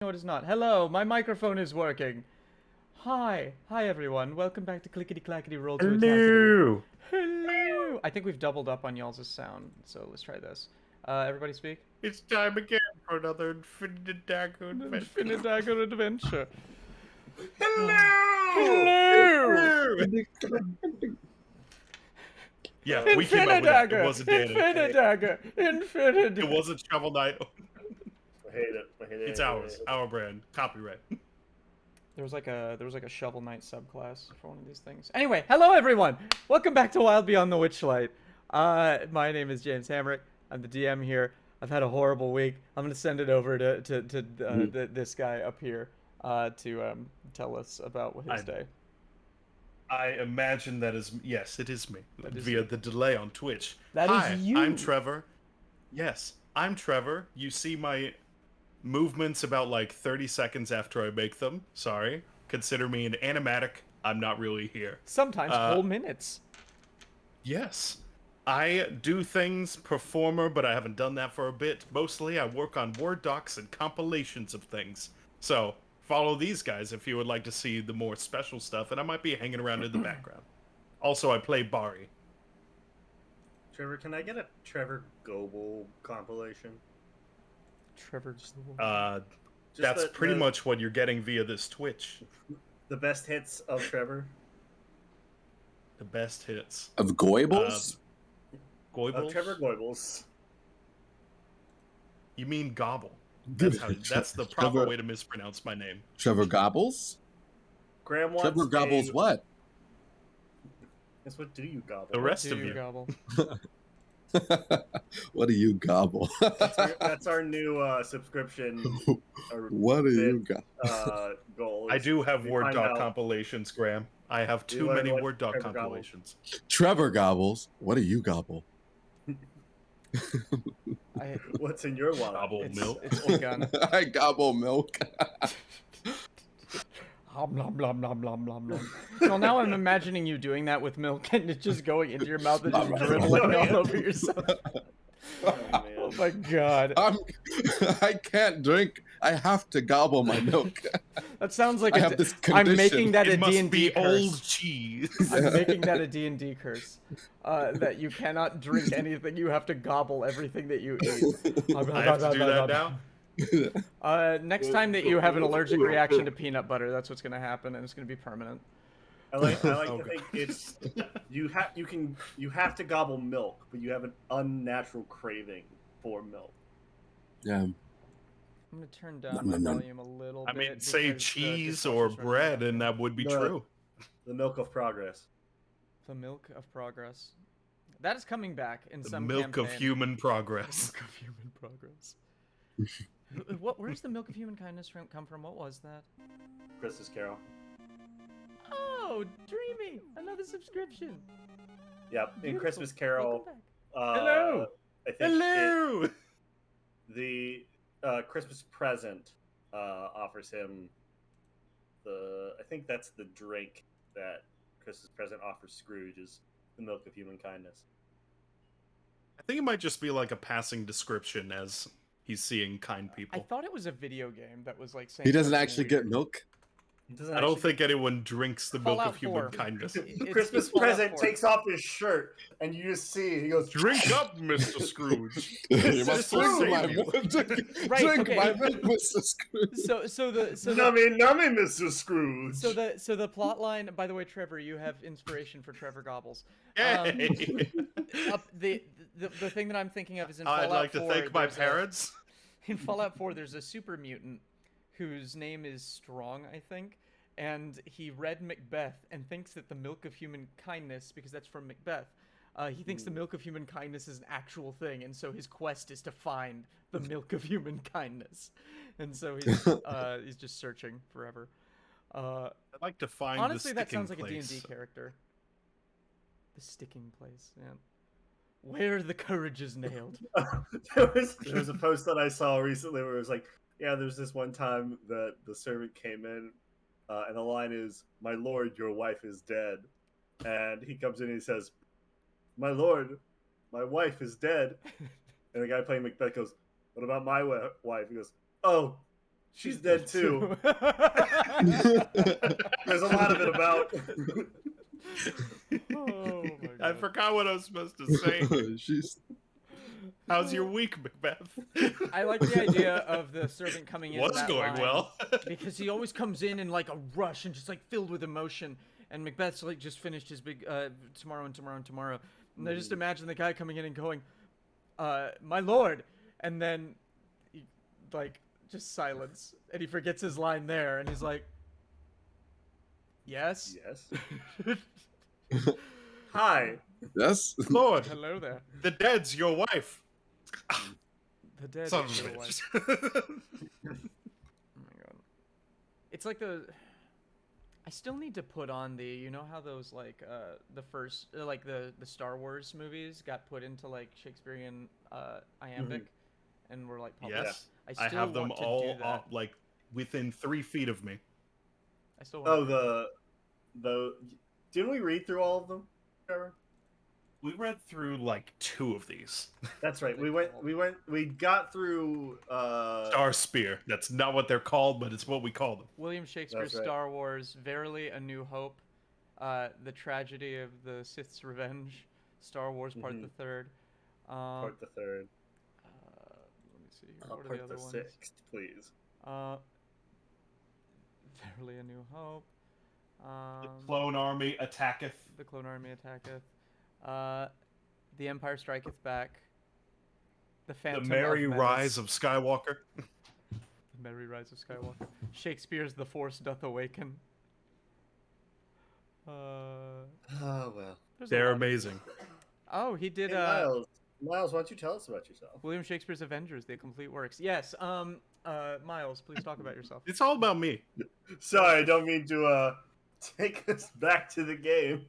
No, it is not. Hello, my microphone is working. Hi everyone. Welcome back to Clickety Clackety Roll to Attackety. Hello. Hello. I think we've doubled up on y'all's sound, so let's try this. Everybody speak. It's time again for another Infinite Dagger adventure. Infinite Dagger adventure. Hello. Yeah, we came up with that. It wasn't Danny. Infinite Dagger. Infinite. It wasn't Shovel Knight. I hate it. It's ours. Our brand. Copyright. There was like a Shovel Knight subclass for one of these things. Anyway, hello everyone. Welcome back to Wild Beyond the Witchlight. My name is James Hamrick. I'm the DM here. I've had a horrible week. I'm gonna send it over to this guy up here to tell us about his day. I imagine that is yes, it is me via you. the delay on Twitch. That Hi, is you. I'm Trevor. Yes, I'm Trevor. You see my movements about like 30 seconds after I make them. Sorry. Consider me an animatic. I'm not really here. Sometimes whole minutes. Yes. I do things performer, but I haven't done that for a bit. Mostly I work on Word docs and compilations of things. So follow these guys if you would like to see the more special stuff, and I might be hanging around in the background. Also, I play Bari. Trevor, can I get a Trevor Goebel compilation? Trevor. That's pretty much what you're getting via this Twitch. The best hits of Trevor. The best hits. Of Goebbels? Goebbels? Of Trevor Goebbels. You mean Gobble. That's the proper way to mispronounce my name. Trevor Gobbles? Graham wants Trevor Gobbles what? Yes, what do you gobble? The rest Do of you. Gobble? What do you gobble? That's our new subscription. What do you gobble? Goal. I do have Word doc out. compilations, Graham. I have too many Word doc Trevor compilations. Trevor Gobbles. What do you gobble? What's in your wallet? Gobble milk. It's begun. I gobble milk. Nom nom nom nom nom nom. Well, now I'm imagining you doing that with milk and it just going into your mouth and just dribbling all over yourself. Oh my god. I can't drink. I have to gobble my milk. That sounds like I have this I'm condition. making that a It must D&D be curse. old cheese. I'm making that a D&D curse. That you cannot drink anything. You have to gobble everything that you eat. I have to do that now? Next time that you have an allergic reaction to peanut butter, that's what's gonna happen, and it's gonna be permanent. I like to think it's you have to gobble milk, but you have an unnatural craving for milk. Yeah. I'm gonna turn down my volume a little bit. I mean, say because, cheese or dishwasher's running bread, out. and that would be No. true. The milk of progress. The milk of progress. That is coming back in The some milk of campaign. human progress. Milk of human progress. Where's the milk of human kindness come from? What was that? Christmas Carol. Oh, dreamy! Another subscription. Yep. In Beautiful. Christmas Carol. Welcome back. Hello. I think Hello. the Christmas present offers him I think that's the drink that Christmas present offers Scrooge is the milk of human kindness. I think it might just be like a passing description as he's seeing kind I people. thought it was a video game that was like saying He doesn't something actually weird. get milk. He doesn't I don't actually- think anyone drinks the milk Fallout of human 4. kindness. Christmas Fallout present 4. takes off his shirt and you just see he goes Drink up, Mr. Scrooge. You This must will drink my save you. milk. Right, Drink okay. my milk, Mr. Scrooge. So the Nummy, Mr. Scrooge. So the plot line. By the way, Trevor, you have inspiration for Trevor Gobbles. Yay. The thing that I'm thinking of is in I'd Fallout like to 4, thank my there's parents. In Fallout 4, there's a super mutant whose name is Strong, I think, and he read Macbeth and thinks that the milk of human kindness, because that's from Macbeth, he thinks the milk of human kindness is an actual thing, and so his quest is to find the milk of human kindness, and so he's just searching forever. I'd like to find Honestly, the that sticking sounds like place. a D&D character. The sticking place, yeah. Where the courage is nailed. there was a post that I saw recently where it was like, yeah, there's this one time that the servant came in, and the line is, "My lord, your wife is dead," and he comes in and he says, "My lord, my wife is dead," and the guy playing Macbeth goes, "What about my wife?" He goes, "Oh, She's dead too. There's a lot of it about. Oh my I god. forgot what I was supposed to say. She's How's your week, Macbeth? I like the idea of the servant coming in. What's that going line, well? because he always comes in like a rush and just like filled with emotion. And Macbeth's like just finished his big tomorrow and tomorrow and tomorrow. And I just imagine the guy coming in and going, my lord, and then he, like just silence, and he forgets his line there, and he's like, yes. Yes. Hi. yes. Lord, Hello there. the dead's your wife. The dead Son is of a your wife. bitch. Oh my god. It's like I still need to put on you know how those like the first like the Star Wars movies got put into like Shakespearean iambic and were like published. Yes, I I still have them want to all do that. like within 3 feet of me. I still want Oh, didn't we read through all of them, Trevor? We read through like 2 of these. That's right. They We got through. Star Spear. That's not what they're called, but it's what we call them. William Shakespeare's That's right. Star Wars, Verily a New Hope, The Tragedy of the Sith's Revenge, Star Wars Part the Third. Part the third. Let me see here. What are the Part other the ones? sixth, please. Verily a New Hope. The Clone Army attacketh. The Clone Army attacketh. The Empire Striketh Back. The The Phantom Merry of Rise Menace. of Skywalker. The Merry Rise of Skywalker. Shakespeare's The Force Doth Awaken. Oh well. There's a They're lot. amazing. Oh, he did. Hey, Miles, why don't you tell us about yourself? William Shakespeare's Avengers: The Complete Works. Yes. Miles, please talk about yourself. It's all about me. Sorry, I don't mean to take us back to the game.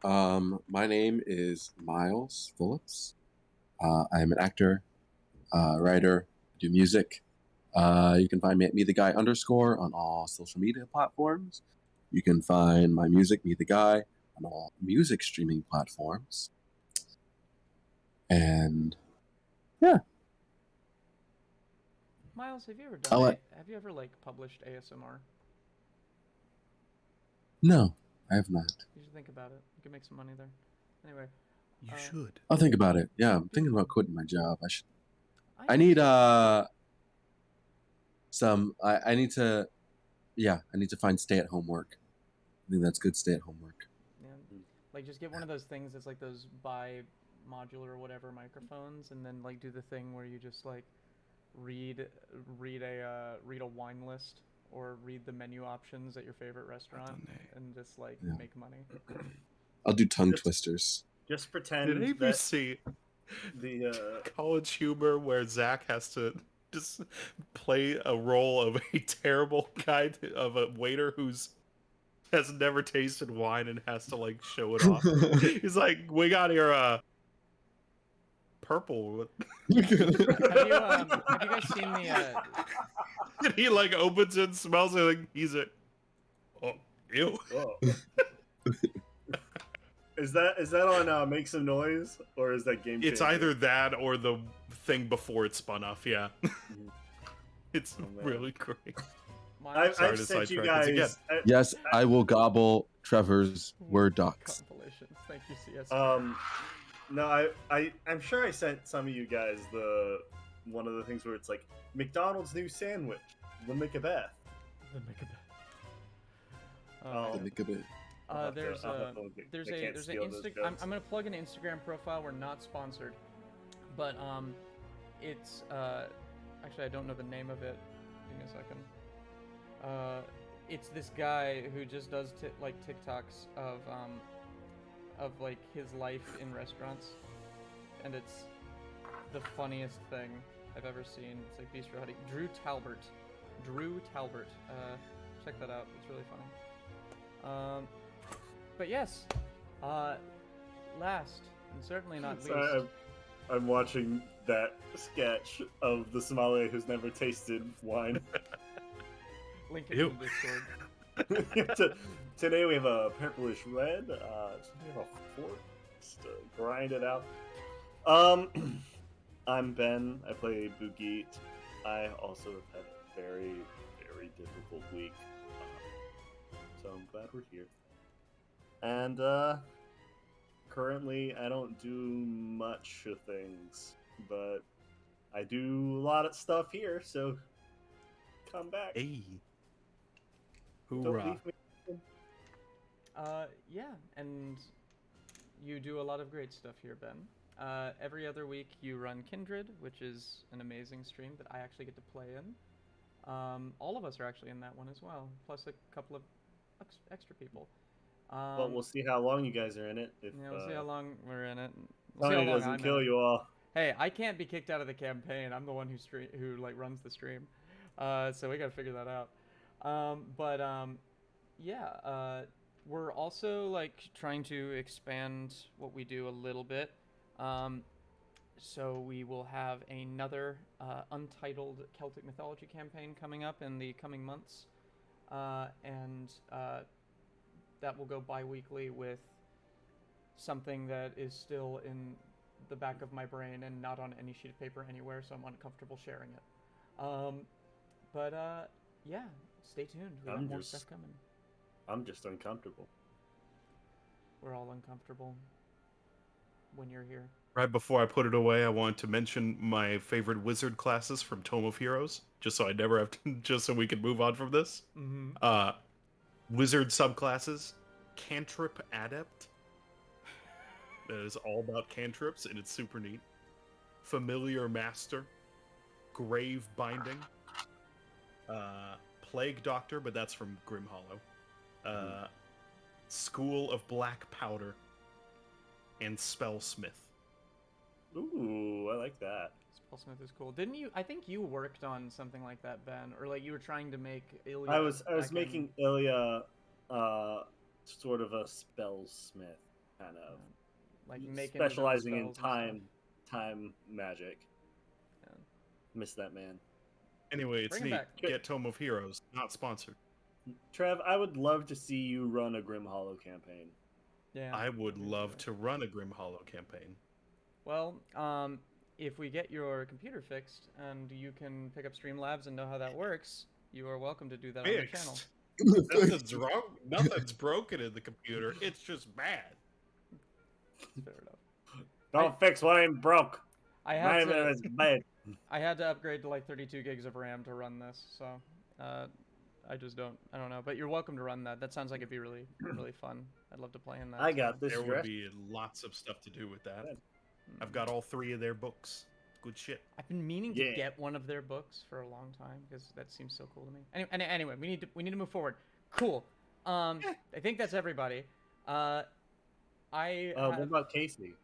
My name is Miles Phillips. I am an actor, writer, do music. You can find me at @metheguy_ on all social media platforms. You can find my music, Me the Guy, on all music streaming platforms. And yeah. Miles, have you ever I'll done? let- Have you ever like published ASMR? No, I have not. You should think about it. You can make some money there. Anyway, You should. I'll think about it. Yeah, I'm thinking about quitting my job. I need I need to find stay-at-home work. I think that's good stay-at-home work. Yeah, like just get one of those things that's like those bi-modular or whatever microphones, and then like do the thing where you just like read a wine list or read the menu options at your favorite restaurant, and just like Yeah. make money. I'll do tongue twisters. Just pretend Did any of you that see the College Humor where Zach has to just play a role of a terrible guy of a waiter who's has never tasted wine and has to like show it off. He's like, we got here purple. Have you guys seen the? And he like opens it and smells it like he's a oh ew. oh. Is that on Make Some Noise, or is that Game It's Changer? either that or the thing before it spun off, yeah. It's Oh, man. really great. Miles, Sorry I've to sent you sidetrack us again. guys. Yes, I will gobble Trevor's Word docs. compilations. Thank you, CS. No, I'm sure I sent some of you guys one of the things where it's like McDonald's new sandwich, the Macbeth. The Macbeth. Oh. Think of it. There's I'll a have to look at- there's I a can't there's an steal those Insta. I'm jokes. gonna plug an Instagram profile. We're not sponsored, but it's actually I don't know the name of it. Give me a second. It's this guy who just does like TikToks of like his life in restaurants, and it's the funniest thing I've ever seen. It's like Bistro Hutty. Drew Talbert. Check that out. It's really funny. But yes, last and certainly not least. So I'm watching that sketch of the Somali who's never tasted wine. Link in Ew. the Discord. Today we have a purplish red. So we have a fork just to grind it out. I'm Ben. I play Bugit. I also have had very, very difficult week. So I'm glad we're here. And currently, I don't do much of things, but I do a lot of stuff here. So come back. Hey. Don't Hoorah. leave me. Yeah, and you do a lot of great stuff here, Ben. Every other week you run Kindred, which is an amazing stream that I actually get to play in. All of us are actually in that one as well, plus a couple of extra people. Well, we'll see how long you guys are in it. If Yeah, we'll see how long we're in it. We'll see Tony how long doesn't I'm kill in it. you all. Hey, I can't be kicked out of the campaign. I'm the one who like runs the stream, so we gotta figure that out. Yeah. We're also like trying to expand what we do a little bit. So we will have another untitled Celtic mythology campaign coming up in the coming months, and that will go bi-weekly with something that is still in the back of my brain and not on any sheet of paper anywhere, so I'm uncomfortable sharing it. Yeah, stay tuned. We got more stuff coming. I'm just uncomfortable. We're all uncomfortable when you're here. Right before I put it away, I wanted to mention my favorite wizard classes from Tome of Heroes, just so I never have to, just so we can move on from this. Mm-hmm. Wizard subclasses, Cantrip Adept. That is all about cantrips, and it's super neat. Familiar Master, Grave Binding, Plague Doctor, but that's from Grim Hollow. School of Black Powder, and Spellsmith. Ooh, I like that. Spellsmith is cool. Didn't you? I think you worked on something like that, Ben, or like you were trying to make Ilya. I was making Ilya sort of a spellsmith, kind of like making his own specializing in spells and time magic. Yeah. Miss that man. Anyway, it's Bring him neat. back. Get Tome of Heroes, not sponsored. Trev, I would love to see you run a Grim Hollow campaign. Yeah. I would love to run a Grim Hollow campaign. Well, if we get your computer fixed and you can pick up Streamlabs and know how that works, you are welcome to do that on the channel. Nothing's wrong. Nothing's broken in the computer. It's just bad. Fair enough. Don't fix what ain't broke. I had to. It's bad. I had to upgrade to like 32 gigs of RAM to run this, so I just don't. I don't know, but you're welcome to run that. That sounds like it'd be really, really fun. I'd love to play in that. I got this. There would be lots of stuff to do with that. I've got all 3 of their books. Good shit. I've been meaning to get one of their books for a long time because that seems so cool to me. Anyway, we need to move forward. Cool. I think that's everybody. What about Casey?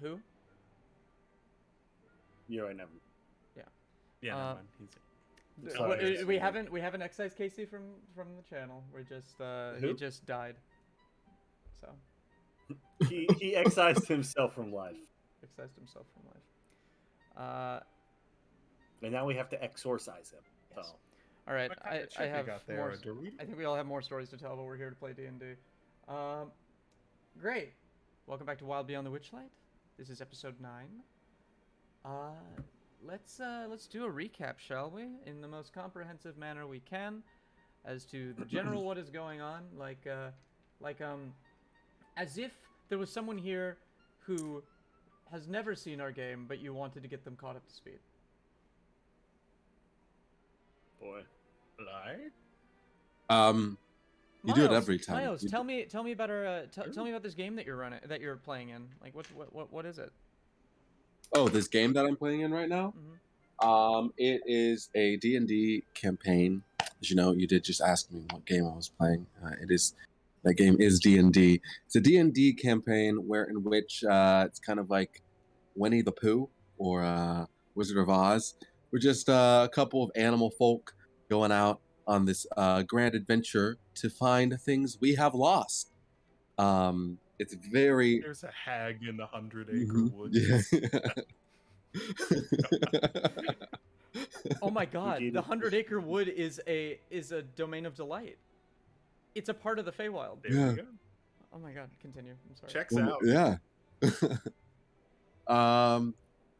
Who? You're right now. Yeah, never mind. He's Sorry. We haven't excised Casey from the channel. We're just he just died. So he excised himself from life. Excised himself from life. And now we have to exorcise him. Yes. So. All right, I have there, more. a Dorito? I think we all have more stories to tell, but we're here to play D&D. Great. Welcome back to Wild Beyond the Witchlight. This is episode 9. Let's do a recap, shall we? In the most comprehensive manner we can, as to the general what is going on, as if there was someone here who has never seen our game, but you wanted to get them caught up to speed. Boy. Lie? You do it every time. Miles, tell me about our tell me about this game that you're playing in. Like what is it? Oh, this game that I'm playing in right now? Mm-hmm. It is a D&D campaign. As you know, you did just ask me what game I was playing. That game is D&D. It's a D&D campaign in which it's kind of like Winnie the Pooh or Wizard of Oz. We're just a couple of animal folk going out on this grand adventure to find things we have lost. It's very... There's a hag in the 100-acre woods. Yeah. Oh my god, the 100-acre wood is a domain of delight. It's a part of the Feywild. There we go. Oh my god, continue. I'm sorry. Checks out. Yeah.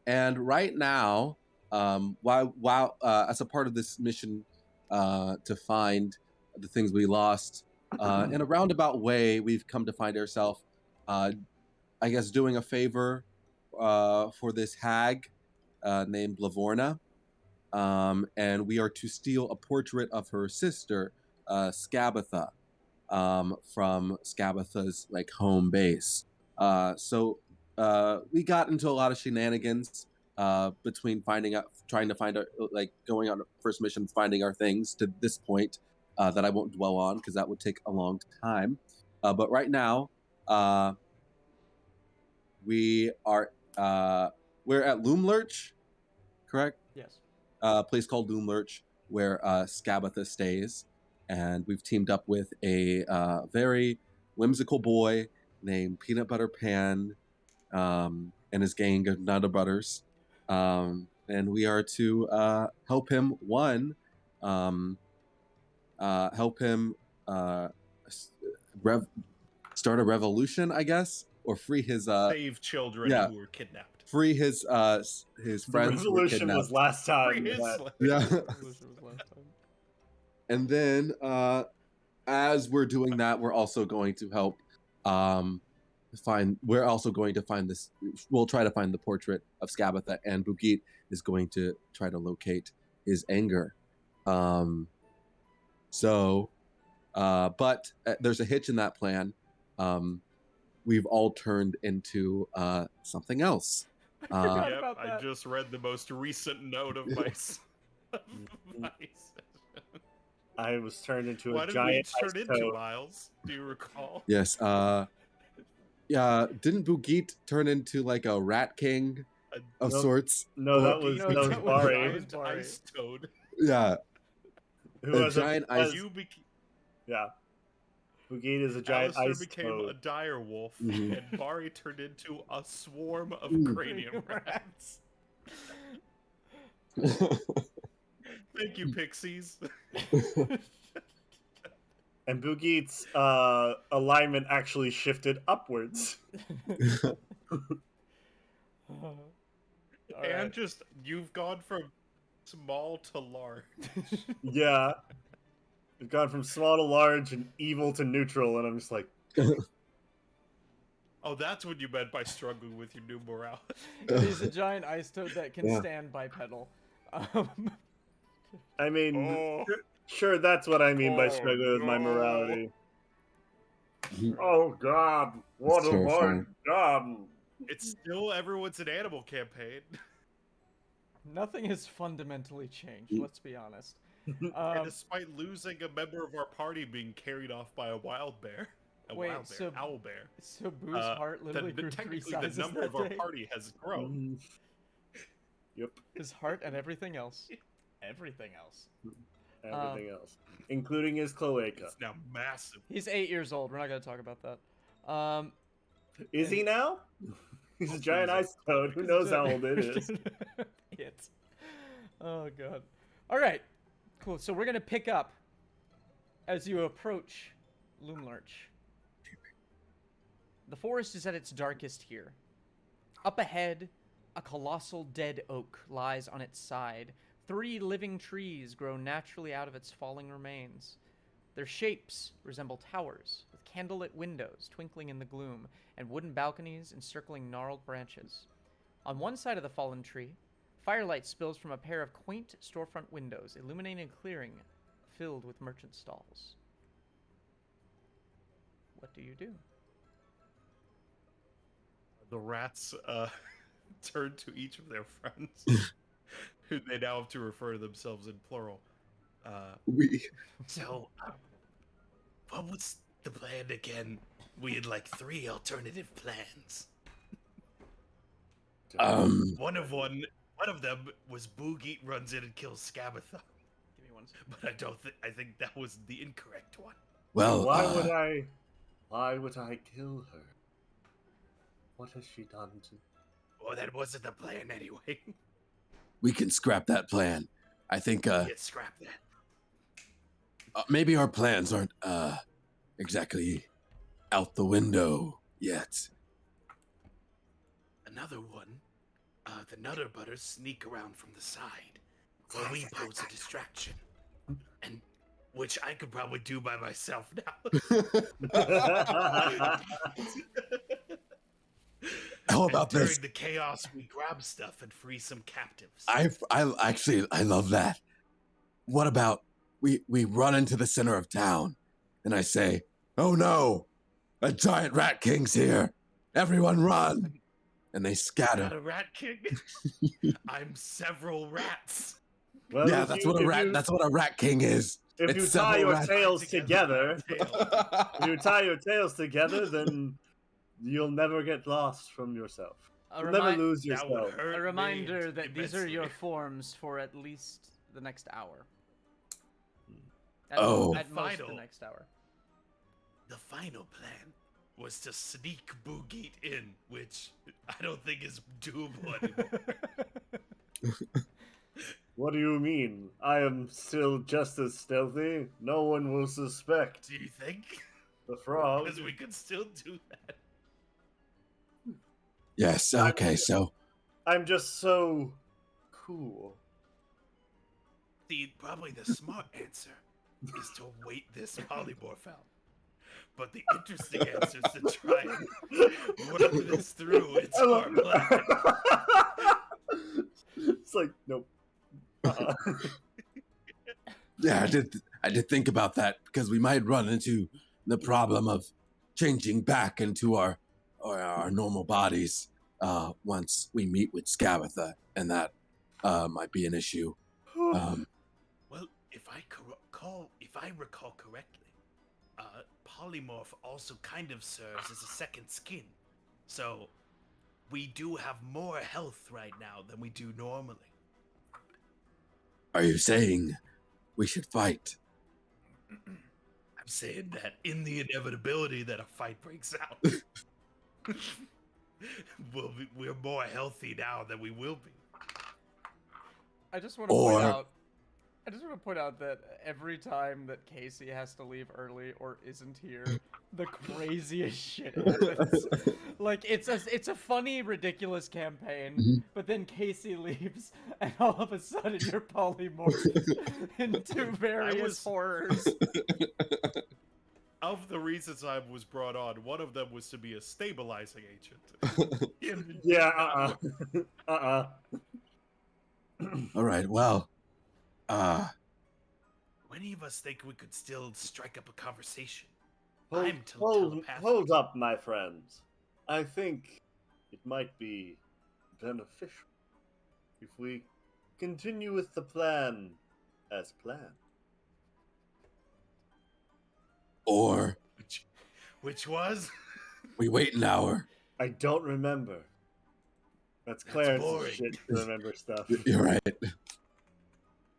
And right now, while as a part of this mission to find the things we lost, in a roundabout way, we've come to find ourselves, I guess, doing a favor for this hag named Lavorna. And we are to steal a portrait of her sister, Scabatha, from Scabatha's like home base. So we got into a lot of shenanigans between trying to find our, like going on a first mission, finding our things to this point that I won't dwell on because that would take a long time. But right now, we are we're at Loomlurch, correct? Yes. Place called Loomlurch, where Scabatha stays, and we've teamed up with a very whimsical boy named Peanut Butter Pan and his gang of Nutter Butters, and we are to help him help him start a revolution, I guess, or free his Save children yeah. who were kidnapped. free his The friends who were resolution was kidnapped. last time. Free his that- slaves. Yeah. Resolution was last time. And then as we're doing that, we're also going to help we're also going to find this. We'll try to find the portrait of Scabatha, and Bugit is going to try to locate his anger. But there's a hitch in that plan. We've all turned into something else. I forgot Yep, about I that. just read the most recent note of my. I was turned into What a did we giant turn ice into, toad. Miles? Do you recall? Yes. Yeah. Didn't Bugit turn into like a rat king of Nope. sorts? No, that was No, that was that was Bari, Giant Bari. ice toad. Yeah. who a was giant ice- You became. yeah. Bugit is a giant Alistair ice became a toad. dire wolf, Mhm. and Bari turned into a swarm of Mm. cranium rats. Thank you, pixies. And Bugit's alignment actually shifted upwards. And just you've gone from small to large. Yeah. We've gone from small to large and evil to neutral, and I'm just like, Oh, that's what you meant by struggling with your new morale. It is a giant ice toad that can Yeah. stand bipedal. I mean, Oh, sure, that's what I mean by Oh, struggling with my no. morality. Oh God, what It's have I terrifying. done? it's still everyone's an animal campaign. Nothing has fundamentally changed, let's be honest. And despite losing a member of our party being carried off by a wild bear, Wait, wild bear, so- owl bear, So Boo's heart literally grew 3 technically sizes the number that of our day. party has grown. Yep, His heart and everything else. Everything else. everything else, including his cloaca. It's now massive. He's 8 years old. We're not going to talk about that. Is he now? He's a giant Jesus. ice toad. Who knows how old it is? It. Oh god. All right. Cool. So we're going to pick up as you approach Loomlurch. The forest is at its darkest here. Up ahead, a colossal dead oak lies on its side. 3 living trees grow naturally out of its falling remains. Their shapes resemble towers, with candlelit windows twinkling in the gloom, and wooden balconies encircling gnarled branches. On one side of the fallen tree, firelight spills from a pair of quaint storefront windows, illuminating a clearing filled with merchant stalls. What do you do? The rats turn to each of their friends, who they now have to refer to themselves in plural. So, what was the plan again? We had like 3 alternative plans. One of them was Boogie runs in and kills Scabatha, Give me 1 second. but I think that was the incorrect one. Well, Why would I kill her? What has she done to? Well, that wasn't the plan anyway. we can scrap that plan. I think Get scrapped that. maybe our plans aren't exactly out the window yet. Another one the Nutter Butters sneak around from the side, while we pose a distraction, and which I could probably do by myself now. How And about during this? the chaos, we grab stuff and free some captives. I actually I love that. What about we run into the center of town, and I say, "Oh no, a giant rat king's here! Everyone run!" And they Not scatter. a rat king. I'm several rats. Well, Yeah, if that's you- what a if rat. you- That's what a rat king is. If It's you tie several your rats. tails together, Tail. if you tie your tails together, then you'll never get lost from yourself. A, You'll never remi- lose That would yourself. hurt a me reminder that these are your immensely. forms for at least the next hour. Oh. At most the Final. next hour. The final plan was to sneak Boogeet in, which I don't think is doable anymore. What do you mean? I am still just as stealthy. No one will suspect. Do you think? The frog. Because we could still do that. Yes. Okay. So I'm just so cool. See, probably the smart answer is to wait this polymorph out. But the interesting answer is to try and run this through. It's I love our plan. It's like, nope. yeah, I did think about that because we might run into the problem of changing back into our normal bodies once we meet with Scabatha, and that might be an issue. Well, if I recall correctly, polymorph also kind of serves as a second skin. So we do have more health right now than we do normally. Are you saying we should fight? I'm saying that in the inevitability that a fight breaks out, we're more healthy now than we will be. I just want to Or- point out that every time that Casey has to leave early or isn't here, the craziest shit happens. Like it's a funny, ridiculous campaign, Mhm. but then Casey leaves, and all of a sudden you're polymorphed into various horrors. Of the reasons I was brought on, one of them was to be a stabilizing agent. Yeah, All right. Well, Many of us think we could still strike up a conversation. Hold, I'm telepathic. hold up, my friends. I think it might be beneficial if we continue with the plan as planned. or Which was? we wait an hour. I don't remember. That's That's Clarence's boring. shit to remember stuff. You're right.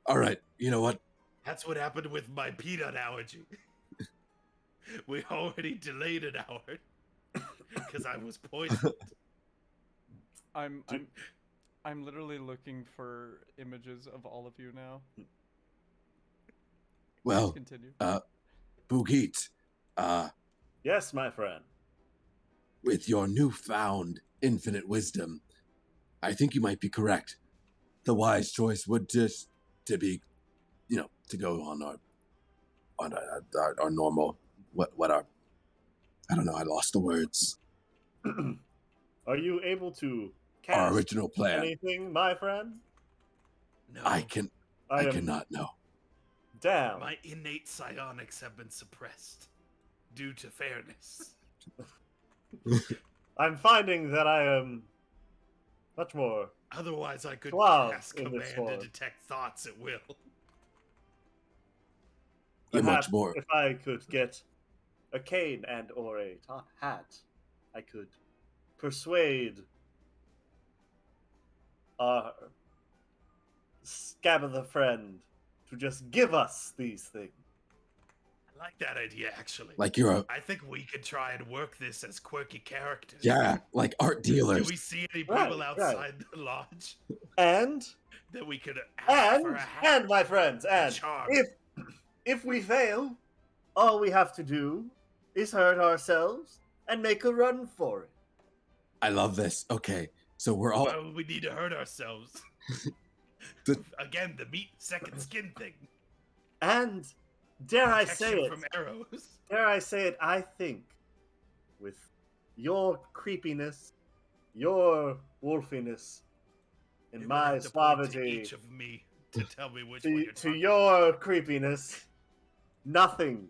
All right. You know what? That's what happened with my peanut allergy. We already delayed an hour because I was poisoned. I'm literally looking for images of all of you now. Well, Continue. Boogeet, Yes, my friend. with your newfound infinite wisdom, I think you might be correct. The wise choice would just to be, to go on our normal what our I don't know. I lost the words. Are you able to Our cast original plan. anything, my friend? No, I cannot know. Damn. my innate psionics have been suppressed due to fairness. I'm finding that I am much more. Otherwise, I could Suave cast in command this to form. detect thoughts at will. You're Perhaps much more. if I could get a cane and or a top hat, I could persuade our Scabatha friend to just give us these things. I like that idea, actually. Like you're a I think we could try and work this as quirky characters. like art Do dealers. we see any Right, people outside the lodge And that we could ask for a hat? my friends, a and charm? if we fail, all we have to do is hurt ourselves and make a run for it. I love this. Okay, So we're all. Why would we need to hurt ourselves? The- Again, the meat second skin thing. And dare I Protection say it? from arrows. Dare I say it? I think with your creepiness, your wolfiness, and You would my have to point to suavity, each of me to tell me which one you're to talking your creepiness, nothing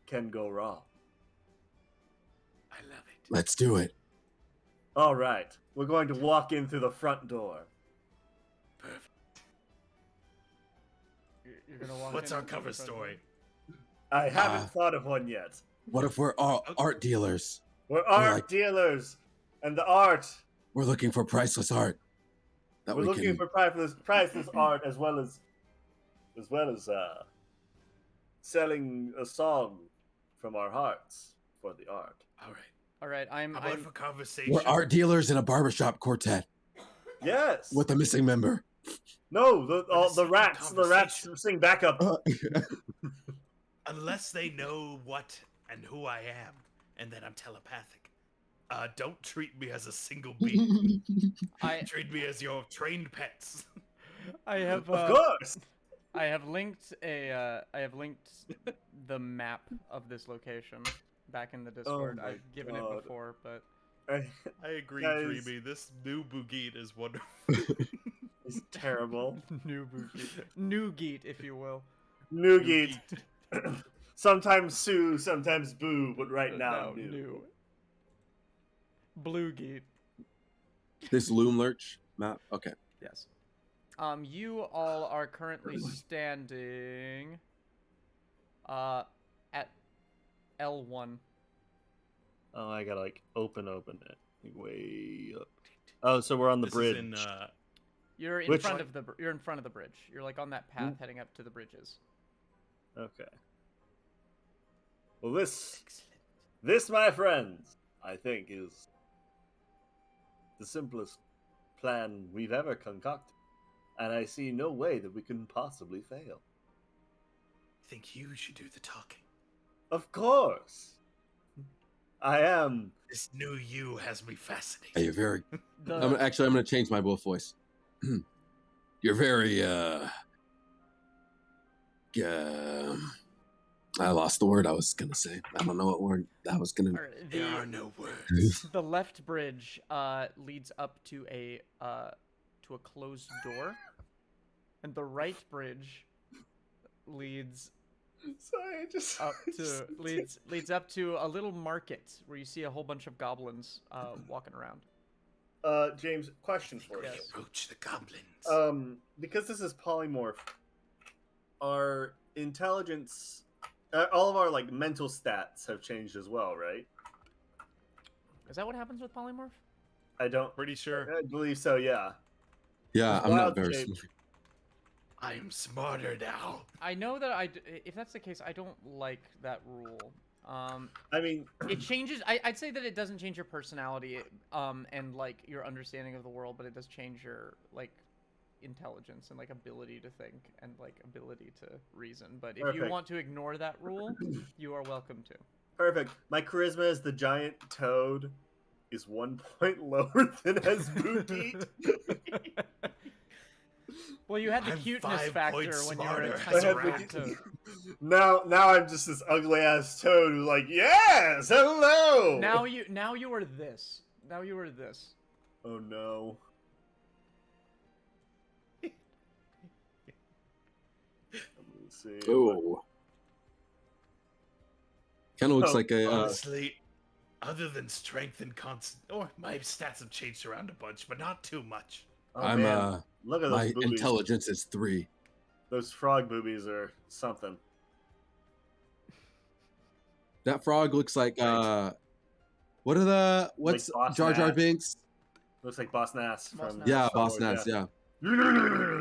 can go wrong. I love it. Let's do it. All right, we're going to walk in through the front door. Perfect. You're gonna walk What's in our through the cover front door. story? I haven't thought of one yet. What if we're all art dealers? We're art like- dealers, and the art. We're looking for priceless art. That We're we looking can. for priceless art as well as selling a song from our hearts for the art. All right. All right, How about for conversation? We're art dealers in a barbershop quartet Yes. with a missing member. No, a the secret rats. The rats conversation. sing backup. Unless they know what and who I am, and that I'm telepathic. Don't treat me as a single being. I Treat me as your trained pets. I have Of course. I have linked the map of this location back in the Discord. my I've given it God. before, but I agree, Guys. Dreamy. This new Boogie is wonderful. It's terrible. new geet, if you will. Noogie. Sometimes Sue, sometimes Boo, but right now No, new. Blue geet. This Loomlurch map. Okay. Yes. You all are currently standing at L1. Oh, I gotta open it. Way up. Oh, so we're on the This bridge. is in, You're in Which front one? of the you're in front of the bridge. You're like on that path heading up to the bridges. Okay. Well, this, my friends, I think is the simplest plan we've ever concocted, and I see no way that we can possibly fail. I think you should do the talking. Of course, I am. This new you has me Hey, fascinated. you're very. The I'm gonna change my wolf voice. You're very. I lost the word I was gonna say. I don't know what word I was gonna. or There are the, no words. the left bridge leads up to a closed door, and the right bridge leads Sorry, I just up to leads up to a little market where you see a whole bunch of goblins walking around. James, question for you. Yes. Approach the goblins. Because this is polymorph, our intelligence, all of our mental stats have changed as well, right? Is that what happens with polymorph? I don't. Pretty sure. I believe so. Yeah. Yeah, It's I'm not wild very shape. smart. I am smarter now. I know that if that's the case, I don't like that rule. I mean, It changes. I'd say that it doesn't change your personality, and your understanding of the world, but it does change your intelligence and ability to think and ability to reason. But if you Perfect. want to ignore that rule, you are welcome to. perfect. My charisma as the giant toad is 1 point lower than as Boogie. Well, you had the I'm cuteness 5 factor points when you were a smarter tiny as a rat rat. toad. now I'm just this ugly ass toad who's like, yes, hello. Now you are this. Now you are this. Oh no. Let me see. Oh. Kind of looks Oh, like a. Honestly, other than strength and my stats have changed around a bunch, but not too much. Oh, I'm man. Look at those my boobies. intelligence is 3. Those frog boobies are something. That frog looks like what's Boss Jar Jar Nass. Binks? Looks like Boss Nass Boss from Nass. Yeah, Star Boss Wars, Nass. Yeah.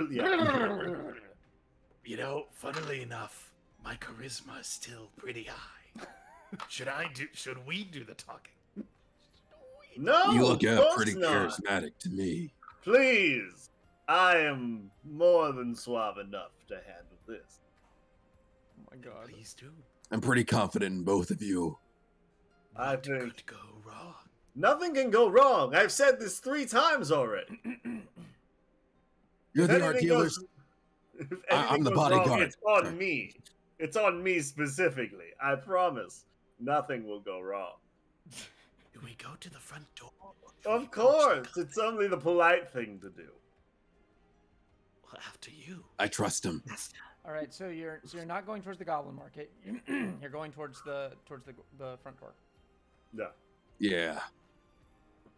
yeah. You know, funnily enough, my charisma is still pretty high. Should we do the talking? No, You look of course pretty not. charismatic to me. Please, I am more than suave enough to handle this. Oh my god. Please do. I'm pretty confident in both of you. I What think could go wrong? Nothing can go wrong. I've said this 3 times already. You're If the art anything dealers. goes- if I'm anything the goes wrong, bodyguard. it's on Sorry. me. It's on me specifically. I promise. Nothing will go wrong. Do we go to the front door? Or do we Of approach the course, guy? it's only the polite thing to do. Well, after you. I trust him. All right, so you're not going towards the Goblin Market. You're going towards the front door. Yeah. Yeah.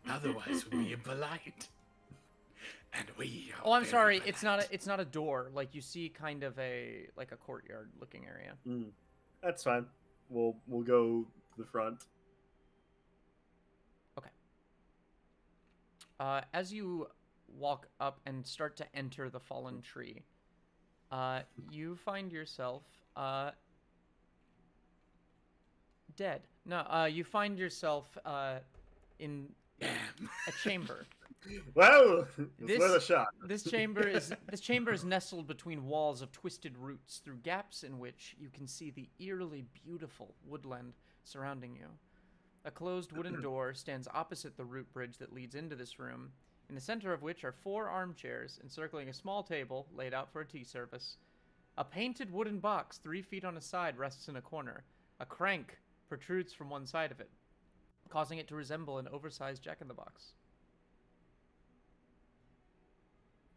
Otherwise, we're impolite. And we are Oh, I'm very sorry. polite. It's not a door. Like you see, kind of a courtyard looking area. That's fine. We'll go to the front. As you walk up and start to enter the fallen tree, you find yourself dead. No, you find yourself in Damn. a chamber. Well, it's This- worth a shot. This chamber is nestled between walls of twisted roots, through gaps in which you can see the eerily beautiful woodland surrounding you. A closed wooden door stands opposite the root bridge that leads into this room, in the center of which are 4 armchairs encircling a small table laid out for a tea service. A painted wooden box 3 feet on a side rests in a corner. A crank protrudes from one side of it, causing it to resemble an oversized jack-in-the-box.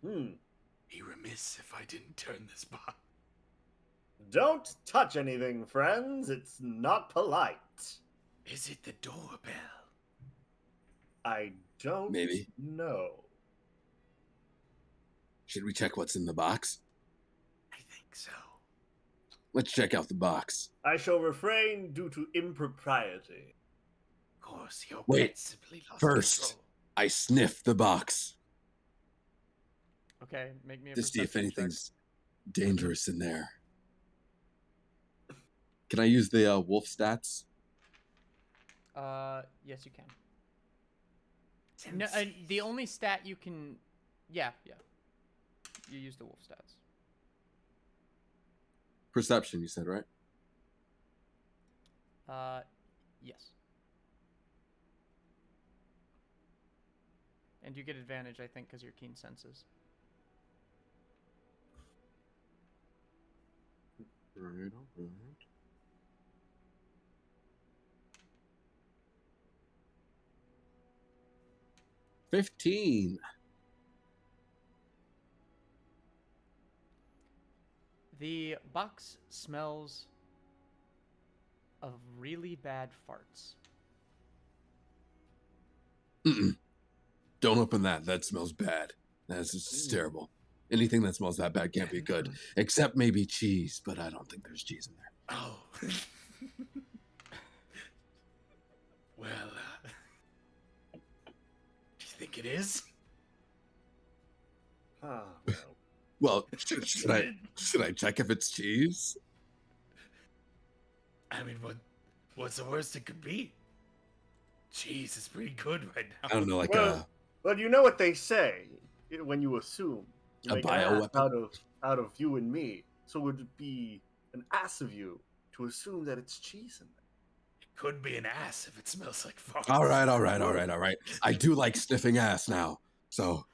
Be remiss if I didn't turn this box. Don't touch anything, friends. It's not polite. Is it the doorbell? I don't Maybe. know. Should we check what's in the box? I think so. Let's check out the box. I shall refrain due to impropriety. Of course, your Wait, pet simply lost first. control. I sniff the box Okay, make me a to see if perception check. anything's dangerous in there. Can I use the wolf stats? Yes, you can. No, the only stat you can, yeah. You use the wolf stats. Perception, you said, right? Yes. And you get advantage, I think, because you're keen senses. Right. 15. The box smells of really bad farts. Mm-mm. Don't open that. That smells bad. That's just terrible. Anything that smells that bad can't be good. Except maybe cheese, but I don't think there's cheese in there. Oh. Well, do you think it is? Ah, well. Well, should I check if it's cheese? I mean, what's the worst it could be? Cheese is pretty good right now. I don't know, like Well, you know what they say when you assume. You A make an ass bioweapon? out of you and me. So would it be an ass of you to assume that it's cheese in there? It could be an ass if it smells like farts. all right. I do like sniffing ass now, so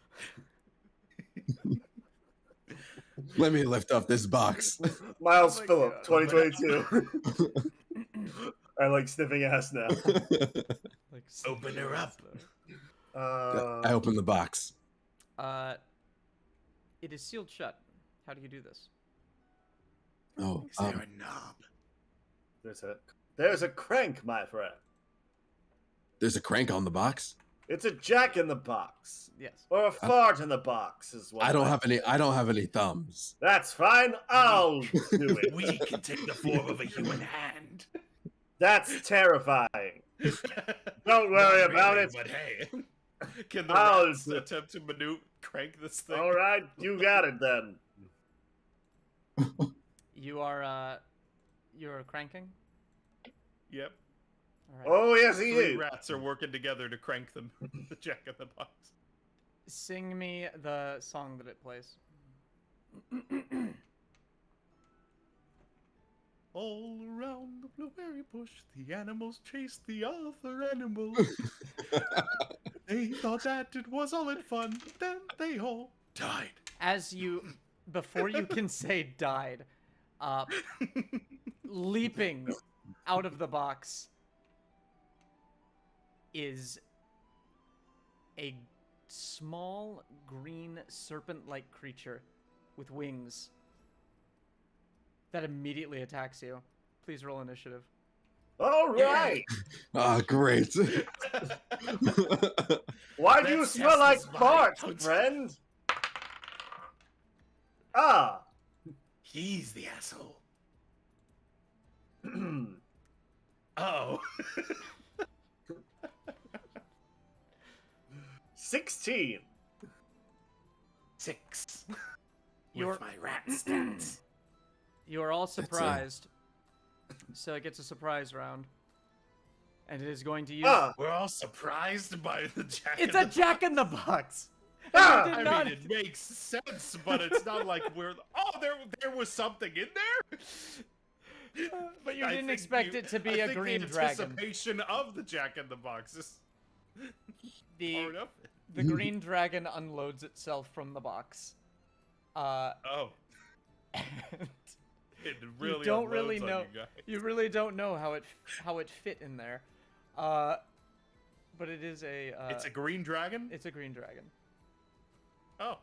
let me lift up this box. Miles Oh my Phillip, God. 2022. I like sniffing ass now. Like Open her up. I open the box. It is sealed shut. How do you do this? Oh, Is there a knob? There's a crank, my friend. there's a crank on the box. It's a jack in the box. Yes. Or a fart in the box is what I don't have any thumbs. That's fine. I'll do it. We can take the form of a human hand. That's terrifying. Don't worry Not about really, it. But hey, can the I'll rats do it. attempt to crank this thing? All right, you got it then. You're cranking? Yep. All right. Oh yes, he 3 is. rats are working together to crank them. The jack in the box. Sing me the song that it plays. All around the blueberry bush, the animals chased the other animal. They thought that it was all in fun, then they all died. Before you can say died, leaping out of the box is a small green serpent-like creature with wings that immediately attacks you. Please roll initiative. All right. Ah, great. Why do you Let's smell test like this farts, mind. friend? Ah. He's the asshole. Oh. 16. 6. You're- With my rat stats. You are all surprised, so it gets a surprise round. And it is going to use... Ah. We're all surprised by the jack. It's in a the Jack in the Box! Ah! You did I not- mean, it makes sense, but it's not like we're. Oh, there was something in there. But you I didn't think expect it to be I a think green the dragon. anticipation of the Jack in the Box is The far enough. green dragon unloads itself from the box. Oh, And it really don't unloads really on know. you guys. You really don't know how it fit in there. But it is It's a green dragon. it's a green dragon. Oh,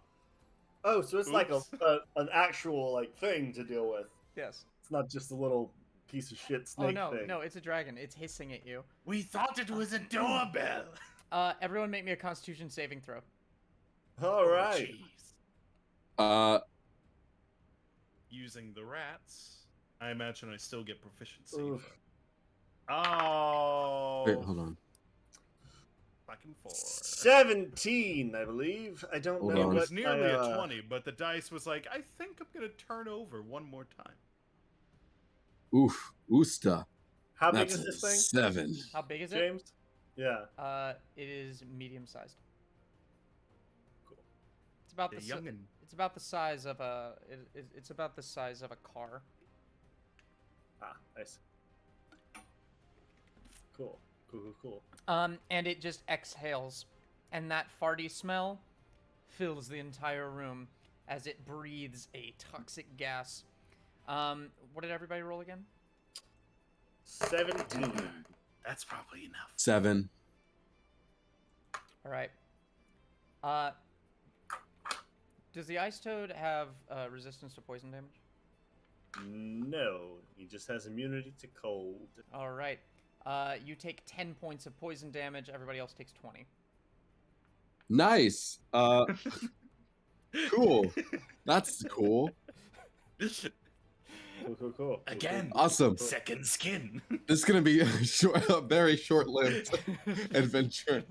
Oh, so it's like Oops. an actual like thing to deal with. Yes. It's not just a little piece of shit Oh snake no, thing. no, it's a dragon. It's hissing at you. we thought it was a doorbell. Everyone make me a Constitution saving throw. All right. Jeez. Uh, Using the rats, I imagine I still get proficiency. Oof. Oh, wait, hold on. fucking 4. 17, I believe. I don't Hold know. It on. what was nearly I, a 20, but the dice was like, I think I'm gonna turn over one more time. Oof, Usta. How big That's is this thing, 7. How big is it? James? Yeah. It is medium sized. Cool. It's about The the youngin. it's about the size of a it's about the size of a car. Ah, nice. Cool. Cool. And it just exhales, and that farty smell fills the entire room as it breathes a toxic gas. What did everybody roll again? 17. That's probably enough. 7. All right. Does the ice toad have resistance to poison damage? No, he just has immunity to cold. All right. You take 10 points of poison damage. Everybody else takes 20. Nice. Cool. That's cool. Cool. Again. Awesome. Second skin. This is gonna be a very short-lived adventure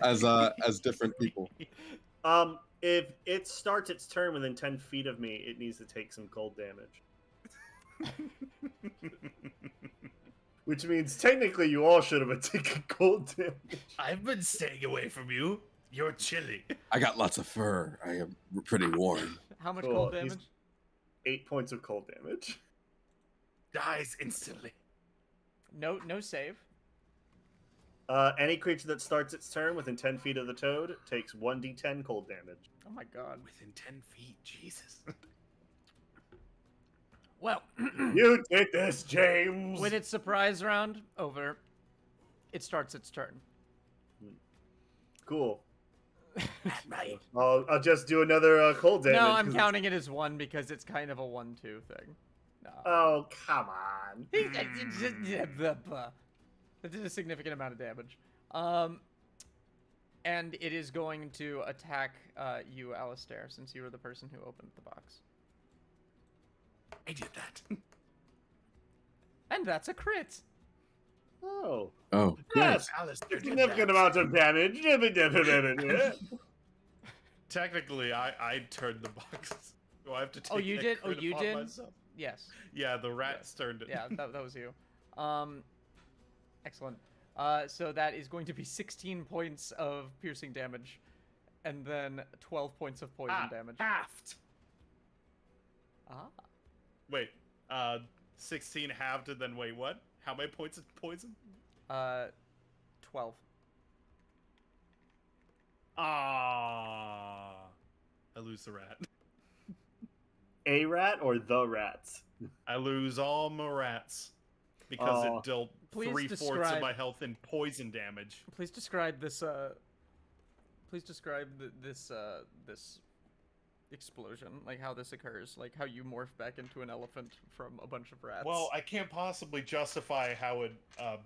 as different people. If it starts its turn within 10 feet of me, it needs to take some cold damage. Which means technically you all should have been taking cold damage. I've been staying away from you. You're chilly. I got lots of fur. I am pretty warm. How much Cool, cold he's- damage? 8 points of cold damage. Dies instantly. No save. Any creature that starts its turn within 10 feet of the toad takes 1d10 cold damage. Oh my god. Within 10 feet. Jesus. Well, You did this, James! with its surprise round over, it starts its turn. Cool. Right. I'll just do another cold damage. No, I'm 'cause counting it as 1 because it's kind of a 1-2 thing. No. Oh, come on. That did a significant amount of damage. And it is going to attack you, Alistair, since you were the person who opened the box. I did that. And that's a crit. Oh. Oh, great. Yes! Alistair did Significant that. amount of damage. Technically, I turned the box. Do I have to take Oh, you that did? Oh, crit you upon did? myself? Yes. Yeah, the rats turned it. Yeah, that was you. Excellent. So that is going to be 16 points of piercing damage, and then 12 points of poison damage. Halved. Ah. Wait, 16 halved and then wait, what? How many points of poison? 12. Ah, I lose the rat. A rat or the rats? I lose all my rats because Oh. it dealt Please 3/4 of describe- my health in poison damage. Please describe this. Please describe this explosion, like how this occurs, like how you morph back into an elephant from a bunch of rats. Well, I can't possibly justify how it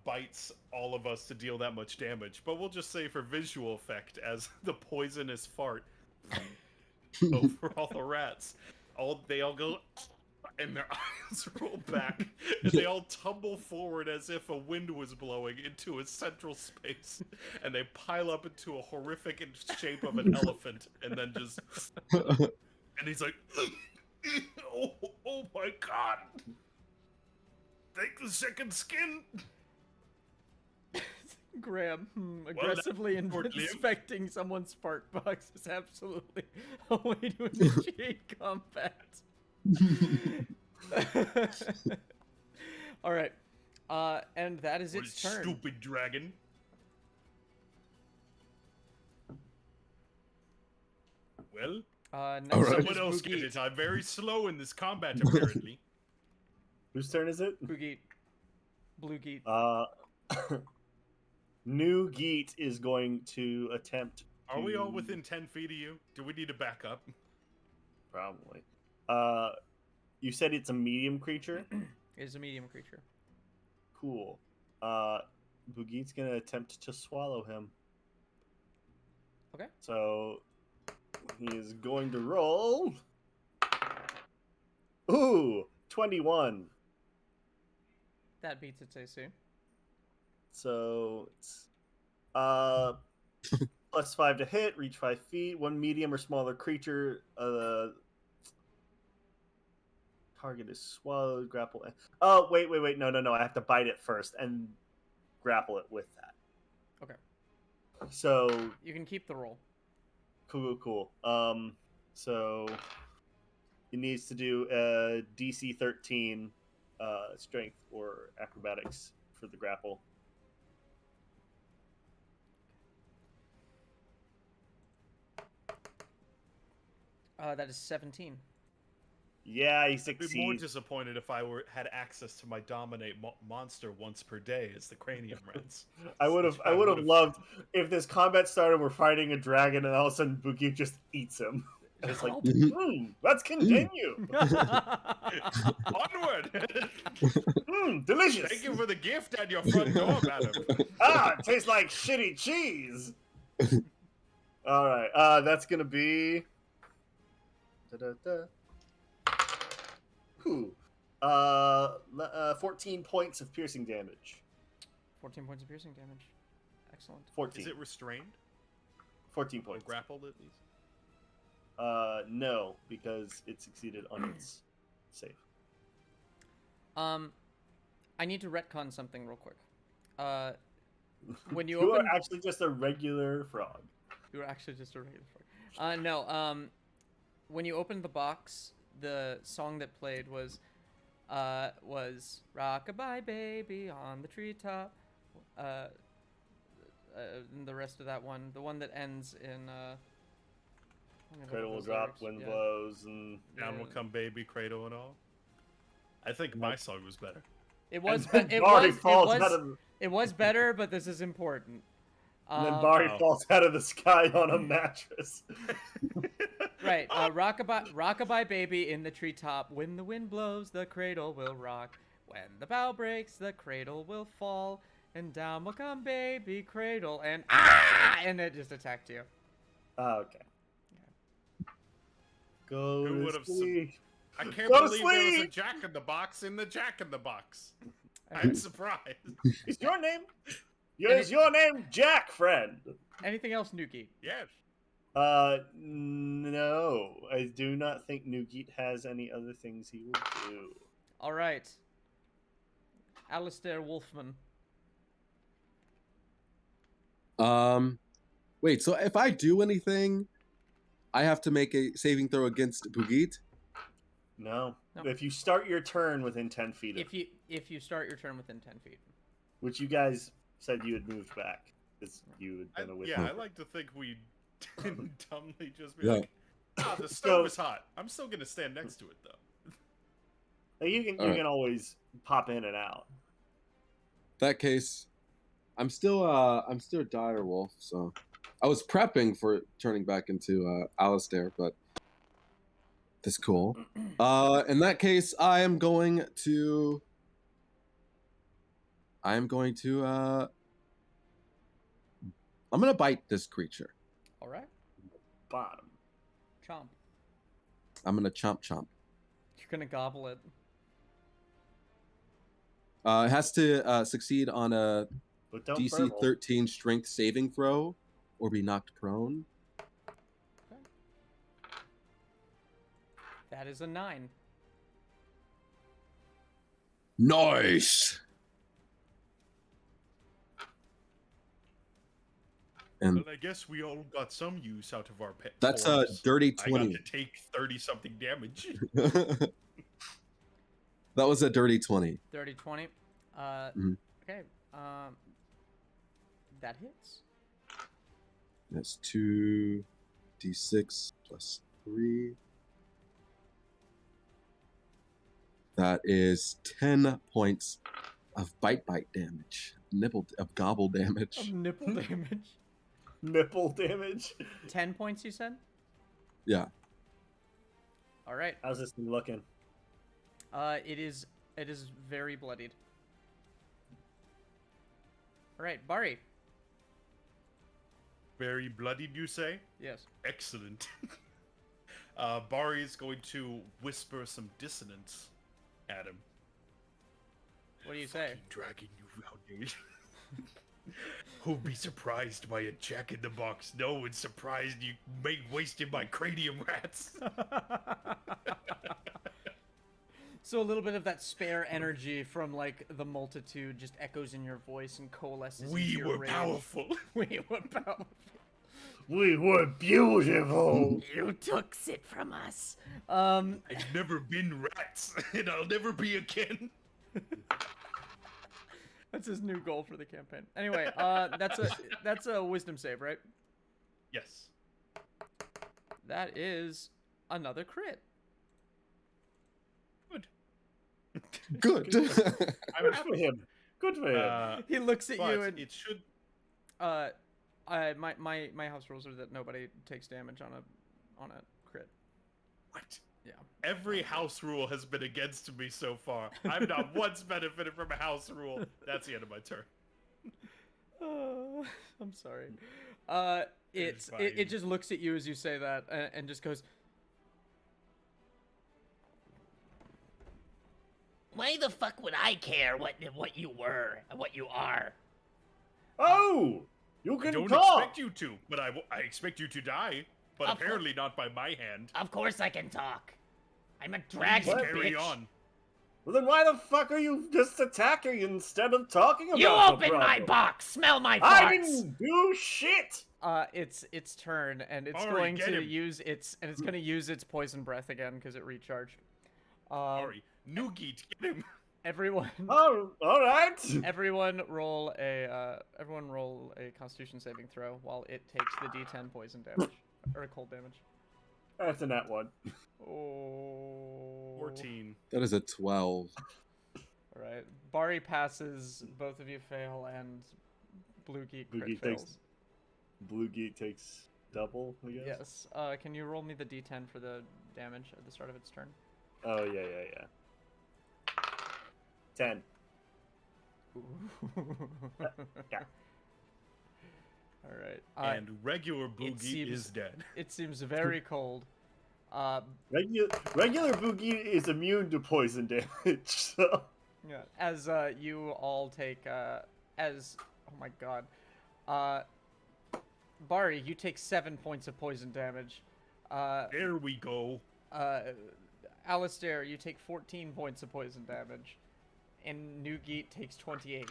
bites all of us to deal that much damage, but we'll just say for visual effect, as the poisonous fart over all the rats, they all go, and their eyes roll back, and they all tumble forward as if a wind was blowing into a central space, and they pile up into a horrific shape of an elephant, and then just, and he's like, oh my god, take the second skin. Graham, aggressively short-lived. inspecting someone's fart box is absolutely a way to initiate combat. All right, and that is What its a turn. stupid dragon. Well, Next All up right. is someone else get Boogie. it. I'm very slow in this combat, apparently. Whose turn is it? Boogie. Blue Geet. New Geet is going to attempt. Are we all to- within 10 feet of you? Do we need to back up? Probably. You said it's a medium creature. It is a medium creature. Cool. Boogie's gonna attempt to swallow him. Okay. So he is going to roll. Ooh, 21. That beats its AC. So it's +5 to hit, reach 5 feet. One medium or smaller creature. Target is swallowed. Grapple. Oh, wait. No. I have to bite it first and grapple it with that. Okay. So You can keep the roll. cool. So it needs to do a DC 13 strength or acrobatics for the grapple. That is 17. Yeah, he I'd be more succeeds. disappointed if I had access to my dominate monster once per day as the cranium rats. I would have loved if this combat started. We're fighting a dragon, and all of a sudden Buki just eats him. And it's like, let's continue. Onward! Delicious. Thank you for the gift at your front door, madam. It tastes like shitty cheese. All right, that's gonna be. Whew. 14 points of piercing damage. 14 points of piercing damage. Excellent. 14. Is it restrained? 14 Or points. grappled at least? No, because it succeeded on its save. I need to retcon something real quick. When you You open, are actually just a regular frog. you were actually just a regular frog. No. When you opened the box, the song that played was "Rockabye Baby" on the treetop. And the rest of that one, the one that ends in. Cradle will drop, wind blows, and Down will come baby, cradle and all. I think my song was better. It was. and then It Bari was. falls It out was. of, It was better, but this is important. and then Bari Oh. falls out of the sky on a mattress. Right. Rockabye baby in the treetop. When the wind blows, the cradle will rock. When the bough breaks, the cradle will fall. And down will come baby cradle. And and it just attacked you. Okay. Go Who to would've sleep. I can't Go to believe there was a sleep! Jack in the Box in the Jack in the Box. I'm surprised. Is your name? Is your name Jack, friend? Anything else, Nuki? Yes. No. I do not think Nugeet has any other things he will do. All right. Alistair Wolfman. Wait, so if I do anything, I have to make a saving throw against Bugit? No. No. if you start your turn within 10 feet of If you start your turn within 10 feet. which you guys said you had moved back. Because you had been a witch. Yeah, I like to think we didn't dumbly just be Yeah. like, the So- stove is hot. I'm still gonna stand next to it though. Like, you All right. can always pop in and out. That case, I'm still dire wolf, so I was prepping for turning back into Alistair, but that's cool. In that case, I'm going to I'm gonna bite this creature. All right. Bottom. Chomp. I'm gonna chomp. You're gonna gobble it. It has to succeed on a But don't DC burble. 13 strength saving throw or be knocked prone. That is a 9. Nice. And Well, I guess we all got some use out of our pet. that's a forms. dirty I 20. got to take 30-something damage. That was a dirty 20. 30, 20. Mhm. Okay. That hits. That's 2d6 plus 3. That is 10 points of bite damage. Gobble damage. Of nipple damage. Nipple damage. 10 points, you said? Yeah. All right. How's this thing looking? It is very bloodied. All right, Bari. Very bloodied, you say? Yes. Excellent. Bari is going to whisper some dissonance at him. What do you say? Fucking dragging you around here. Who'll be surprised by a jack-in-the-box? No one's surprised you wasted my cranium rats. So a little bit of that spare energy from like the multitude just echoes in your voice and coalesces. into We your were rage. powerful. We were powerful. We were beautiful. You took it from us. I've never been rats, and I'll never be again. That's his new goal for the campaign. Anyway, that's a wisdom save, right? Yes. That is another crit. Good. Good. I'm Good happy. for him. Good for him. He looks at you But and it should. my house rules are that nobody takes damage on a crit. What? Yeah. Every house rule has been against me so far. I've not once benefited from a house rule. That's the end of my turn. I'm sorry. It's It fine. just looks at you as you say that and just goes, Why the fuck would I care what you were and what you are? Oh, you I can don't talk. expect you to, but I expect you to die. But Of course. apparently not by my hand. Of course I can talk. I'm a Please dragon, carry bitch. on. Well, then why the fuck are you just attacking instead of talking about You the open my problem? box. Smell my I farts. didn't do shit. it's turn and it's Ari, going get to him. use its poison breath again because it recharged. Sorry. Noogie, get him. Everyone Oh, all right. everyone roll a Constitution saving throw while it takes the D10 poison damage or cold damage. That's a nat one. Oh. 14. That is a 12. All right. Bari passes, both of you fail, and Blue Geek Blue crit Geek fails. takes- Blue Geek takes double, I guess. Yes. Can you roll me the D10 for the damage at the start of its turn? Oh yeah. 10. Yeah. All right. And regular Boogie seems- is dead. It seems very cold. Regular Boogie is immune to poison damage. So Yeah. As you all take oh my god. Bari, you take 7 points of poison damage. There we go. Alistair, you take 14 points of poison damage. And Nugeet takes 28.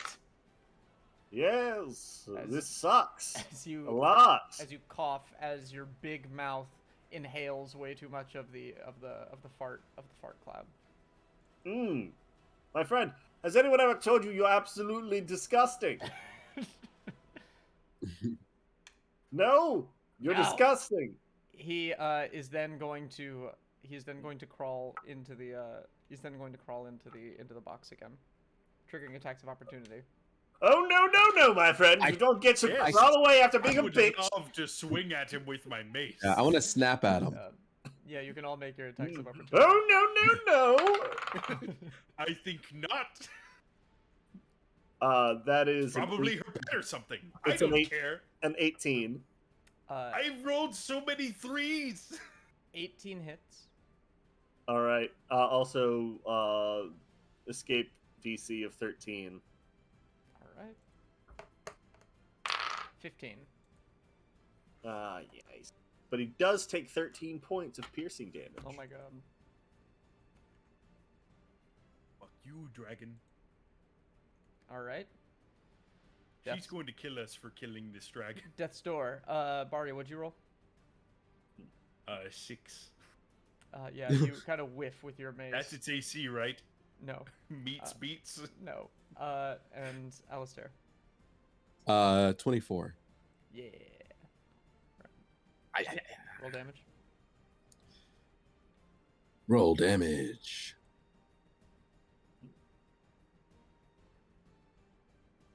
yes, As- this sucks As a you lot. as you cough, as your big mouth inhales way too much of the fart cloud. My friend, has anyone ever told you you're absolutely disgusting? No, you're No. disgusting. He is then going to crawl into the into the box again, triggering attacks of opportunity. Oh no, my friend! You don't get to Yes. crawl away after being I a would bitch. love to swing at him with my mace. Yeah, I want to snap at him. Yeah, you can all make your attacks of opportunity. Oh no! I think not. That is Probably her pet or something. It's I an don't eight. care. an 18. I rolled so many 3s. 18 hits. All right. Also, escape DC of 13. All right. 15. Yes. But he does take 13 points of piercing damage. Oh my god. Fuck you, dragon. All right. She's Death's- going to kill us for killing this dragon. Death's Door. Barry, what'd you roll? 6. Yeah, you kind of whiff with your mace. That's its AC, right? No. Meets beats. No. And Alistair. 24. Yeah. I Roll damage. roll damage.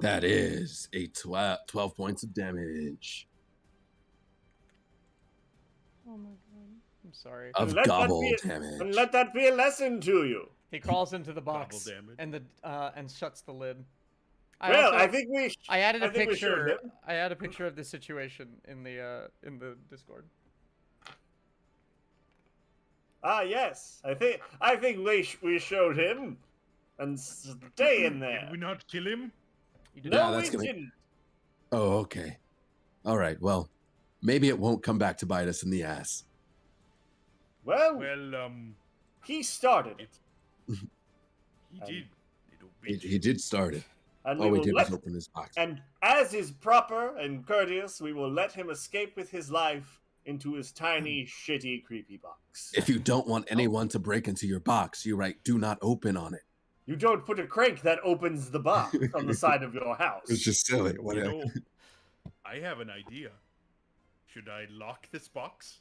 That is a 12 points of damage Oh my god. I'm sorry. of Let that gobble be- damage. And let that be a lesson to you. He crawls into the box damage. and and shuts the lid. Well, I think we. I added a I think we showed picture. him. I added a picture of the situation in the Discord. Yes. I think we showed him, and stay in there. Did we not kill him? You did No, Yeah, not. that's we gonna- didn't. Oh, okay. All right. Well, maybe it won't come back to bite us in the ass. Well, Well, he started it, he did. Little He, bitch. he did start it. and All we will did let. was open his box. And as is proper and courteous, we will let him escape with his life into his tiny, shitty, creepy box. If you don't want anyone to break into your box, you write "Do not open" on it. You don't put a crank that opens the box on the side of your house. It's just silly. You Whatever. know, I have an idea. Should I lock this box?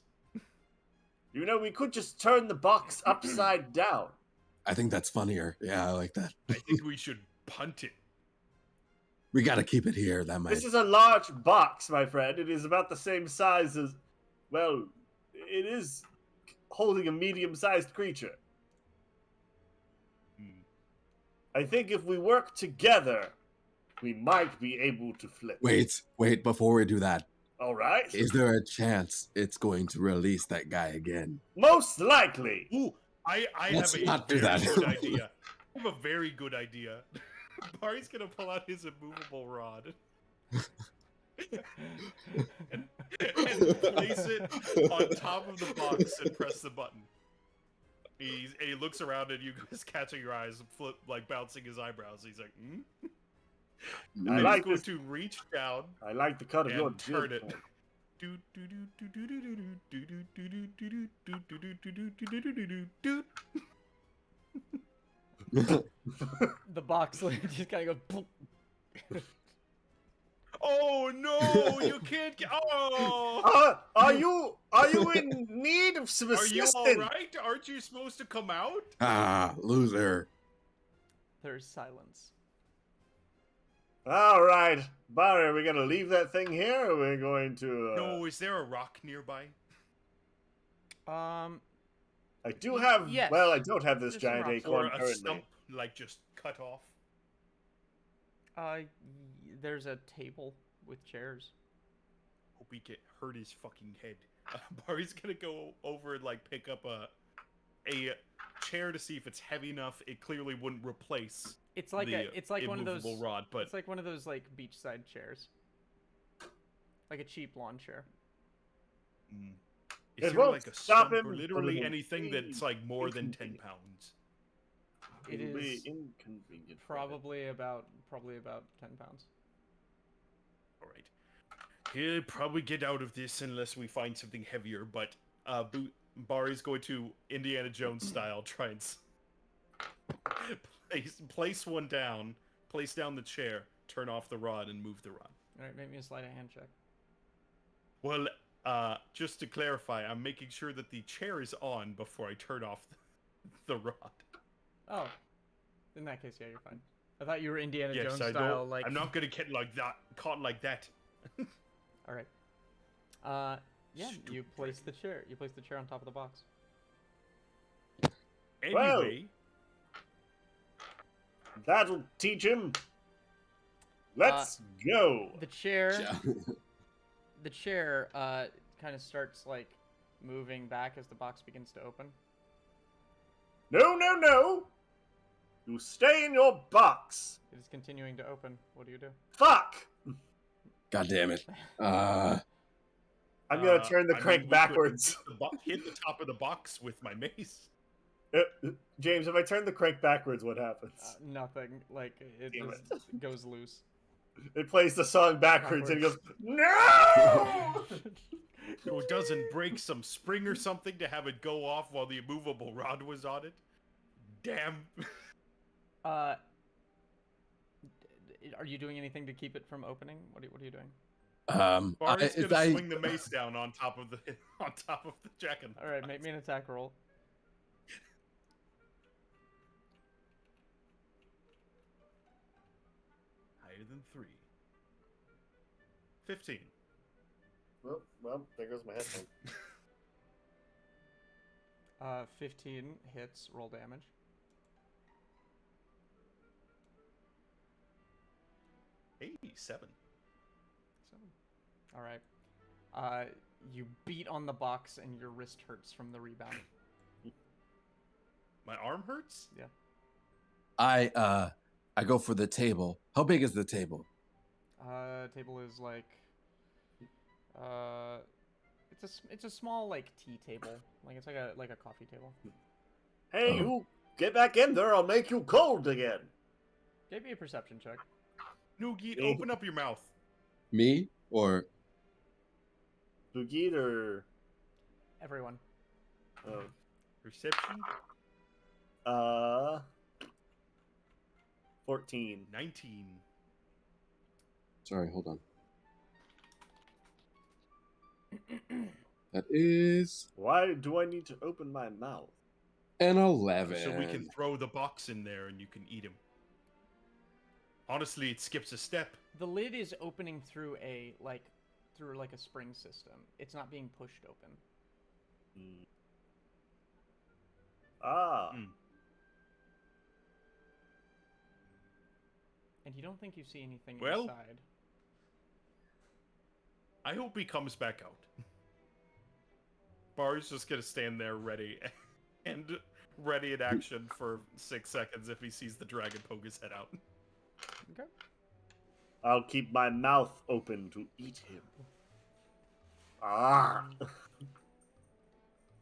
You know, we could just turn the box upside down. I think that's funnier. Yeah, I like that. I think we should punt it. We got to keep it here. That might. This is a large box, my friend. It is about the same size as, well, it is holding a medium-sized creature. Hmm. I think if we work together, we might be able to flip. Wait. Before we do that, All right? is there a chance it's going to release that guy again? Most likely. Ooh, I Let's have a not do very that. good idea. I have a very good idea. Barry's gonna pull out his immovable rod and place it on top of the box and press the button. He looks around and you guys catching your eyes, flip like bouncing his eyebrows. He's like, hmm? I And like he's going this. to reach down I like the cut of your and turn it. The box lid just kind of go. Boop. Oh no! You can't get. Oh! Are you in need of some Are you assistance? all right? Aren't you supposed to come out? Ah, loser. There's silence. All right, Barry, are we gonna leave that thing here, or we're going to? No, is there a rock nearby? I do have. Yes. Well, I don't have this There's some giant rocks. Or acorn a currently. stump, like just cut off? There's a table with chairs. Hope he get hurt his fucking head. Barry's gonna go over and like pick up a chair to see if it's heavy enough. It clearly wouldn't replace. It's like it's like one of those. immovable rod, but It's like one of those like beachside chairs. Like a cheap lawn chair. Mm. It Is there won't like a stop stump him or from literally being anything that's like more than 10 pounds? It It'll be is inconvenient. for him. probably about 10 pounds. All right. He'll probably get out of this unless we find something heavier. But Barry's going to Indiana Jones style try and Place one down. Place down the chair. Turn off the rod and move the rod. All right, make me a sleight of hand check. Well, just to clarify, I'm making sure that the chair is on before I turn off the rod. Oh, in that case, yeah, you're fine. I thought you were Indiana Yes, Jones I style, don't. like. I'm not gonna get like that, caught like that. All right. Yeah, you place the chair. You place the chair on top of the box. Anyway, That'll teach him. Let's go. The chair. Yeah. The chair kind of starts like moving back as the box begins to open. No, no, no. You stay in your box. It is continuing to open. What do you do? Fuck. God damn it. I'm gonna turn the crank we could backwards. hit the top of the box with my mace. James, if I turn the crank backwards, what happens? Nothing. Like it Damn just goes loose. It plays the song backwards, and he goes, "No!" So it doesn't break some spring or something to have it go off while the immovable rod was on it. Damn. Are you doing anything to keep it from opening? What are you doing? Barney's gonna swing the mace down on top of the jack and. All right, make me an attack roll. Higher than 3. 15. Well, there goes my headphone. 15 hits. Roll damage. 87. 7. All right. You beat on the box and your wrist hurts from the rebound. My arm hurts? Yeah. I go for the table. How big is the table? Table is like, it's a small like tea table. Like it's like a coffee table. Hey, Oh. you get back in there! I'll make you cold again. Give me a perception check. Noogie, open up your mouth. Me or Bugit or Everyone. Perception? 14. 19. sorry, hold on. That is Why do I need to open my mouth? an 11. So we can throw the box in there and you can eat him. Honestly, it skips a step. The lid is opening through a spring system. It's not being pushed open. Hmm. Ah. Mm. And you don't think you see anything Well- inside. I hope he comes back out. Bar's just gonna stand there ready and ready in action for 6 seconds if he sees the dragon poke his head out. Okay. I'll keep my mouth open to eat him. Ah.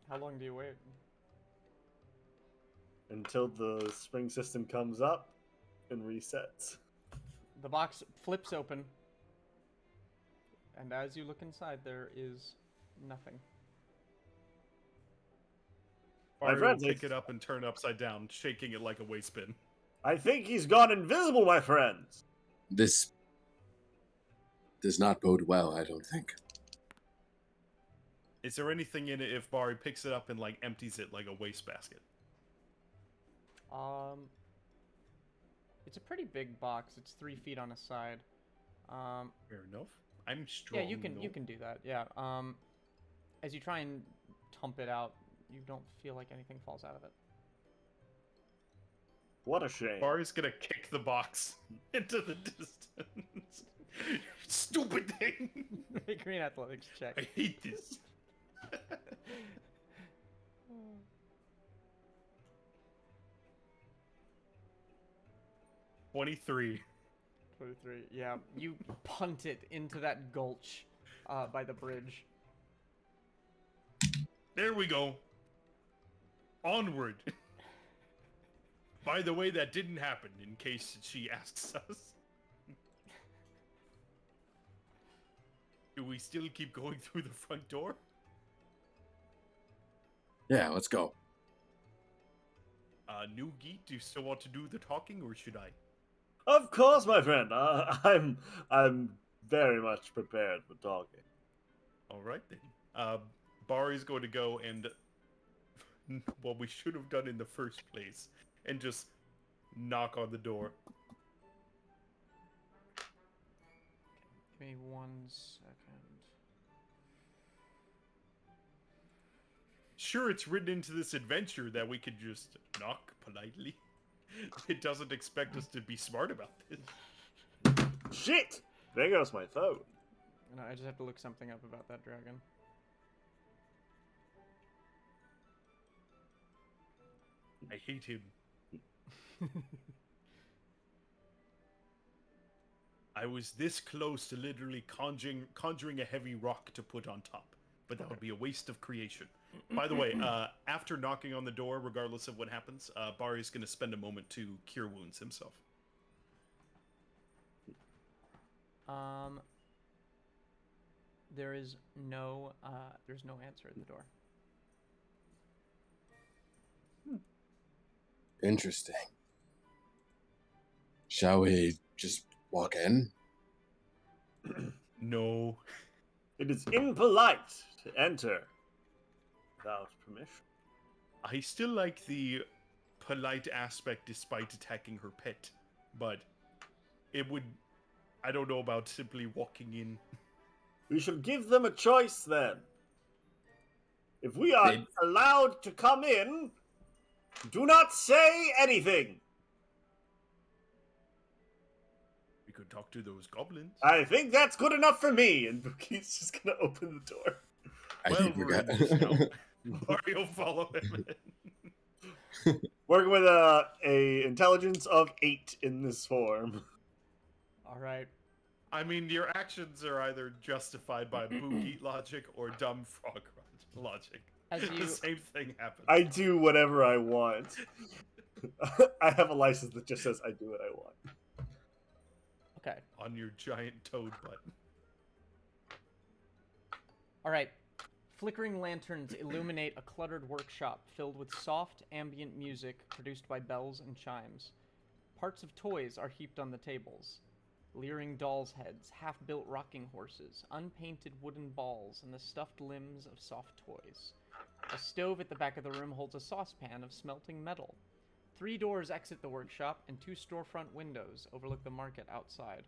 How long do you wait? Until the spring system comes up and resets. The box flips open, and as you look inside, there is nothing. My Bar will friends, pick it up and turn upside down, shaking it like a waste bin. I think he's gone invisible, my friends. This does not bode well, I don't think. Is there anything in it if Bari picks it up and like empties it like a wastebasket? It's a pretty big box. It's 3 feet on a side. Fair enough. I'm strong. Yeah, you can though. do that. Yeah. As you try and tump it out, you don't feel like anything falls out of it. What a shame. Bari's gonna kick the box into the distance. Stupid thing! Make me an athletics check. I hate this. 23. 23. Yeah, you punt it into that gulch by the bridge. There we go. Onward. By the way, that didn't happen, in case she asks us. Do we still keep going through the front door? Yeah, let's go. New Geet, do you still want to do the talking, or should I? Of course, my friend. I'm very much prepared for talking. All right then. Bari's going to go and what we should have done in the first place, and just knock on the door. Give me 1 second. Sure, it's written into this adventure that we could just knock politely. It doesn't expect us to be smart about this. Shit! There goes my phone. No, I just have to look something up about that dragon. I hate him. I was this close to literally conjuring a heavy rock to put on top, but that would be a waste of creation. By the way, after knocking on the door, regardless of what happens, Bari's going to spend a moment to cure wounds himself. There's no answer at the door. Interesting. Shall we just walk in? No. It is impolite to enter without permission. I still like the polite aspect despite attacking her pet, but it would... I don't know about simply walking in. We shall give them a choice then. If we are allowed to come in, do not say anything. We could talk to those goblins. I think that's good enough for me. And Bookie's just gonna open the door. I think we got. Mario follow him in. Working with a intelligence of 8 in this form. All right. I mean, your actions are either justified by Boogie logic or dumb frog logic. As you- The same thing happens. I do whatever I want. I have a license that just says I do what I want. Okay. On your giant toad butt. All right. Flickering lanterns illuminate a cluttered workshop filled with soft, ambient music produced by bells and chimes. Parts of toys are heaped on the tables. Leering dolls' heads, half-built rocking horses, unpainted wooden balls, and the stuffed limbs of soft toys. A stove at the back of the room holds a saucepan of smelting metal. 3 doors exit the workshop, and 2 storefront windows overlook the market outside.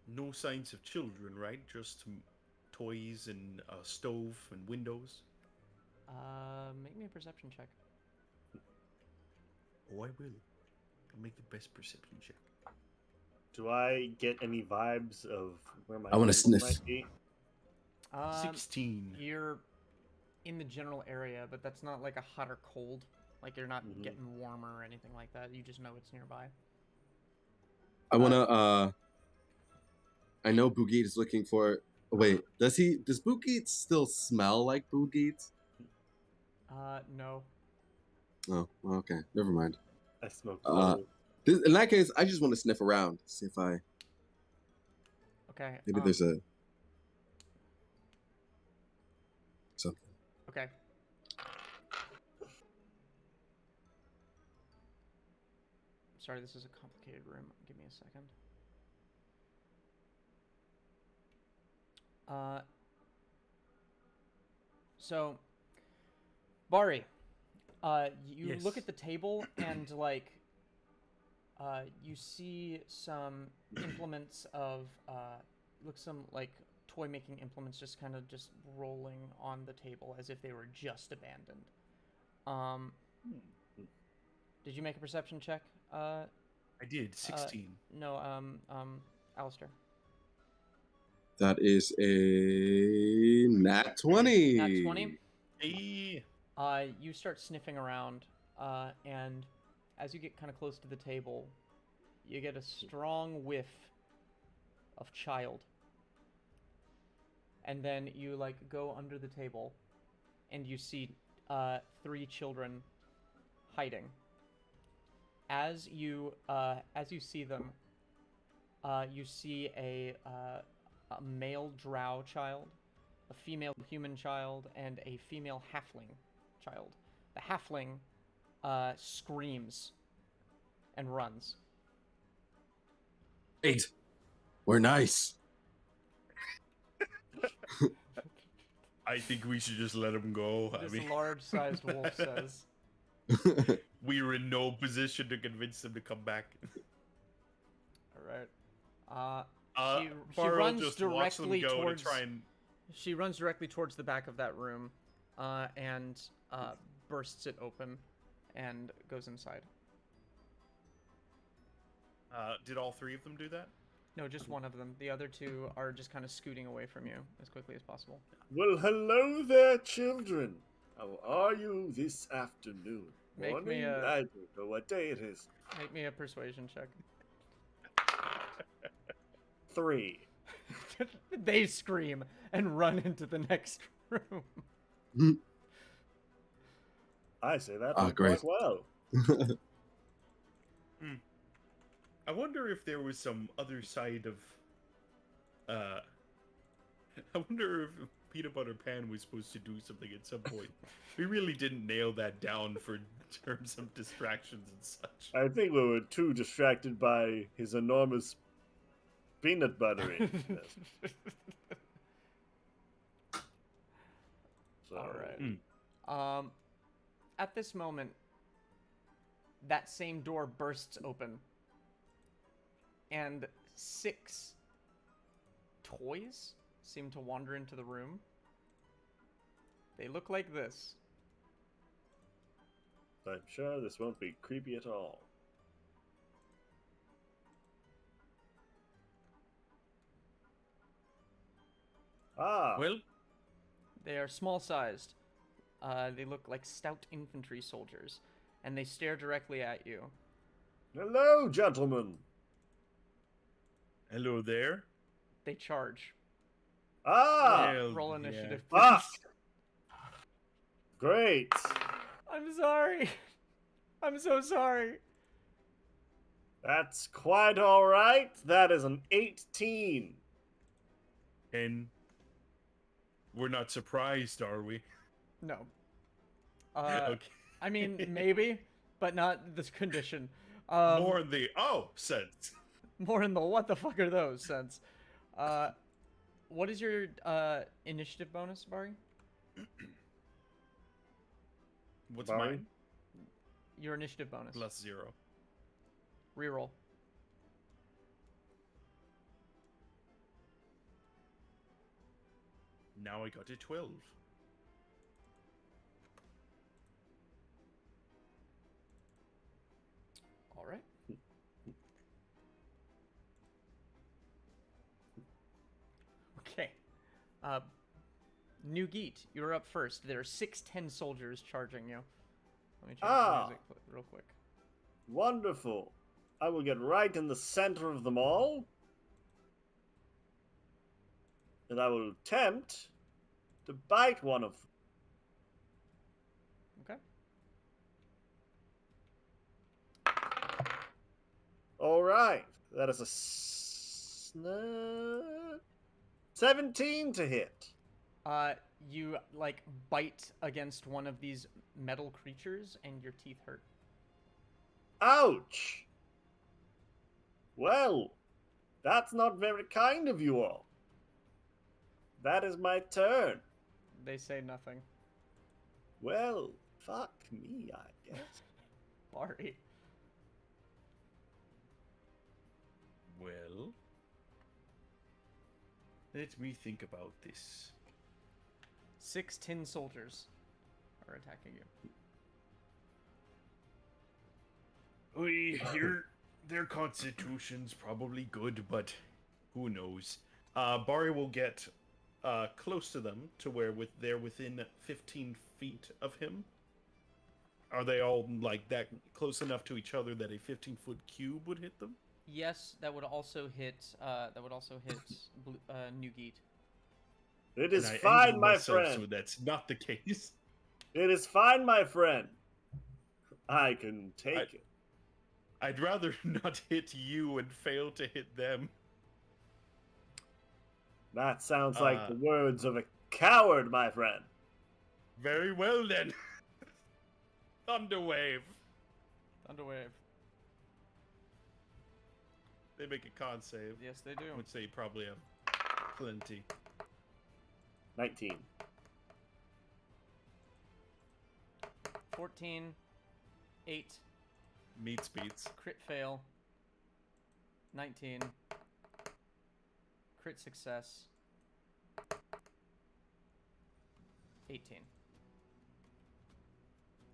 No signs of children, right? Just toys and a stove and windows. Make me a perception check. Oh, I will. I'll make the best perception check. Do I get any vibes of where my I wanna room sniff. might be? 16. You're in the general area, but that's not like a hot or cold. Like you're not Mhm. getting warmer or anything like that. You just know it's nearby. I wanna. I know Boogie is looking for. Wait, does Boogie still smell like Boogie? No. Oh, well, okay. Never mind. I smoke. In that case, I just want to sniff around, see if I Okay. maybe there's a something. Okay. Sorry, this is a complicated room. Give me a second. So, Bari, you Yes. look at the table and like, you see some implements of, some like toy making implements just kind of just rolling on the table as if they were just abandoned. Did you make a perception check? I did. 16. No, Alistair. That is a nat 20. Nat 20? Hey. You start sniffing around, and as you get kind of close to the table, you get a strong whiff of child. And then you like go under the table, and you see 3 children hiding. As you see them, you see a male drow child a female human child, and a female halfling child. The halfling screams and runs. Great. We're nice. I think we should just let him go. I This mean, large-sized wolf says. we're in no position to convince them to come back. All right. She Baro runs just watch them directly go towards. to try and. She runs directly towards the back of that room, and bursts it open, and goes inside. Did all three of them do that? No, just one of them. The other two are just kind of scooting away from you as quickly as possible. Well, hello there, children. How are you this afternoon? Make Morning? me a- I don't know what day it is. Make me a persuasion check. 3. They scream and run into the next room. I say that Ah, went great. quite well. I wonder if there was some other side of. I wonder if Peanut Butter Pan was supposed to do something at some point. We really didn't nail that down for terms of distractions and such. I think we were too distracted by his enormous peanut buttering. So, All right. At this moment, that same door bursts open, and 6 toys seem to wander into the room. They look like this. I'm sure this won't be creepy at all. Ah, Well, They are small-sized. They look like stout infantry soldiers, and they stare directly at you. hello, gentlemen. hello there. They charge. Ah, Well, Roll yeah. initiative, Ah. please. great. I'm sorry. I'm so sorry. That's quite all right. That is an 18. And we're not surprised, are we? No. Okay. I mean, maybe, but not this condition. More in the sense. More in the what the fuck are those sense. What is your initiative bonus, Bari? What's Barry? mine? Your initiative bonus. +0. Reroll. Now I got a 12. All right. Okay. New Geet, you're up first. There are 610 soldiers charging you. Let me change the music real quick. Wonderful. I will get right in the center of them all. And I will attempt to bite one of them. Okay. All right. That is a 17 to hit. You like bite against one of these metal creatures, and your teeth hurt. Ouch. Well, that's not very kind of you all. That is my turn. They say nothing. Well, fuck me, I guess. Bari. Well, let me think about this. 6 tin soldiers are attacking you. Their constitution's probably good, but who knows? Bari will get close to them to where they're within 15 feet of him. Are they all like that close enough to each other that a 15-foot cube would hit them? Yes, that would also hit. New Geet. It is And I fine, angled my myself friend. So that's not the case. It is fine, my friend. I can take it. I'd rather not hit you and fail to hit them. That sounds like the words of a coward, my friend. Very well then. Thunderwave. Thunderwave. They make a con save, Yes, they do. which they probably have plenty. 19. 14, 8, Meets beats. crit fail, 19, crit success, 18.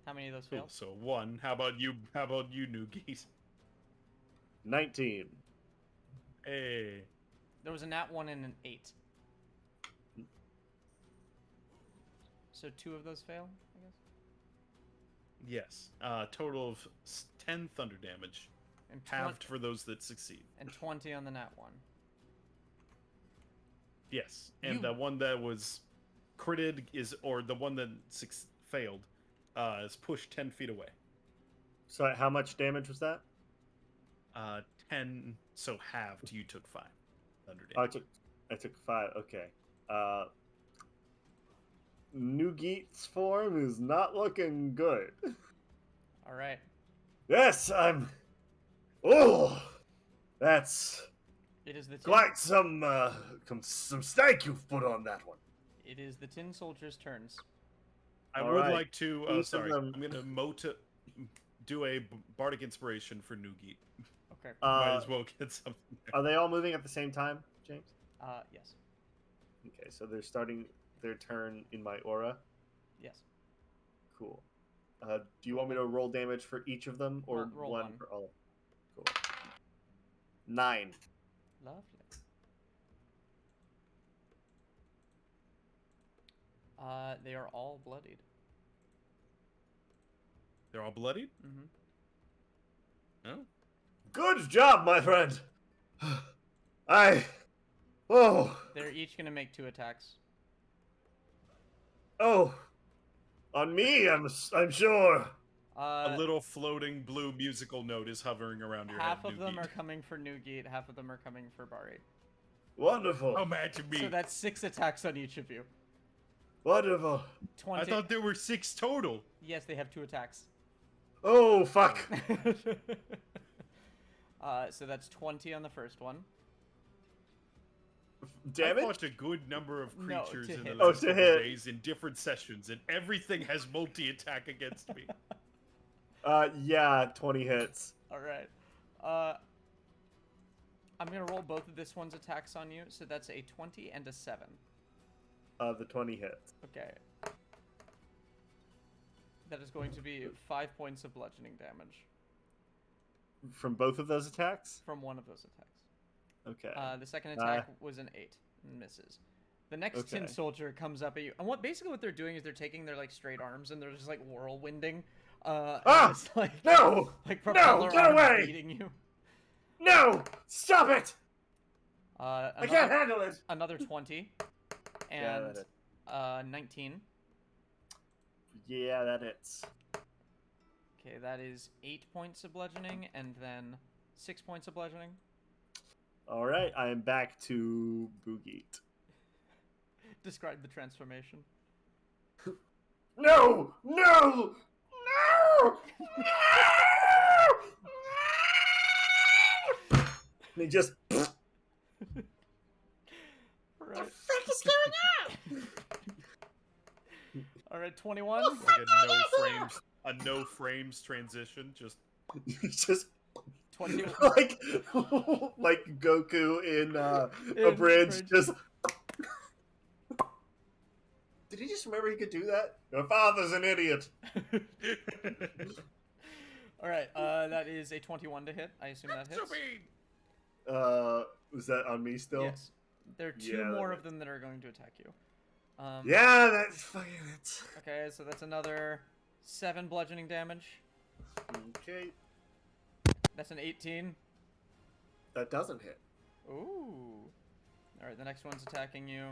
How many of those Cool. failed? So 1. How about you, Noogies? 19. Hey. There was a nat 1 and an 8. So 2 of those fail, I guess? Yes. Total of 10 thunder damage. And Halved for those that succeed. and 20 on the nat 1. Yes. And You- the one that was critted or the one that failed, is pushed 10 feet away. So how much damage was that? 10, so halved, you took 5 thunder Oh, damage. I took 5. Okay. Nugeet's form is not looking good. All right. Yes, I'm. Oh, that's It is the tin, quite some stank you've put on that one. It is the tin soldier's turns. I All would right. like to. Each of Sorry, them- I'm gonna do a bardic inspiration for Noogie. Okay. Might as well get something. There. Are they all moving at the same time, James? Yes. Okay, so they're starting their turn in my aura. Yes. Cool. Do you want me to roll damage for each of them, or Roll one one. for all? Cool. 9. Lovely. They are all bloodied. They're all bloodied. Mm-hmm. Oh, Good job, my friend. Oh. They're each gonna make 2 attacks. Oh. On me, I'm sure. a little floating blue musical note is hovering around your Half head. of them Noogie. are coming for Newgate, half of them are coming for Bari. Wonderful. Imagine me. So that's 6 attacks on each of you. Wonderful. 20. I thought there were 6 total. Yes, they have 2 attacks. Oh, fuck. So that's 20 on the first one. I Damage? fought a good number of No, creatures to in the hit. Oh, last to couple hit. days in different sessions, and everything has multi-attack against me. Yeah, 20 hits. All right. I'm gonna roll both of this one's attacks on you. So that's a 20 and a 7. The 20 hits. Okay. That is going to be 5 points of bludgeoning damage From both of those attacks? from one of those attacks. Okay. The second attack was an 8 and misses. The next tin Okay. soldier comes up at you, and basically what they're doing is they're taking their like straight arms and they're just like whirlwinding. And Ah! it's, like, No! like propeller get arms away! beating you. No! Stop it! Another, I can't handle it! another 20 Yeah, and that hit. 19. Yeah, that hits. Okay, that is 8 points of bludgeoning and then 6 points of bludgeoning. Alright, I am back to Boogeet. Describe the transformation. No! No! No! No! And he just. Right. What is going on? All right, 21. Like a no frames transition. Just just 21. like Goku in a In bridge. Bridge. Just. Did he just remember he could do that? Your father's an idiot. All right, that is a 21 to hit. I assume that hits. Was that on me still? Yes. There are 2 Yeah, that more of hits. them that are going to attack you. Yeah, that's fucking it. Okay, so that's another 7 bludgeoning damage. Okay, That's an 18. that doesn't hit. Ooh. All right, the next one's attacking you.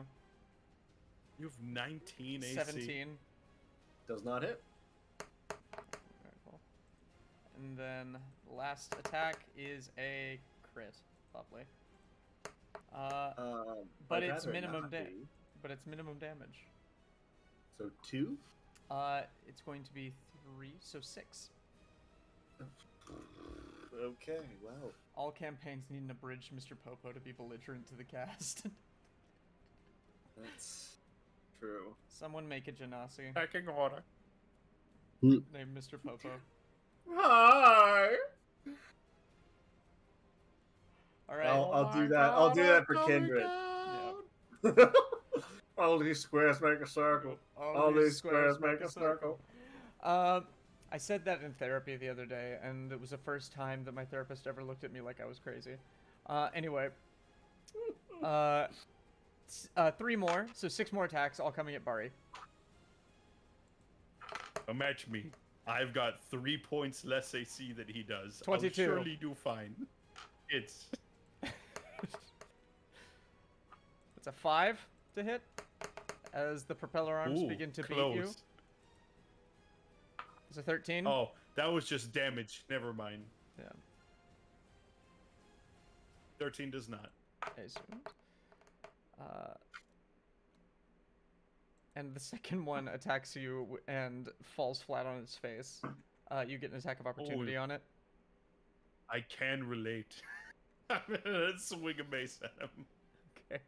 you have 19 AC. 17. Does not hit. Very cool. And then last attack is a crit. Lovely. But I'd it's rather minimum not damage. be. but it's minimum damage. So 2? It's going to be 3, so 6. Okay, wow. All campaigns need an abridged Mr. Popo to be belligerent to the cast. That's true. Someone make a Genasi Packing order. named Mr. Popo. Hi. All right. I'll do that. I'll do that for Kindred. Yep. All these squares make a circle. All these squares make a circle. I said that in therapy the other day, and it was the first time that my therapist ever looked at me like I was crazy. Anyway. 3 more, so 6 more attacks, all coming at Bari. Match me. I've got 3 points less AC than he does. 22. I'll surely do fine. It's... It's a 5 to hit, as the propeller arms Ooh, begin to close. beat you. It's a 13. Oh, that was just damage. Never mind. Yeah. 13 does not. I assumed. And the second one attacks you and falls flat on its face. You get an attack of opportunity on it. I can relate. I'm gonna swing a mace at him. Okay.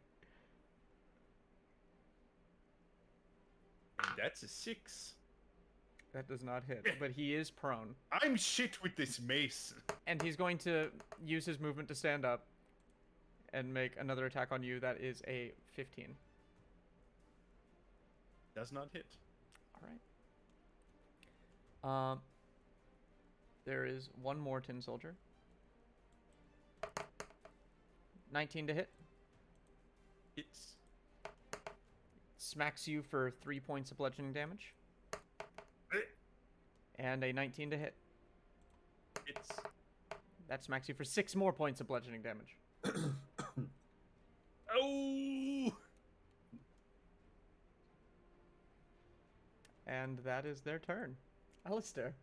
And that's a 6. That does not hit, but he is prone. I'm shit with this mace. And he's going to use his movement to stand up and make another attack on you. That is a 15. Does not hit. All right. There is one more tin soldier. 19 to hit. Hits. Smacks you for 3 points of bludgeoning damage. And a 19 to hit. Hits. That smacks you for 6 more points of bludgeoning damage. Oh! And that is their turn. Alistair,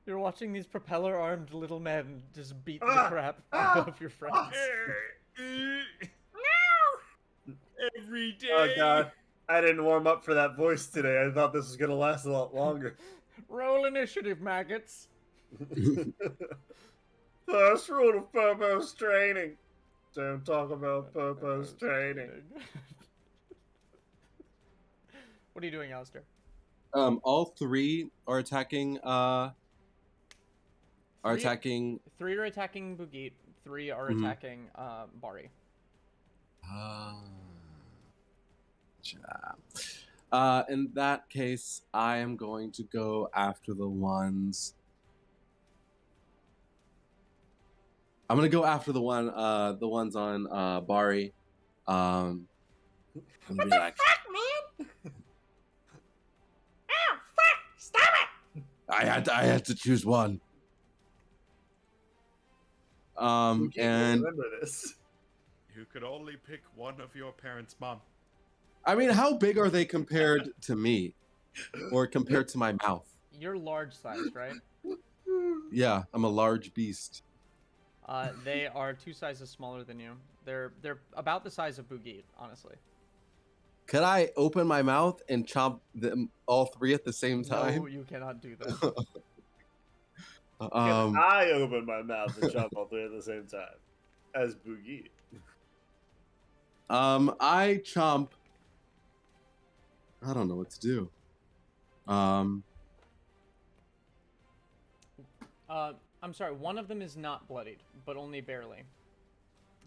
you're watching these propeller-armed little men just beat the crap out of your friends. Every day. Oh god. I didn't warm up for that voice today. I thought this was gonna last a lot longer. Roll initiative, maggots. First rule of Popo's training. Don't talk about Popo's training. What are you doing, Alistair? All 3 are attacking. Are 3 attacking. 3 are attacking Bugit. 3 are attacking Bari. In that case, I am going to go after the ones. I'm gonna go after the ones on Bari. What What the fuck, man? Oh, fuck! Stop it! I had to choose one. Who can't And remember this? You could only pick one of your parents' mom. I mean, how big are they compared to me, or compared to my mouth? You're large sized, right? Yeah, I'm a large beast. They are 2 sizes smaller than you. They're about the size of Bugit, honestly. Could I open my mouth and chomp them all 3 at the same No, time? you cannot do that. Can I open my mouth and jump all 3 at the same time? As Boogie. I chomp. I don't know what to do. I'm sorry, one of them is not bloodied, but only barely.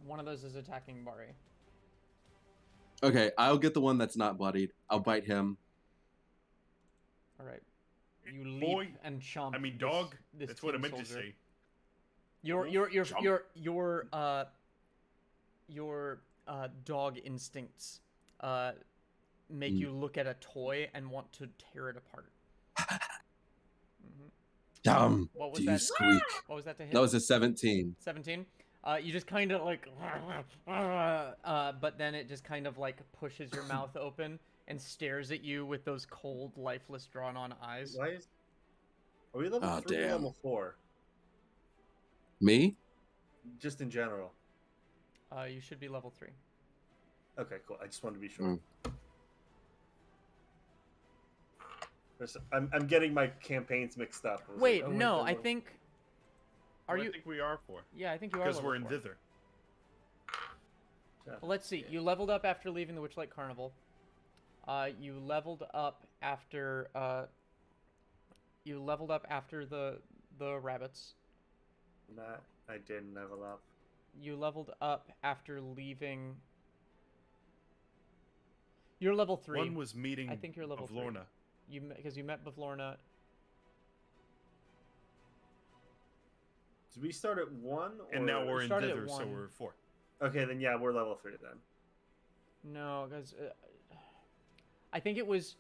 One of those is attacking Bari. Okay, I'll get the one that's not bloodied. I'll bite him. All right. You leap Boy. and chomp. I mean, this- dog. this That's what I tin meant to soldier. say. Your dog instincts make you look at a toy and want to tear it apart. Dumb. What was Do you that? squeak? What was that to hit? That was a 17. 17. You just kind of like, but then it just kind of like pushes your mouth open and stares at you with those cold, lifeless, drawn-on eyes. Why is... Are we level Oh, 3 or damn. level 4? Me? Just in general. You should be level 3. Okay, cool. I just wanted to be sure. I'm getting my campaigns mixed up. I was Wait, like, oh, no, they're I level- think. Are I you? think we are 4. Yeah, I think you are. Because level we're in 4. thither. Yeah. Well, let's see. You leveled up after leaving the Witchlight Carnival. You leveled up after. You leveled up after the rabbits. Nah, I didn't level up. You leveled up after leaving. You're level 3. One was meeting I think you're level of 3. Lorna. Because you met Bavlorna. Did we start at 1? And now we're in started at thither, so 1. we're 4. Okay, then yeah, we're level 3 then. No, because I think it was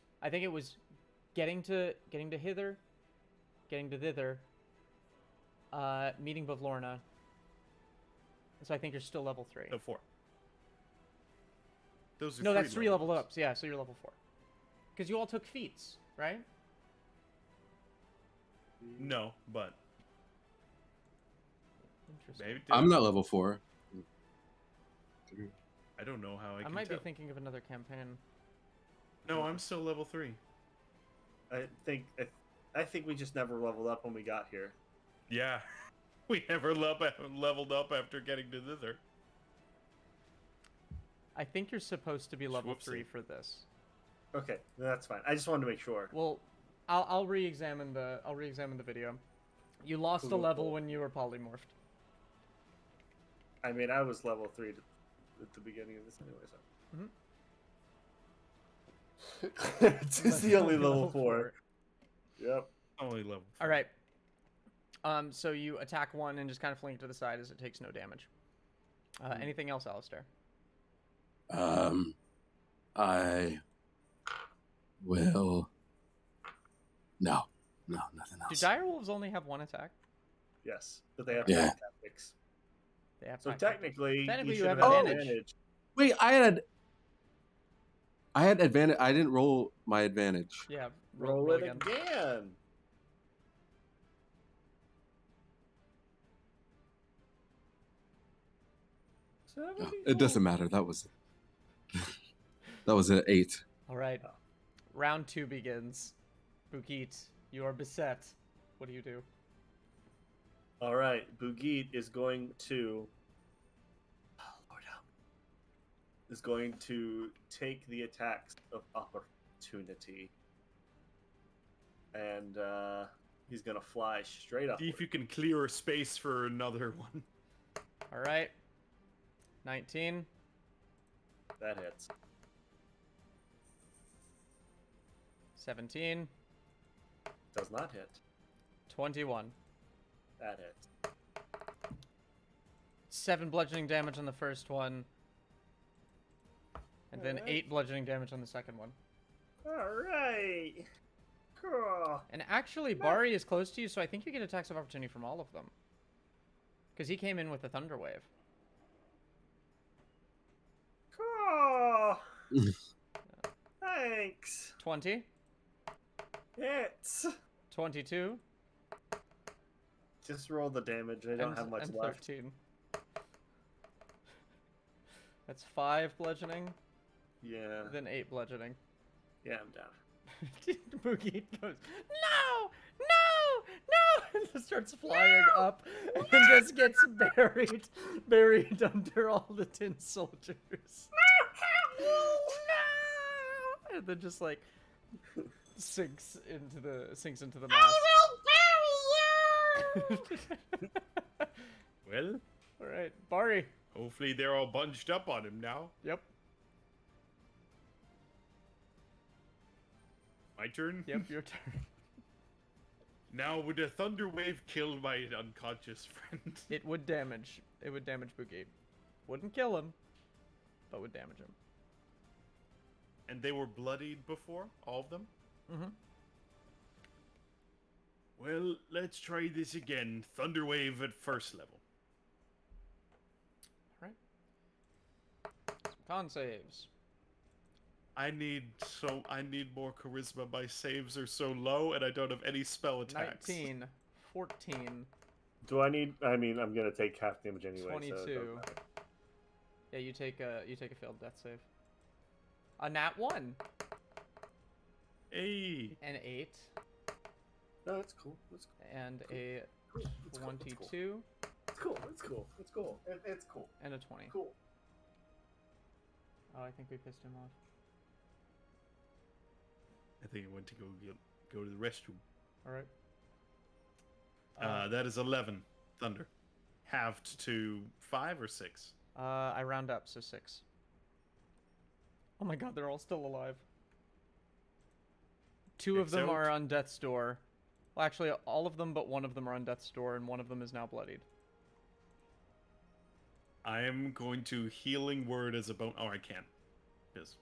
getting to hither, getting to thither, meeting Bavlorna. So I think you're still level 3. So 4. Those are No, that's 3 level levels. ups. Yeah, so you're level 4. Because you all took feats, right? No, but Interesting. maybe. I'm not level 4. I don't know how I I can might tell. be thinking of another campaign. No, I'm still level 3. I think we just never leveled up when we got here. Yeah. We never leveled up after getting to thither. I think you're supposed to be level Whoopsie. 3 for this. Okay, that's fine. I just wanted to make sure. Well, I'll re-examine the video. You lost a Cool, level cool. when you were polymorphed. I mean, I was level 3 at the beginning of this anyway, so. It's But the only only level 4. Yep. Only level 4. All right. So you attack one and just kind of fling it to the side as it takes no damage. Anything else, Alistair? I will. No, nothing Do else. direwolves only have 1 attack? Yes, but they have Yeah. pack tactics. They have So pack tactics. technically, Technically, you you should have have advantage. Wait, I had advantage. I didn't roll my advantage. Yeah. Roll it again. No, it doesn't matter. That was an 8. All right. Round 2 begins. Bukit, you are beset. What do you do? All right, Bugit is going to. Is going to take the attacks of opportunity, and he's gonna fly straight up. See if you can clear a space for another one. All right. 19. That hits. 17. Does not hit. 21. That hits. 7 bludgeoning damage on the first one. And then Alright. 8 bludgeoning damage on the second one. All right. Cool. And actually, Bari is close to you, so I think you get attacks of opportunity from all of them. Because he came in with a Thunder Wave. Cool. Thanks. 20. Hits. 22. Just roll the damage. I don't have much and left. 13. That's 5 bludgeoning, Yeah. then 8 bludgeoning. Yeah, I'm down. Boogie goes, no, no, no, and just starts flying up, and then just gets buried under all the tin soldiers. No, and then just like sinks into the mass. Well, All right, Bari. hopefully they're all bunched up on him now. Yep. My turn? Yep, your turn. Now, would a thunder wave kill my unconscious friend? It would damage Boogie. Wouldn't kill him, but would damage him. And they were bloodied before? All of them? Mm-hmm. Well, let's try this again. Thunder wave at first level. All right. Some con saves. I need more charisma. My saves are so low, and I don't have any spell attacks. 19, 14, Do I need? I mean, I'm gonna take half damage anyway. So it 22. doesn't matter. Yeah, you take a failed death save. A nat 1. Hey. An 8. No, it's cool. It's cool. And a Cool. It's cool. 22. It's cool. It's cool. It's cool. It's cool. And a 20. Cool. Oh, I think we pissed him off. I think he went to go to the restroom. Alright. That is 11. Thunder. Halved to 5 or 6? I round up, so 6. Oh my god, they're all still alive. 2 of them are on death's door. Well, actually, all of them but one of them are on death's door, and one of them is now bloodied. I am going to healing word as a bone. Oh, I can. Because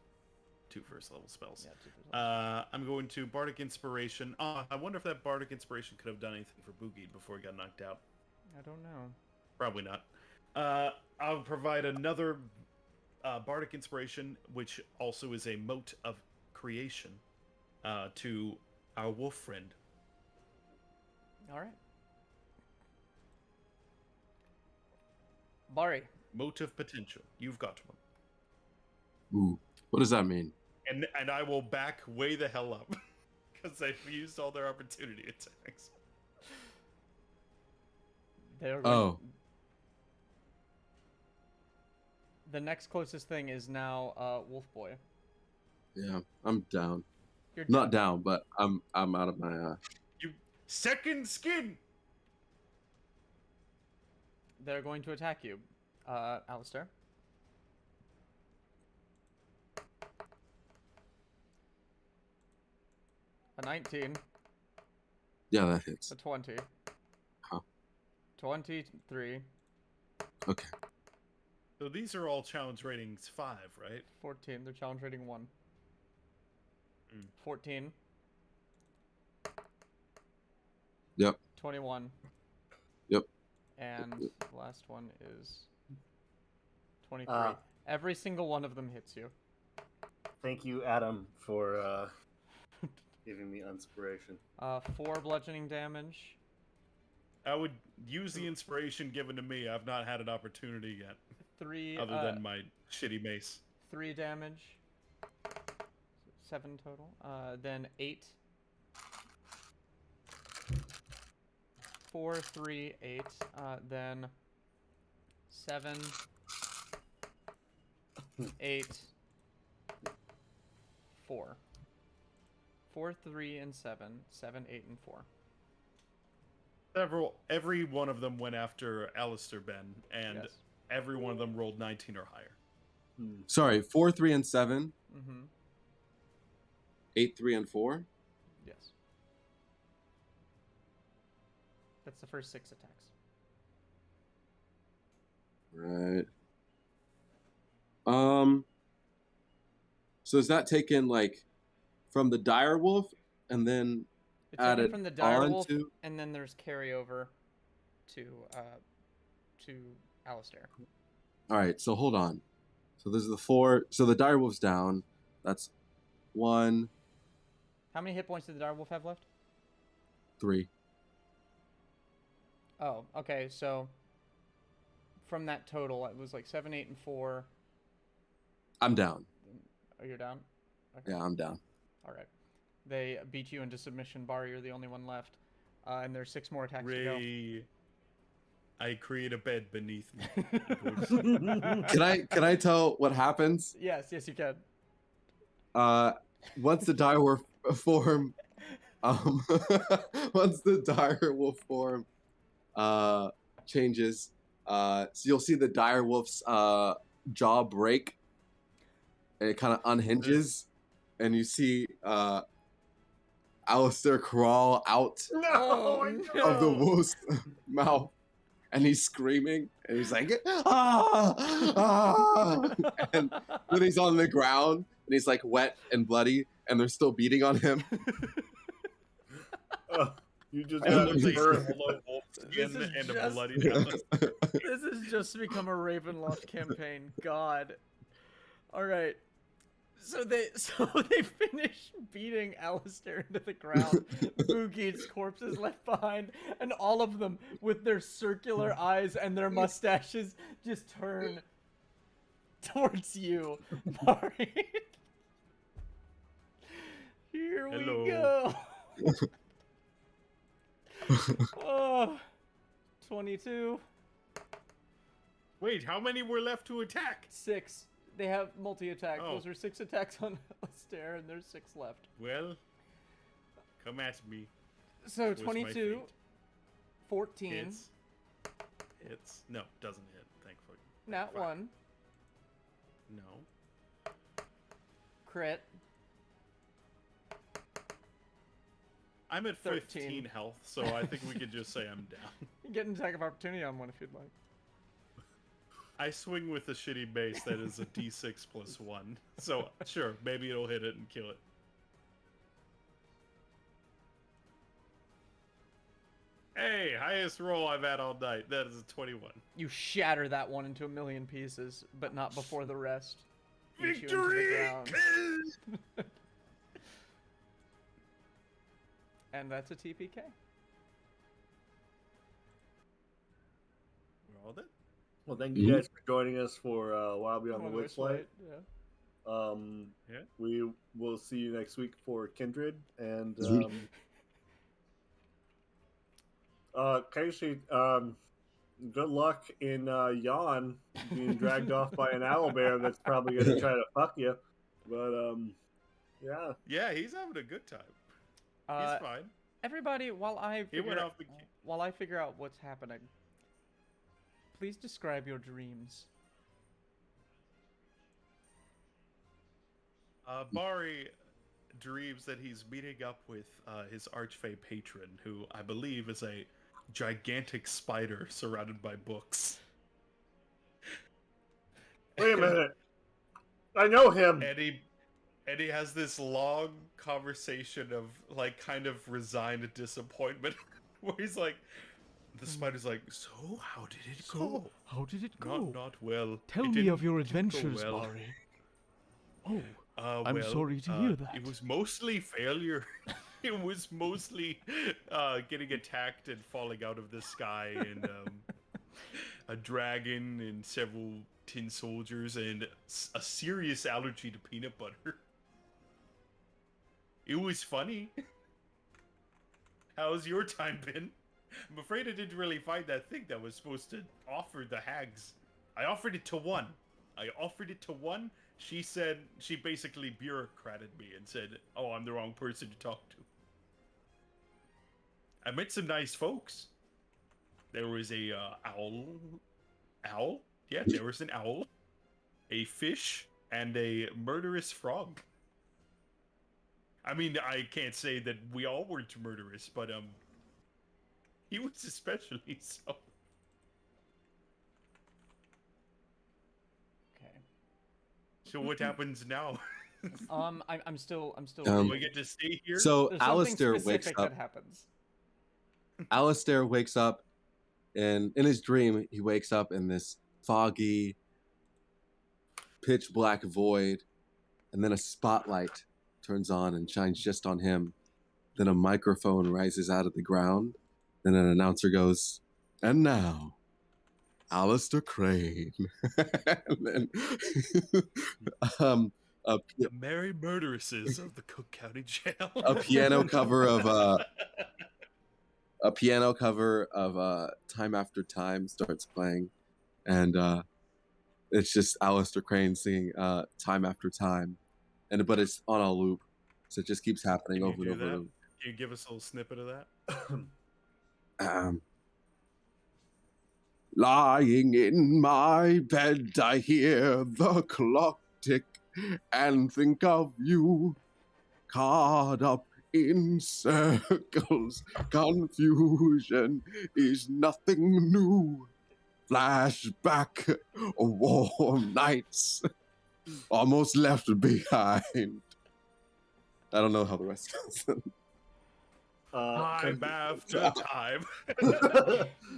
2 first level spells. Yeah, 2 first level. I'm going to bardic inspiration. I wonder if that bardic inspiration could have done anything for Boogie before he got knocked out. I don't know. Probably not. I'll provide another bardic inspiration, which also is a mote of creation, to our wolf friend. Alright. Bari. Mote of potential. You've got one. Ooh, what does that mean? And I will back way the hell up because they've used all their opportunity attacks. They're Oh, The next closest thing is now Wolf Boy. yeah, I'm down. You're Not down, but I'm out of my. You second skin. They're going to attack you, Alistair. A 19, Yeah, that hits. a 20. Huh. 23, Okay. So these are all challenge ratings 5, right? 14. They're challenge rating 1. Mm. 14. Yep. 21. Yep. And the last one is 23. Ah. Every single one of them hits you. Thank you, Adam, for giving me inspiration. 4 bludgeoning damage. I would use the inspiration given to me. I've not had an opportunity yet, 3 other than my shitty mace. 3 damage. 7 total. Then 8. 4, 3, 8. Then 7, 8, 4. 4, 3, and 7. 7, 8, and 4. Every one of them went after Alistair Ben, and Yes. every one of them rolled 19 or higher. Sorry, 4, 3, and 7. Mm-hmm. 8, 3, and 4. Yes. That's the first 6 attacks. Right. So is that taken like from the dire wolf and then It's taken added from the direwolf, onto? and then there's carryover to Alistair. All right, so hold on. So there's the 4. So the dire wolf's down. That's 1, How many hit points did the direwolf have left? 3. Oh, okay. So from that total, it was like 7, 8, and 4. I'm down. Oh, you're down? Okay. Yeah, I'm down. All right. They beat you into submission. Bar, you're the only one left. And there's 6 more attacks to go. Ray, I create a bed beneath me. Can I tell what happens? Yes, you can. Once the dire wolf form, once the dire wolf form changes, so you'll see the dire wolf's jaw break, and it kind of unhinges, and you see Alistair crawl out Oh, of the wolf's mouth, and he's screaming, and he's like, ah, ah, and then he's on the ground, and he's like wet and bloody, and they're still beating on him. You just And got there's a birth. hollow wolf skin This is and a just- bloody Alistair. This has just become a Ravenloft campaign. God. All right. So they finish beating Alistair into the ground. Boogie's corpse is left behind, and all of them, with their circular eyes and their mustaches, just turn towards you, Mari. Here we Hello. go. Oh, 22. Wait, how many were left to attack? 6. They have multi-attack. Oh. Those are 6 attacks on Alistair, and there's 6 left. Well, come at me. So What's my 22, fate? 14, Hits. No, doesn't hit, thankfully. nat Fine. 1, No. crit, I'm at 13. 15 health, so I think we could just say I'm down. You get an attack of opportunity on one if you'd like. I swing with a shitty base that is a d6 plus 1. So, sure, maybe it'll hit it and kill it. Hey, highest roll I've had all night. That is a 21. You shatter that one into a million pieces, but not before the rest. Eat you into the Victory! ground. And that's a TPK. We're all dead. Well, thank you guys for joining us for Wild Beyond the One Witchlight. Yeah. Yeah. We will see you next week for Kindred, and Casey, good luck in Yawn being dragged off by an owlbear that's probably going to try to fuck you. But yeah, Yeah, he's having a good time. He's fine. Everybody, while I He went figure, off the while I figure out what's happening, please describe your dreams. Bari dreams that he's meeting up with his archfey patron, who I believe is a gigantic spider surrounded by books. wait a minute, I know him. And he has this long conversation of like kind of resigned disappointment, where he's like, the spider's like, "So how did it go? How did it go? Not well. Tell It me didn't- of your it didn't go adventures, well." Bari. Oh, I'm Well, sorry to hear that. It was mostly failure. It was mostly getting attacked and falling out of the sky, and a dragon and several tin soldiers, and a serious allergy to peanut butter. It was funny. How's your time been? I'm afraid I didn't really find that thing that was supposed to offer the hags. I offered it to one. She said, she basically bureaucrated me and said, "Oh, I'm the wrong person to talk to." I met some nice folks. There was a owl? Yeah, there was an owl, a fish, and a murderous frog. I mean, I can't say that we all weren't murderous, but he was especially so. okay. So what happens now? I'm still. Do we get to stay here? So There's something Alistair wakes specific up. that happens. Alistair wakes up, and in his dream, he wakes up in this foggy, pitch black void, and then a spotlight turns on and shines just on him. Then a microphone rises out of the ground. Then an announcer goes, "And now, Alistair Crane." And then, a The merry murderesses of the Cook County Jail. a piano cover of Time After Time starts playing, and it's just Alistair Crane singing Time After Time, but it's on a loop, so it just keeps happening Can you over and do over. that? And Can you give us a little snippet of that? over. Lying in my bed, I hear the clock tick and think of you, caught up in circles. Confusion is nothing new. Flashback, warm nights, almost left behind. I don't know how the rest goes. Time after time.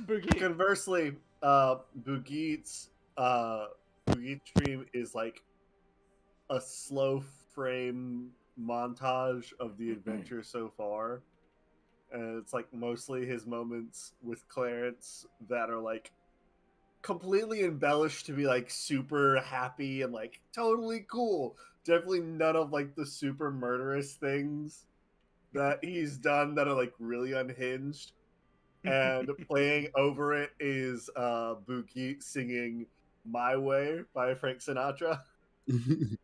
Boogie. Conversely, Bugit's dream is like a slow frame montage of the adventure so far, and it's like mostly his moments with Clarence that are like completely embellished to be like super happy and like totally cool. Definitely none of like the super murderous things that he's done that are like really unhinged. And playing over it is Buki singing "My Way" by Frank Sinatra. Can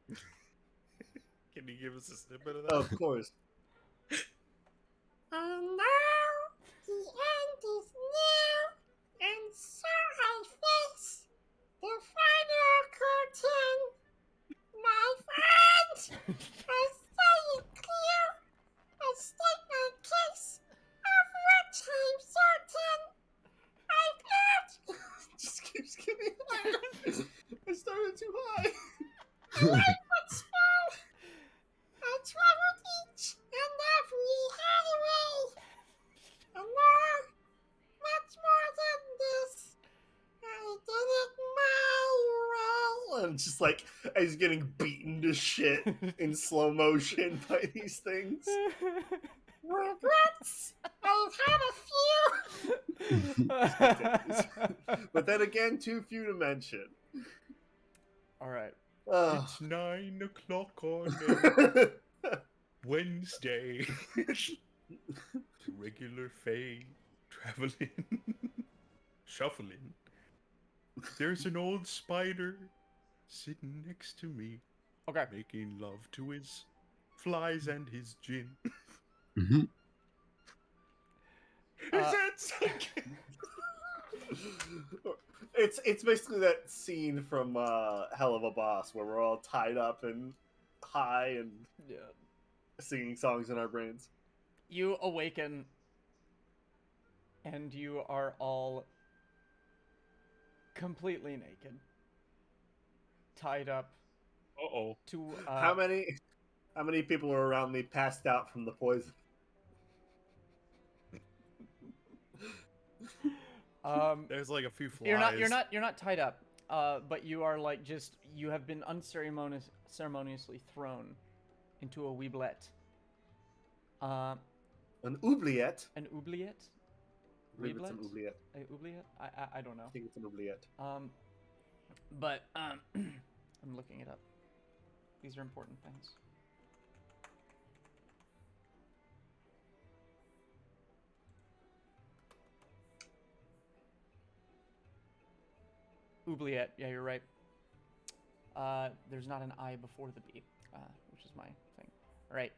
you give us a snippet of that? Of course. And now the end is near, and so I face the final curtain. My friends, I say it clear, I state my case, of which I'm certain. I've lived. Just keeps getting higher. I started too high. I like what's fun. I traveled each and every highway. And more, much more than this. I did it my way. And just like, he's getting beaten to shit in slow motion by these things. Regrets? I've had a few. But then again, too few to mention. All right. It's 9 o'clock on Wednesday. Regular fade, traveling, shuffling. There's an old spider sitting next to me, Okay. making love to his flies and his gin. Mhm. Is that something? It's basically that scene from Hell of a Boss where we're all tied up and high and Yeah. singing songs in our brains. You awaken, and you are all completely naked, tied up Uh-oh. to How many people are around me passed out from the poison? There's like a few flies. You're not tied up. But you are like you have been unceremoniously thrown into a weeblet. An oubliette. An oubliette? I believe it's an Weeblet? oubliette. A oubliette? I don't know. I think it's an oubliette. But I'm looking it up. These are important things. Oubliette, yeah, you're right. There's not an I before the B, which is my thing. All right.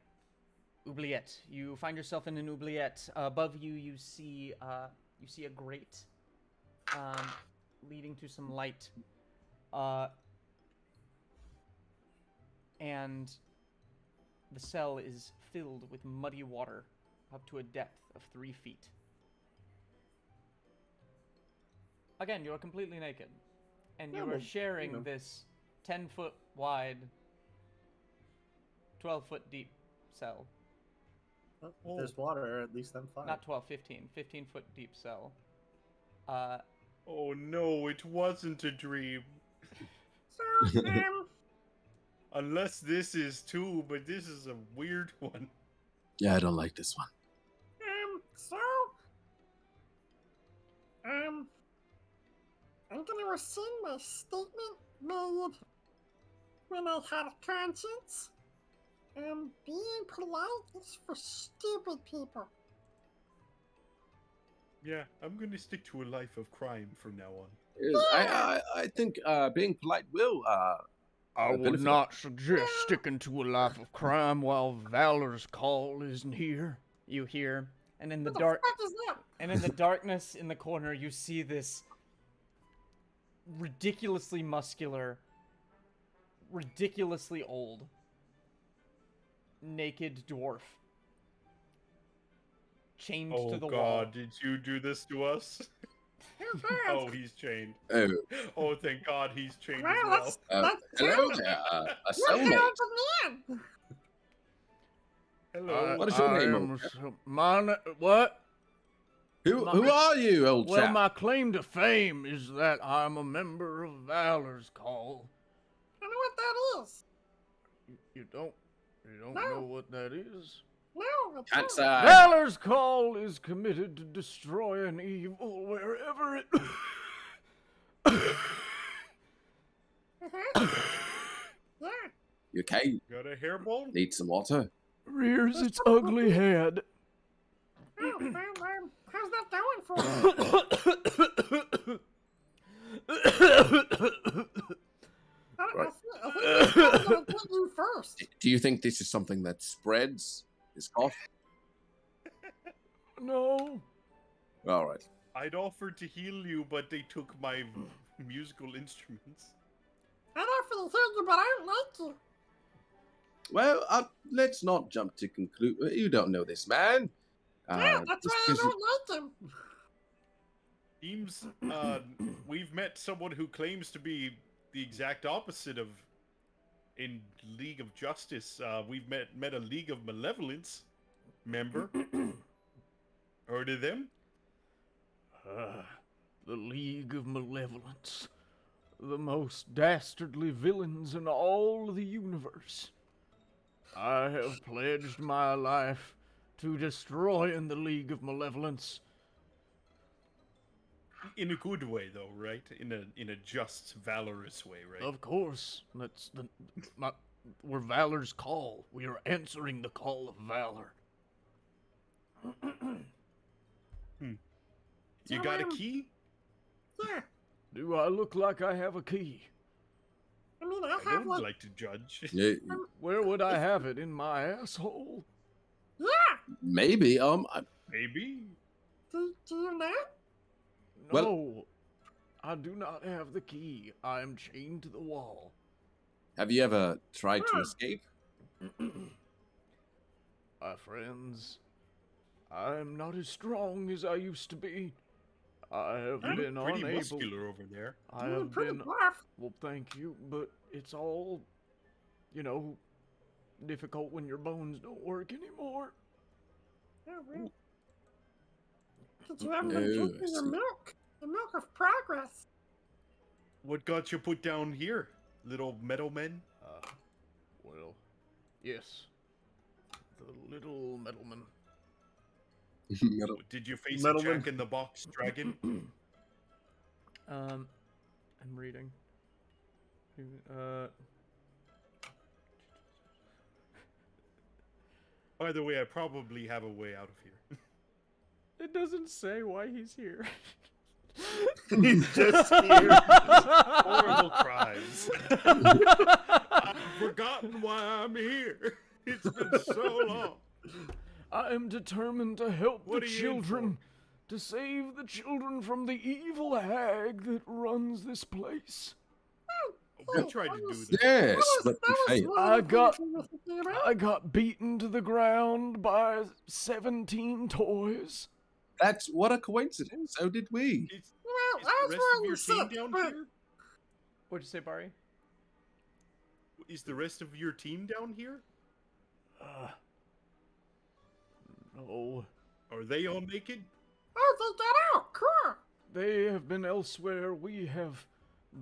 Oubliette. You find yourself in an oubliette. Above you, you see a grate, leading to some light. And the cell is filled with muddy water, up to a depth of 3 feet. Again, you are completely naked, and Yeah, you are well, sharing you know. this 10-foot wide, 12-foot deep cell. Well, if there's water, at least I'm fine. Not 12, 15-foot deep cell. Oh no, it wasn't a dream. So, Unless this is too, but this is a weird one. Yeah, I don't like this one. I'm gonna rescind my statement made when I had a conscience. Being polite is for stupid people. Yeah, I'm gonna stick to a life of crime from now on. I think being polite will I would benefit. not suggest sticking to a life of crime while Valor's call is near. You hear, and in the dark, What is that? and in the darkness in the corner, you see this ridiculously muscular, ridiculously old, naked dwarf chained Oh to the god, wall. did you do this to us? Oh, he's chained. Oh, Oh, thank god he's chained as Well, well. hello there, a cellmate. Hello. What is your name, old What? Who are you, old Well, chap? my claim to fame is that I'm a member of Valor's Call. I know what that is. You don't No. know what that is? No, it's Can't not. say. Valor's Call is committed to destroying evil wherever it Yeah. You okay? Got a hairball? Need some water? Rears its ugly head. Oh, how's that going for you? Right. I think it's probably gonna get you first. Do you think this is something that spreads? This cough? No. All right. I'd offered to heal you, but they took my musical instruments. I offer to heal you, but I don't like you. Well, let's not jump to conclude. You don't know this man. Yeah, that's just why I 'cause you- don't like him. Seems we've met someone who claims to be the exact opposite of in League of Justice. We've met a League of Malevolence member. Heard of them? The League of Malevolence. The most dastardly villains in all the universe. I have pledged my life to destroying the League of Malevolence. In a good way, though, right? In a just, valorous way, right? Of course, we're Valor's call. We are answering the call of Valor. You got a key? Yeah. Do I look like I have a key? I mean, I I have don't like, like to judge. Yeah, Where would I have it? In my asshole? yeah. maybe. Maybe. Do you know? No. Well- I do not have the key. I am chained to the wall. Have you ever tried to escape? My friends, I am not as strong as I used to be. I have You been look pretty unable. muscular over there. I You're have pretty been. buff. Well, thank you, but it's all, difficult when your bones don't work anymore. Oh, really? Did you haven't Oh, been I drinking the see. milk? The milk of progress. What got you put down here, little metal men? Well, yes. The little metalman. Metal- Did you face Metal a men. Jack in the Box dragon? I'm reading. By the way, I probably have a way out of here. It doesn't say why he's here. He's just here. Horrible crimes. I've forgotten why I'm here. It's been so long. I am determined to help What the are you in children, to save the children from the evil hag that runs this place. We tried to do this. Yes, but That was we failed. really I got- good with you, know? I got beaten to the ground by 17 toys. That's what a coincidence. So did we. Is, Well, is I the was rest of really your team sick, down but here? What'd you say, Barry? Is the rest of your team down here? No. Are they all naked? oh, they got out. Cool. They have been elsewhere. We have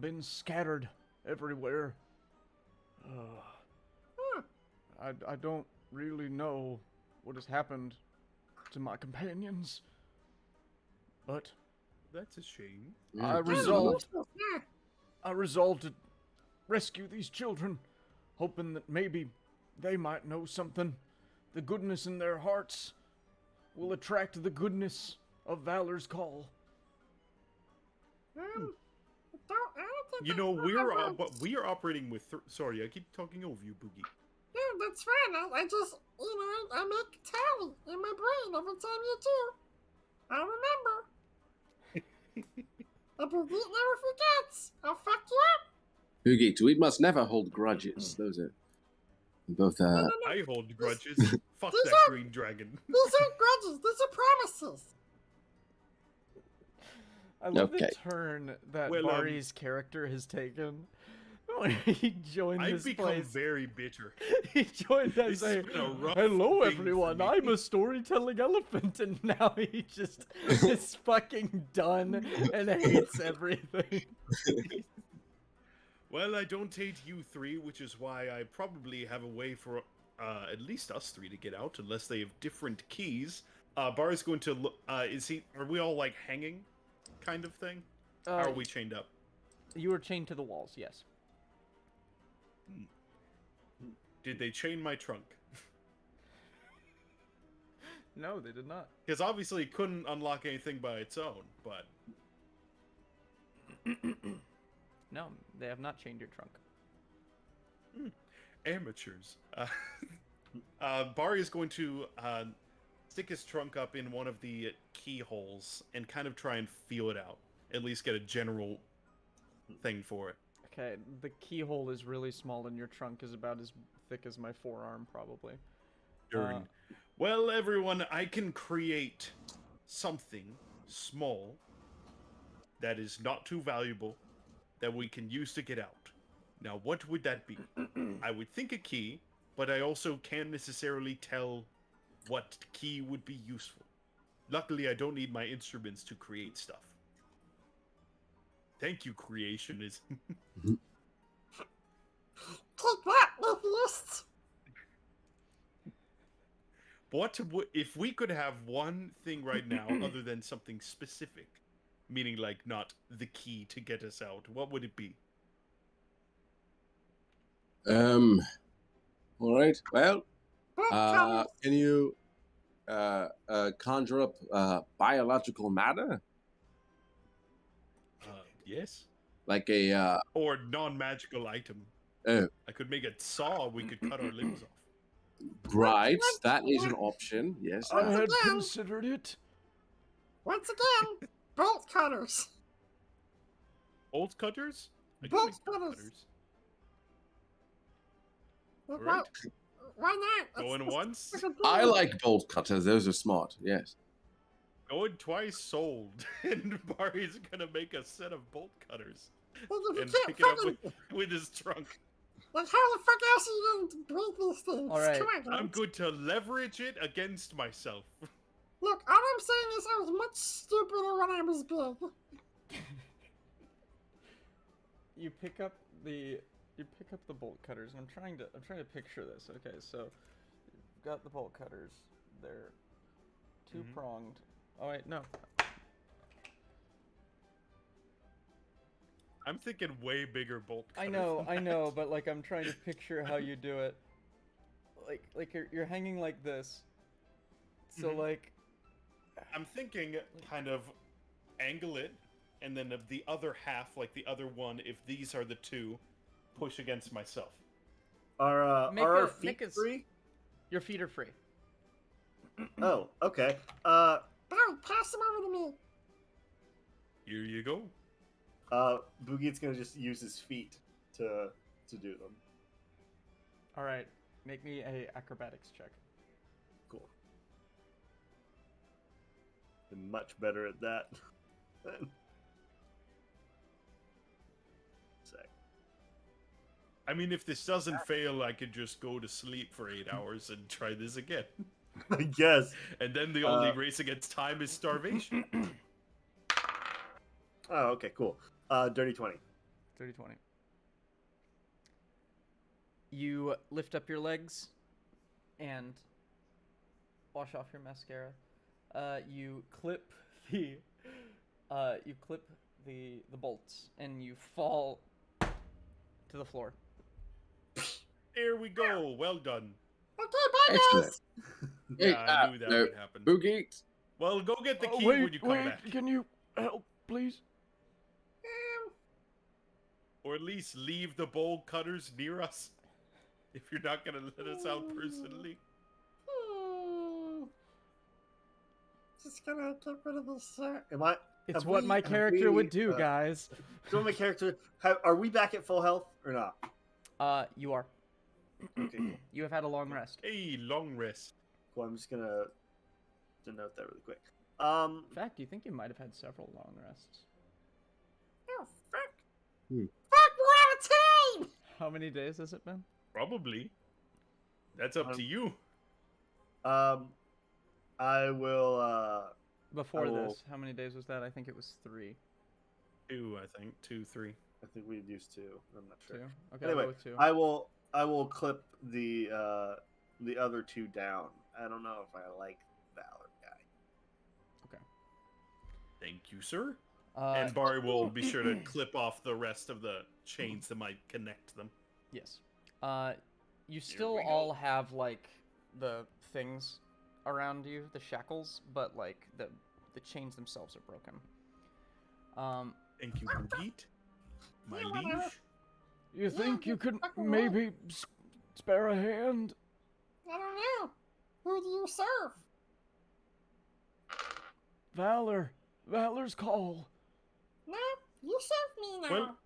been scattered everywhere. I don't really know what has happened to my companions. But That's a shame. I Yeah. resolved Yeah. I resolved to rescue these children, hoping that maybe they might know something. The goodness in their hearts will attract the goodness of Valor's call. I don't think You that's know, what I we are operating with. Sorry, I keep talking over you, Boogie. No, that's fine. I just, I make a tally in my brain every time you do. I remember. A Boogie never forgets. I'll fuck you up. Boogie, we must never hold grudges. Those are both. No, no, no. I hold grudges. Fuck These that are- green dragon. These aren't grudges. These are promises. I love Okay. the turn that Well, Bari's character has taken. When he joined I've this become place, very bitter. he joined us This saying, has been a rough "Hello, thing for everyone. me." I'm a storytelling elephant," and now he just is fucking done and hates everything. Well, I don't hate you three, which is why I probably have a way for at least us three to get out, unless they have different keys. Bar is going to look. Are we all like hanging, kind of thing? How are we chained up? You were chained to the walls, yes. Did they chain my trunk? No, they did not. Because obviously it couldn't unlock anything by its own, but... No, they have not chained your trunk. Amateurs. Bari is going to stick his trunk up in one of the keyholes and kind of try and feel it out. At least get a general thing for it. Okay, the keyhole is really small and your trunk is about as thick as my forearm, probably. During... Well, everyone, I can create something small that is not too valuable that we can use to get out. Now, what would that be? I would think a key, but I also can't necessarily tell what key would be useful. Luckily, I don't need my instruments to create stuff. Thank you, creationism. Take that, atheists! If we could have one thing right now other than something specific, meaning like not the key to get us out, what would it be? All right. Well, Bolt cutters! can you conjure up biological matter, Yes. like a Or non-magical item. oh, I could make a saw. We could cut our limbs off. right? That is an option. Yes. I had considered it. Once again, bolt cutters! Bolt cutters? I can Bolt make bolt cutters. All Why, right. why not? Going once, I like bolt cutters. Those are smart. Yes. going twice. Sold. And Bari's gonna make a set of bolt cutters If you and can't pick it up fucking... with his trunk. Like, how the fuck else are you gonna break these things? Alright. Come on, guys. I'm good to leverage it against myself. Look, all I'm saying is I was much stupider when I was big. You pick up the bolt cutters, and I'm trying to picture this. Okay, so you've got the bolt cutters. They're two-pronged. Oh wait, no. I'm thinking way bigger bolt cutters. I know, but like I'm trying to picture how you do it. Like you're hanging like this. So like I'm thinking kind of angle it, and then of the other half, like the other one, if these are the two, push against myself. Are Make our a- feet make a s- free? your feet are free. Oh, okay. Barry, pass them over to me. Here you go. Boogie's gonna just use his feet to do them. All right, make me a acrobatics check. Cool. Been much better at that. Sec. I mean, if this doesn't fail, I could just go to sleep for 8 hours and try this again. I guess. And then the only race against time is starvation. Oh, okay, cool. Dirty 20. 30-20. You lift up your legs and wash off your mascara. You clip the bolts and you fall to the floor. There we go. Well done. Okay, bye, Excellent. guys. Yeah, I knew that no, would happen. Boogie. Well, go get the key when you come back. Can you help, please? Or at least leave the bolt cutters near us. If you're not going to let us out personally. Just gonna get rid of this shirt. Am I? It's have what we- my have character we, would do, guys. So my character. Are we back at full health or not? You are. Okay, cool. You have had a long rest. Hey, long rest. Cool. I'm just gonna denote that really quick. In fact, do you think you might have had several long rests? Oh, fuck. Hmm. Fuck, we're out of time! How many days has it been? Probably. That's up to you. I will. Before I will- this, how many days was that? I think it was 3. 2, I think. 2, 3. I think we used to. I'm not 2? sure. Okay, Anyway, I'll go with 2. I will clip the other two down. I don't know if I like Valor guy. Thank you, sir. And Barry will be sure to clip off the rest of the chains that might connect them. Yes. You still we go. all have like the things around you, the shackles, but like the chains themselves are broken. Thank you, Boogit. My Yeah, whatever. liege. You think you could fucking maybe spare a hand? I don't know. Who do you serve? Valor. Valor's call. No, you serve me now. Well,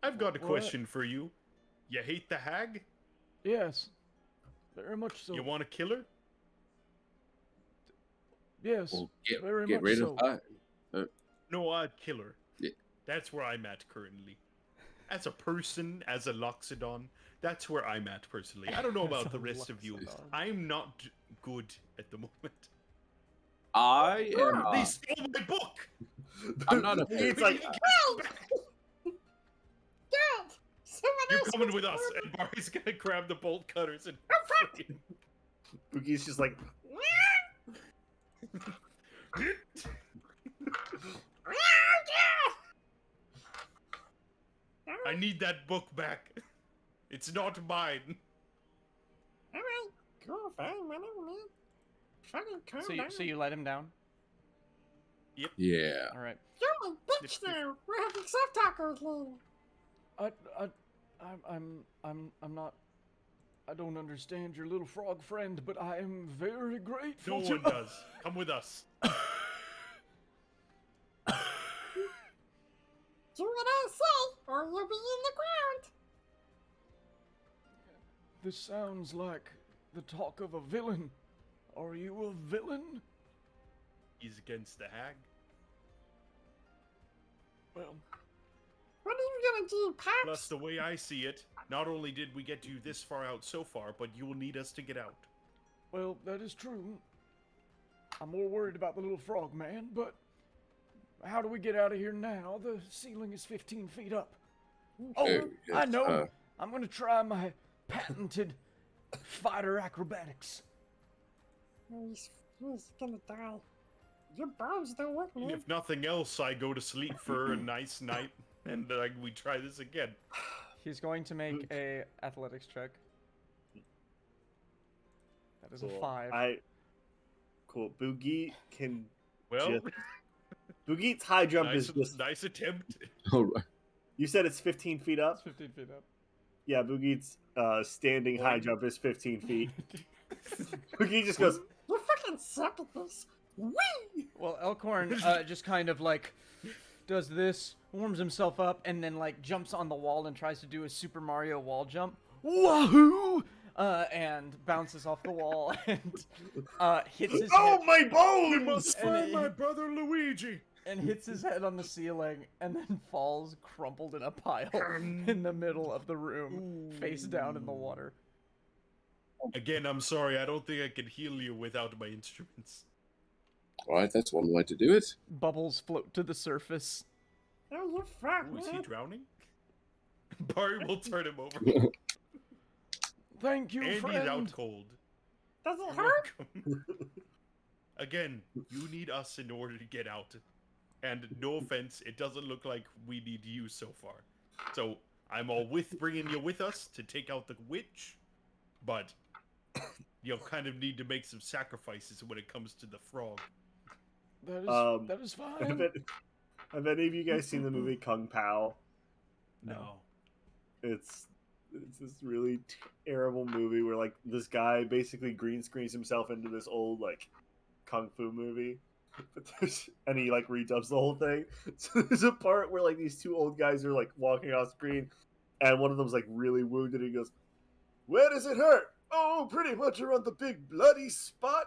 I've got a What? question for you. You hate the hag? Yes. Very much so. You want to kill her? Yes. Well, very get much rid so. of that. No, I'd kill her. Yeah. That's where I'm at currently. As a person, as a Loxodon, that's where I'm at personally. I don't know As about a the rest of you. Loxodon. I'm not good at the moment. I am. They stole my book! I'm not a. It's like, Good. Someone You're else coming was with us, born. and Barry's gonna grab the bolt cutters and. Boogie's just like, I need that book back. It's not mine. Alright, cool, fine, whatever, man. Fucking calm down. So you let him down? Yeah. All right. You're my bitch now. We're having soft tacos later. I'm not. I don't understand your little frog friend, but I am very grateful. No to... one does. Come with us. Do what I say, or you'll be in the ground. This sounds like the talk of a villain. Are you a villain? He's against the hag. Well, What are you gonna do, Pops? Plus, the way I see it, not only did we get you this far out so far, but you will need us to get out. well, that is true. I'm more worried about the little frog man, but how do we get out of here now? The ceiling is 15 feet up. Oh, Yes, I know. I'm gonna try my patented fighter acrobatics. Oh, he's gonna die. Your bones don't work, And man. if nothing else, I go to sleep for a nice night, and we try this again. He's going to make a athletics check. That is a cool. 5. Cool. Boogie can. Well, Boogie's high jump is just. nice attempt. All right. You said it's 15 feet It's up? 15 feet up. Yeah, Boogie's standing high Boing. jump is 15 feet. Boogie just goes, You fucking suck at this. Whee! Well, Elkhorn just kind of like does this, warms himself up, and then like jumps on the wall and tries to do a Super Mario wall jump. Wahoo! And bounces off the wall and hits his Oh, head my You bones! must And find it- my brother Luigi. and hits his head on the ceiling and then falls crumpled in a pile in the middle of the room, face down in the water. Again, I'm sorry. I don't think I can heal you without my instruments. All right, that's one way to do it. Bubbles float to the surface. Oh, you fuck, Ooh, is he man. drowning? Barry will turn him over. Thank you, And he's friend. out cold. Does it You're hurt? welcome. Again, you need us in order to get out. And no offense, it doesn't look like we need you so far. So I'm all with bringing you with us to take out the witch, but you'll kind of need to make some sacrifices when it comes to the frog. That is fine. Have any of you guys seen the movie Kung Pao? No. It's this really terrible movie where like this guy basically green screens himself into this old like kung fu movie, and he like redubs the whole thing. So there's a part where like these two old guys are like walking off screen, and one of them's like really wounded. And he goes, "Where does it hurt? Oh, pretty much around the big bloody spot."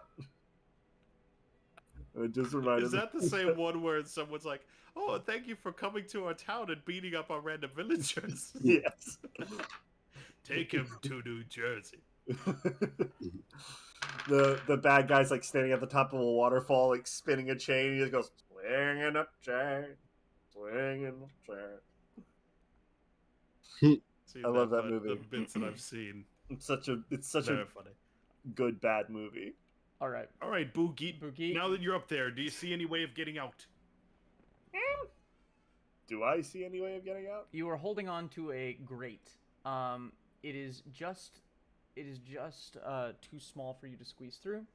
It just reminded Is that the same one where someone's like, "Oh, thank you for coming to our town and beating up our random villagers. Yes. Take him to New Jersey." The bad guy's like standing at the top of a waterfall, like spinning a chain. He just goes swinging a chain, swinging a chain. See, I love that but movie. The bits that I've seen, It's such a very funny. good bad movie. All right. All right, Boogie. Boogie. Now that you're up there, do you see any way of getting out? Do I see any way of getting out? You are holding on to a grate. It is just too small for you to squeeze through.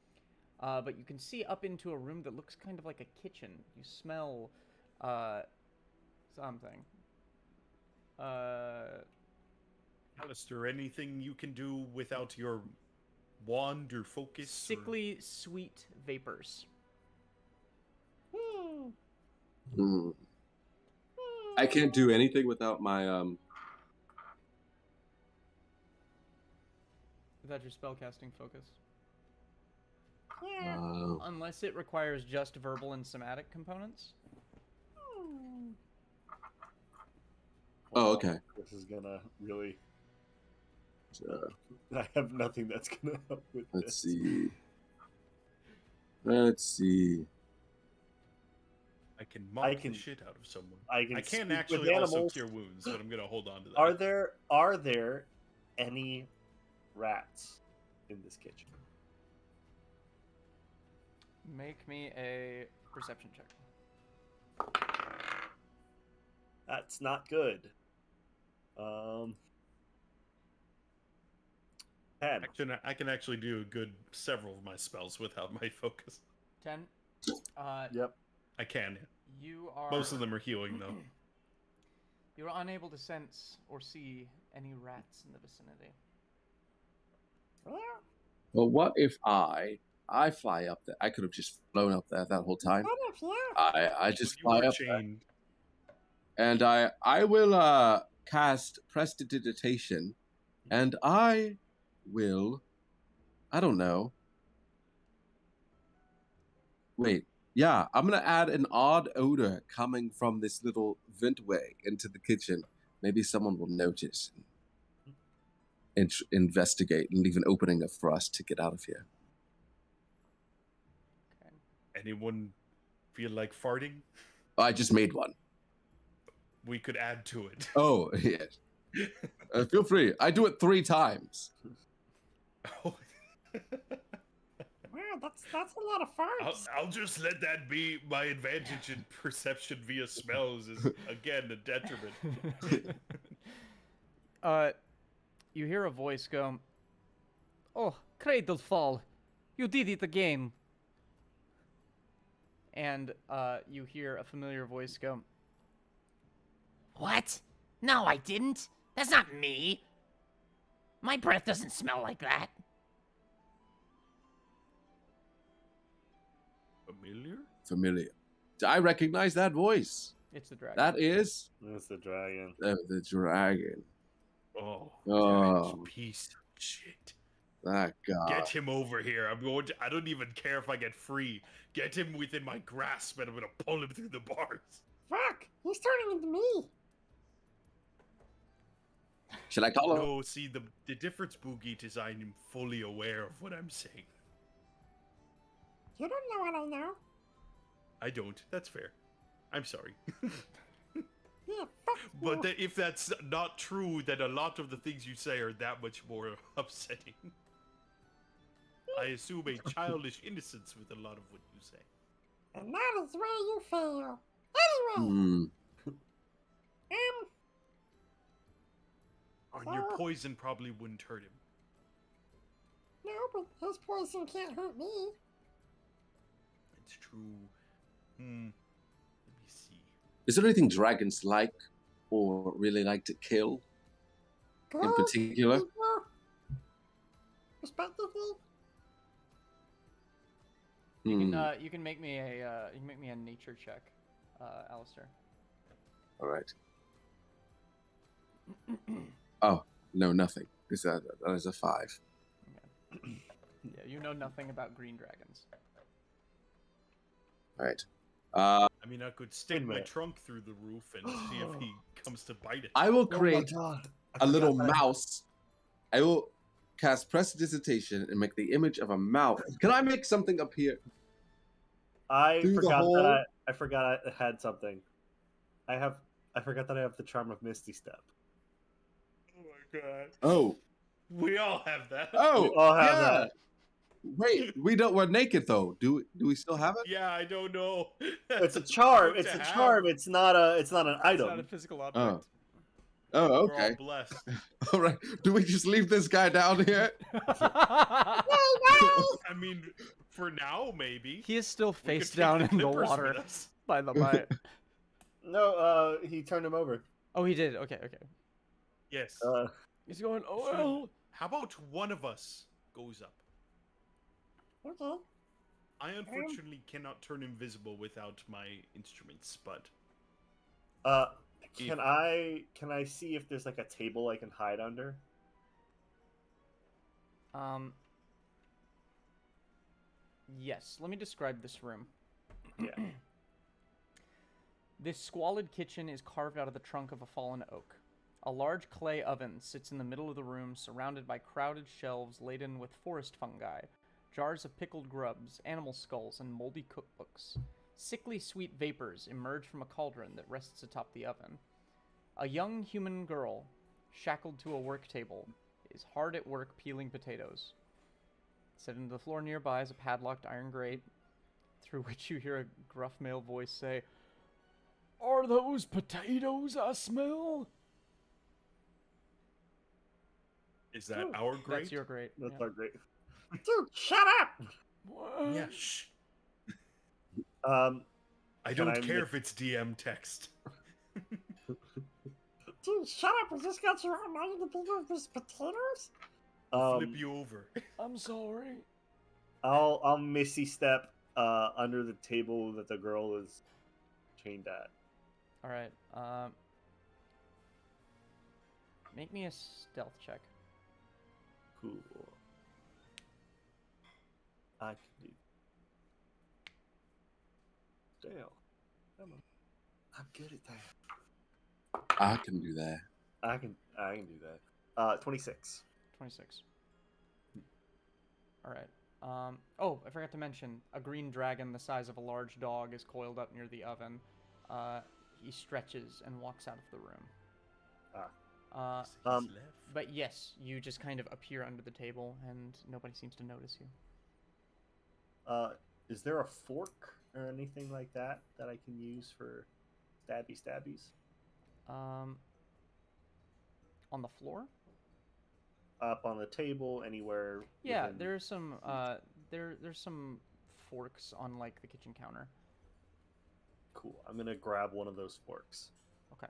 But you can see up into a room that looks kind of like a kitchen. You smell something. Alistair, anything you can do without your wand or focus? Sickly sweet vapors. I can't do anything without my Without your spellcasting focus. Yeah. Unless it requires just verbal and somatic components. Oh, okay. This is gonna really. I have nothing that's gonna help with Let's this. see. Let's see. I can mock I can- the shit out of someone. I can I speak can with actually also animals. cure wounds, but I'm gonna hold on to that. Are there any rats in this kitchen? Make me a perception check. That's not good. 10. I can actually do a good several of my spells without my focus. 10. Yep. I can. You are. Most of them are healing though. You're unable to sense or see any rats in the vicinity. Well, what if I fly up there? I could have just flown up there that whole time. What if, yeah? I just You fly were up there, chained. and I will cast prestidigitation, and I will, I don't know. Wait, yeah, I'm gonna add an odd odor coming from this little ventway into the kitchen. Maybe someone will notice and investigate and leave an opening for us to get out of here. Okay. Anyone feel like farting? I just made one. We could add to it. Oh, yes. Feel free. I do it 3 times. Oh. Wow, that's a lot of farts. I'll just let that be my advantage in perception via smells is again a detriment. You hear a voice go, "Oh, Cradlefall, you did it again." And you hear a familiar voice go, What? No, I didn't. That's not me. My breath doesn't smell like that. Familiar? Familiar. Do I recognize that voice? "It's the dragon." That is That's the dragon. the dragon. Oh, Oh. that piece of shit. That guy. Get him over here. I don't even care if I get free. Get him within my grasp and I'm gonna pull him through the bars. Fuck, he's turning into me. Should I call him? No, see the difference, Boogie, is I'm fully aware of what I'm saying. You don't know what I know. I don't. That's fair. I'm sorry. Yeah, fuck you. But if that's not true, then a lot of the things you say are that much more upsetting. I assume a childish innocence with a lot of what you say. And that is where you fail. Anyway, Hmm. And your poison probably wouldn't hurt him. no, but his poison can't hurt me. It's true. Let me see. Is there anything dragons like or really like to kill in Good particular? people, respectively. You can make me a nature check, Alistair. All right. Oh, no, nothing. That is a 5. Yeah, you know nothing about green dragons. All right. I mean, I could Wait stick a my minute. trunk through the roof and see if he comes to bite it. I will Oh my create God. a little mouse. I will cast prestidigitation and make the image of a mouse. Can I make something appear? I Through the forgot hole? that I forgot I had something. I forgot that I have the charm of Misty Step. Oh my god. Oh. We all have that. Oh. We all have yeah. that. Wait, we're naked though. Do we still have it? Yeah, I don't know. It's a charm. Good It's to a have. charm. It's not an It's item. not a physical object. Oh, We're okay. all blessed. All right. Do we just leave this guy down here? I mean, for now, maybe. He is still We could face take down in the Clippers water. with us. By the by. No, he turned him over. Oh, he did. Okay. Yes. He's going. Oh Should- well. How about one of us goes up? Okay. I unfortunately cannot turn invisible without my instruments, but Can I see if there's like a table I can hide under? Yes. Let me describe this room. Yeah. This squalid kitchen is carved out of the trunk of a fallen oak. A large clay oven sits in the middle of the room, surrounded by crowded shelves laden with forest fungi, jars of pickled grubs, animal skulls, and moldy cookbooks. Sickly sweet vapors emerge from a cauldron that rests atop the oven. A young human girl, shackled to a work table, is hard at work peeling potatoes. Set into the floor nearby is a padlocked iron grate, through which you hear a gruff male voice say, "Are those potatoes I smell?" is that our grade? That's your grate. That's yeah. not great. Dude, shut up! What? Yeah, shh. Um, I Can don't I care make- if it's DM text. Dude, shut up! Is this got you all night to pick up these potatoes? Flip you over. I'm sorry. I'll Misty step under the table that the girl is chained at. All right. Make me a stealth check. Cool. I can do. Dale, come on. I'm good at that. I can do that. I can do that. 26. 26. All right. Oh, I forgot to mention, a green dragon the size of a large dog is coiled up near the oven. He stretches and walks out of the room. He's left. But yes, you just kind of appear under the table, and nobody seems to notice you. Is there a fork or anything like that that I can use for stabbies? On the floor? Up on the table, anywhere. Yeah, within- there's some there's some forks on like the kitchen counter. Cool. I'm gonna grab one of those forks Okay.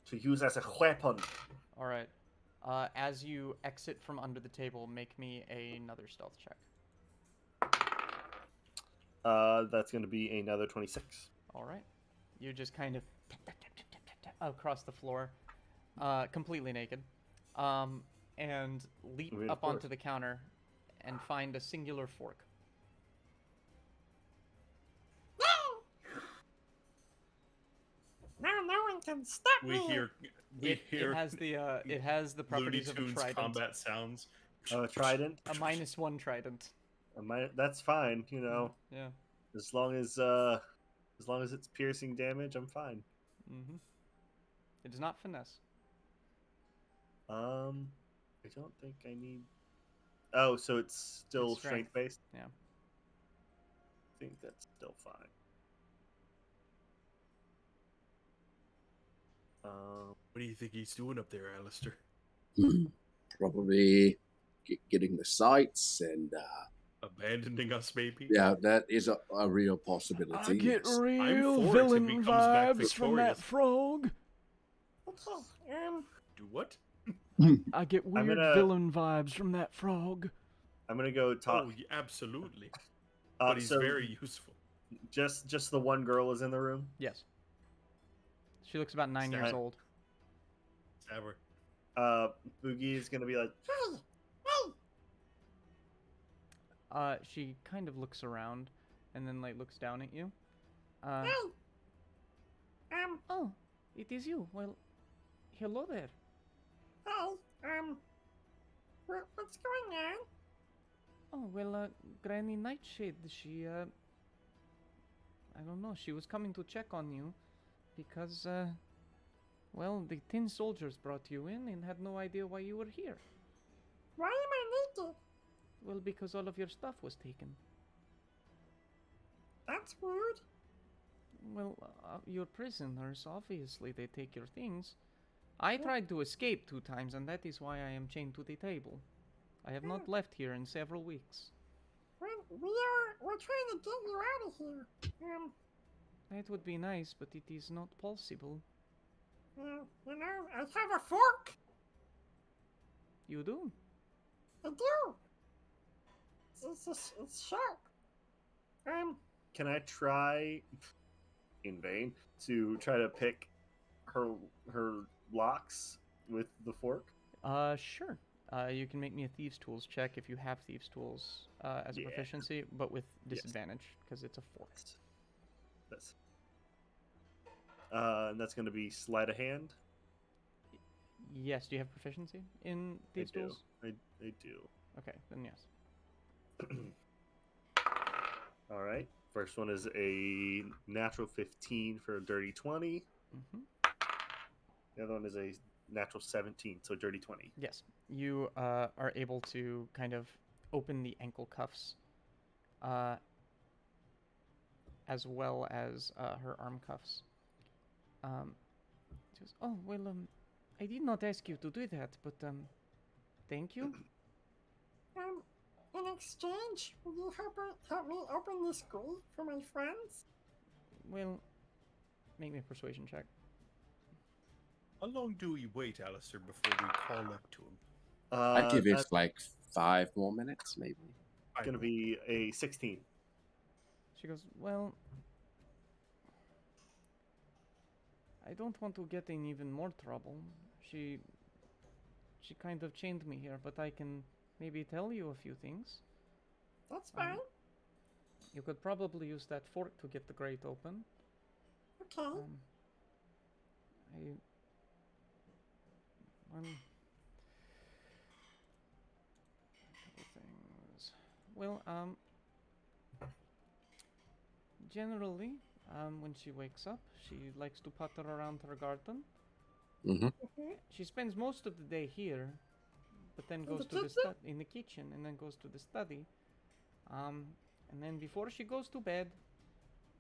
to use as a weapon. All right. As you exit from under the table, make me another stealth check. That's gonna be another 26. All right. You just kind of across the floor, completely naked, and leap Of up course. onto the counter and find a singular fork. Now no one can stop We me! hear. We It hear. has the Looney properties of a Tunes trident. combat sounds. Trident. A -1 trident. That's fine. You know, Yeah. as long as it's piercing damage, I'm fine. Mm-hmm. It is not finesse. I don't think I need. Oh, so it's still It's strength. strength based. Yeah. I think that's still fine. What do you think he's doing up there, Alistair? Probably getting the sights and Abandoning us, maybe? yeah, that is a real possibility. I get yes. real for it if villain he comes back vibes from that victorious. frog. Okay, Do what? I get I'm weird gonna- villain vibes from that frog. I'm gonna go talk. Oh, yeah, absolutely. But he's so very useful. just the one girl is in the room. Yes. She looks about 9 years Stab. old. Stab her. Boogie is gonna be like, hey! Hey! She kind of looks around, and then like looks down at you. Hey! Oh, it is you. Well, hello there. Hey! What's going on? Oh, well, Granny Nightshade, she, I don't know, she was coming to check on you because, well, the tin soldiers brought you in and had no idea why you were here. Why am I naked? Well, because all of your stuff was taken. That's weird. Well, you're prisoners. Obviously, they take your things. I tried to escape 2 times, and that is why I am chained to the table. I have not left here in several weeks. Well, we're trying to get you out of here. That would be nice, but it is not possible. I have a fork. You do? I do. It's sharp. Can I try, in vain, to try to pick her locks with the fork? Sure. You can make me a Thieves' Tools check if you have Thieves' Tools as a Yeah. proficiency, but with Yes. disadvantage, because it's a fork. That's and that's going to be sleight of hand. Yes, do you have proficiency in Thieves' I do. Tools? I do. Okay, then yes. All right. First one is a natural 15 for a dirty 20. Mm-hmm. The other one is a natural 17, so dirty 20. Yes, you are able to kind of open the ankle cuffs, as well as her arm cuffs. She goes, oh, well, I did not ask you to do that, but, thank you. In exchange, will you help me open this grave for my friends? Well, make me a persuasion check. How long do we wait, Alistair, before we call up to him? I'd give it That's like 5 more minutes, maybe. going to be a 16. She goes, well, I don't want to get in even more trouble. She kind of chained me here, but I can maybe tell you a few things. That's fine. You could probably use that fork to get the grate open. Okay. Couple things. Well, generally, when she wakes up, she likes to putter around her garden. Mm-hmm. She spends most of the day here, but then In goes the to the kitchen? in the kitchen, and then goes to the study. And then before she goes to bed,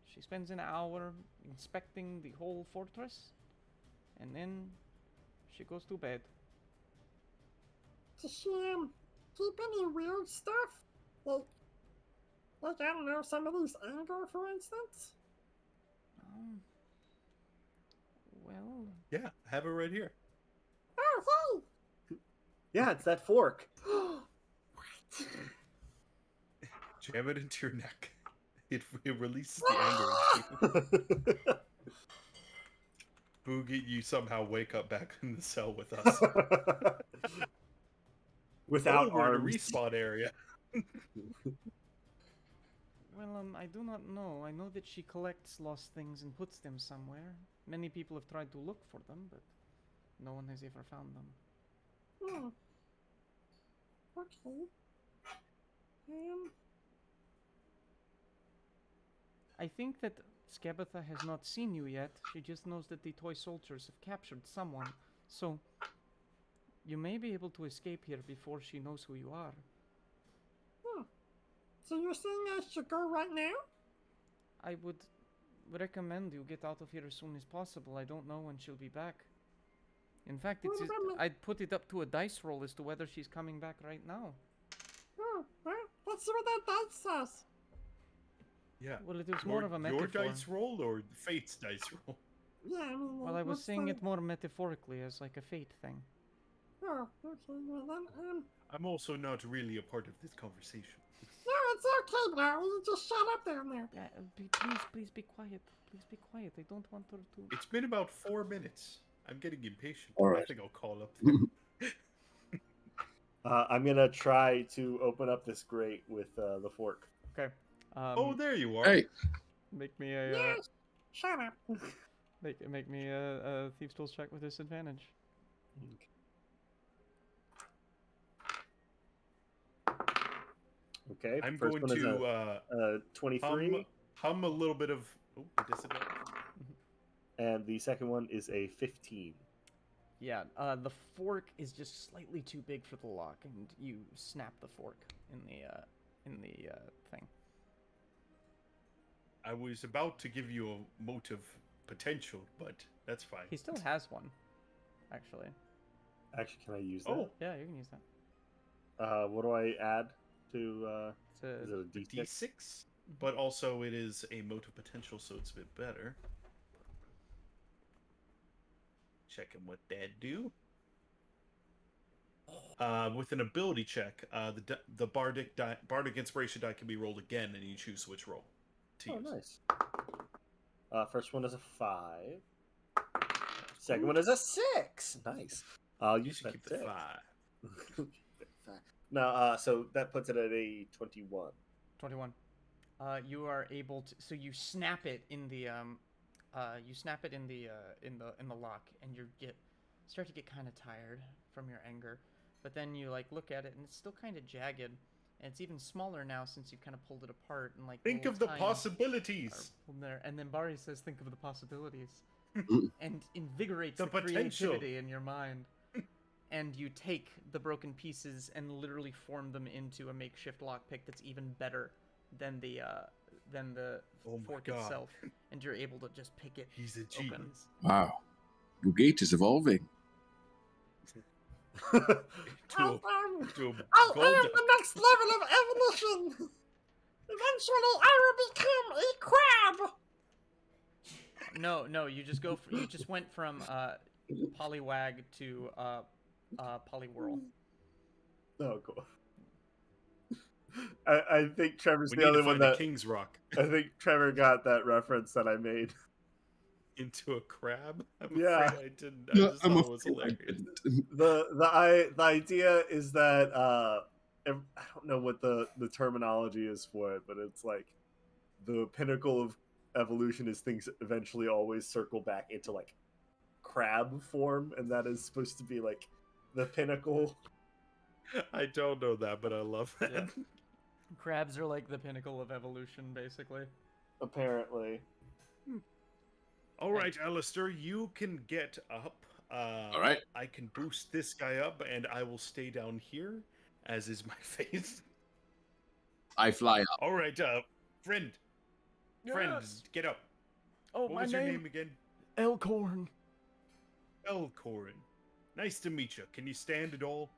she spends an hour inspecting the whole fortress, and then she goes to bed. Does she keep any weird stuff? Like I don't know, some of these anger, for instance? Well, Yeah, I have it right here. Oh, Yeah, it's that fork. hey! Jam it into your neck. It releases the anger in you. Boogie, you somehow wake up back in the cell with us. Without we're in a arms. respawn area. well, I do not know. I know that she collects lost things and puts them somewhere. Many people have tried to look for them, but no one has ever found them. Okay. I think that Skabatha has not seen you yet. She just knows that the toy soldiers have captured someone. So, you may be able to escape here before she knows who you are. So you're saying I should go right now? I would recommend you get out of here as soon as possible. I don't know when she'll be back. In fact, What about me? I'd put it up to a dice roll as to whether she's coming back right now. Well, let's see what that dice says. Yeah. Well, it was more of a Your metaphor. dice roll or Fate's dice roll? Yeah, I mean... Well, I was what's saying the- it more metaphorically as like a fate thing. Oh, okay, well then, I'm also not really a part of this conversation. no, it's okay, bro. You just shut up down there. Yeah, please be quiet. Please be quiet. I don't want her to. It's been about 4 minutes. I'm getting impatient. All I right. think I'll call up. I'm going to try to open up this grate with the fork. Okay. Oh, there you are. Hey, Make me a Yes! Shut up. make me a thieves' tools check with disadvantage. Okay. I'm first going one is to a 23, hum a little bit of disadvantage. and the second one is a 15. Yeah, the fork is just slightly too big for the lock, and you snap the fork in the thing. I was about to give you a motive potential, but that's fine. He still has one, actually. Actually, can I use that? Oh, Yeah, you can use that. What do I add to? It's a, Is it a the D6? D6, but also it is a motive potential, so it's a bit better. Checking what that do. With an ability check, the bardic inspiration die can be rolled again, and you choose which roll to use. Nice. First one is a 5. Second one is a 6. Nice. I'll You use should that keep the 6. 5. No, so that puts it at a 21. 21. You are able to. So you snap it in the in the lock, and start to get kind of tired from your anger. But then you like look at it, and it's still kind of jagged, and it's even smaller now since you've kind of pulled it apart and like. Think little of the tines possibilities. are pulled there. And then Bari says, "Think of the possibilities," Mm. and invigorates The the potential. creativity in your mind. And you take the broken pieces and literally form them into a makeshift lockpick that's even better than the Oh my fork God. itself, and you're able to just pick it He's a open. genius. Wow. Bugate is evolving. To I a am gold. the next level of evolution. Eventually, I will become a crab. No, you just you just went from Poliwag to Poliwhirl. Oh, cool. I think Trevor's We the need only to one find a that. King's Rock I think Trevor got that reference that I made. into a crab. I'm Yeah. afraid I didn't. I just thought it was hilarious. The idea is that I don't know what the terminology is for it, but it's like the pinnacle of evolution is things eventually always circle back into like crab form, and that is supposed to be like the pinnacle. I don't know that, but I love that. Yeah. Crabs are like the pinnacle of evolution, basically. Apparently, All right, Alistair, you can get up. All right. I can boost this guy up, and I will stay down here, as is my face. I fly up. All right, friend, Yes. get up. Oh, What my was your name again? Elkhorn. Elcorin. Nice to meet you. Can you stand at all?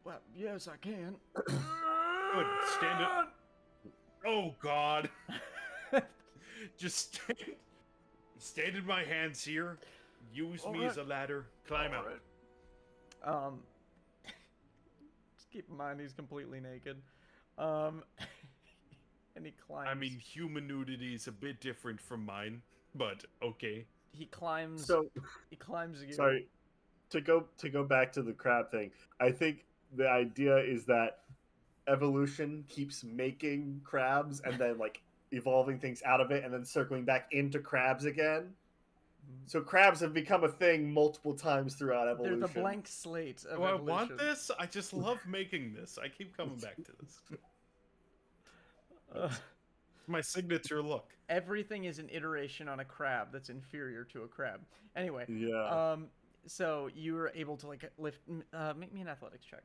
Well, yes, I can. Good. Stand up. Oh God. Just stand in my hands here. Use me as a ladder. Climb out. Just keep in mind he's completely naked. And he climbs. I mean, human nudity is a bit different from mine, but okay. he climbs. so He climbs you. sorry to go back to the crab thing. I think the idea is that evolution keeps making crabs and then like evolving things out of it and then circling back into crabs again. So crabs have become a thing multiple times throughout evolution. They're the blank slate of Do I evolution. want this? I just love making this. I keep coming back to this. My signature look. Everything is an iteration on a crab that's inferior to a crab. Anyway. Yeah. So you were able to like lift. Make me an athletics check.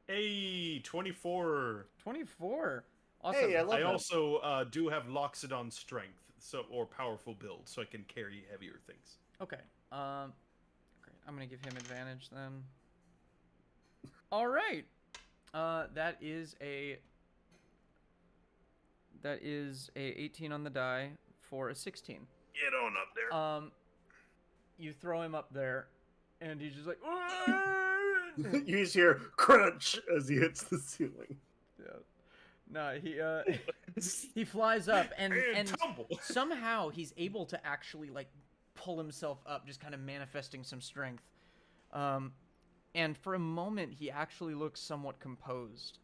Hey, 24. 24. Awesome. Hey, I love I that. also do have Loxodon strength, or powerful build, so I can carry heavier things. Okay. Great. I'm gonna give him advantage then. All right. That is a 18 on the die for a 16. Get on up there. You throw him up there, and he's just like, You just hear crunch as he hits the ceiling. yeah. No, he flies up and tumble. somehow he's able to actually like pull himself up, just kind of manifesting some strength. And for a moment, he actually looks somewhat composed.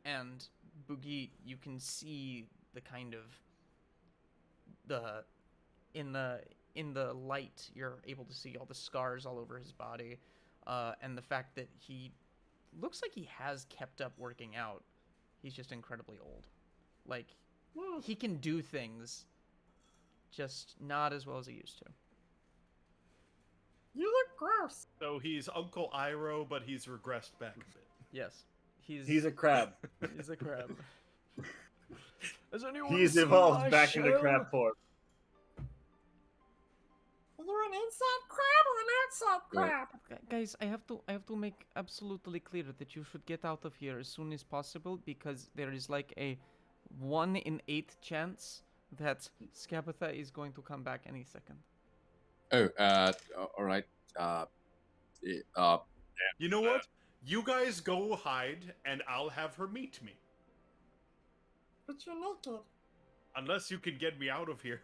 And Boogie, you can see the kind of in the light, you're able to see all the scars all over his body, and the fact that he looks like he has kept up working out. He's just incredibly old. Like, he can do things, just not as well as he used to. You look gross. So he's Uncle Iroh, but he's regressed back a bit. Yes, He's a crab. he's a crab. Has anyone He's seen evolved my back into shell? crab form. Are you an inside crab or an outside crab? Guys, I have to make absolutely clear that you should get out of here as soon as possible because there is like a 1 in 8 chance that Skabatha is going to come back any second. Oh, all right. You know what? You guys go hide, and I'll have her meet me. But you're naked. Unless you can get me out of here.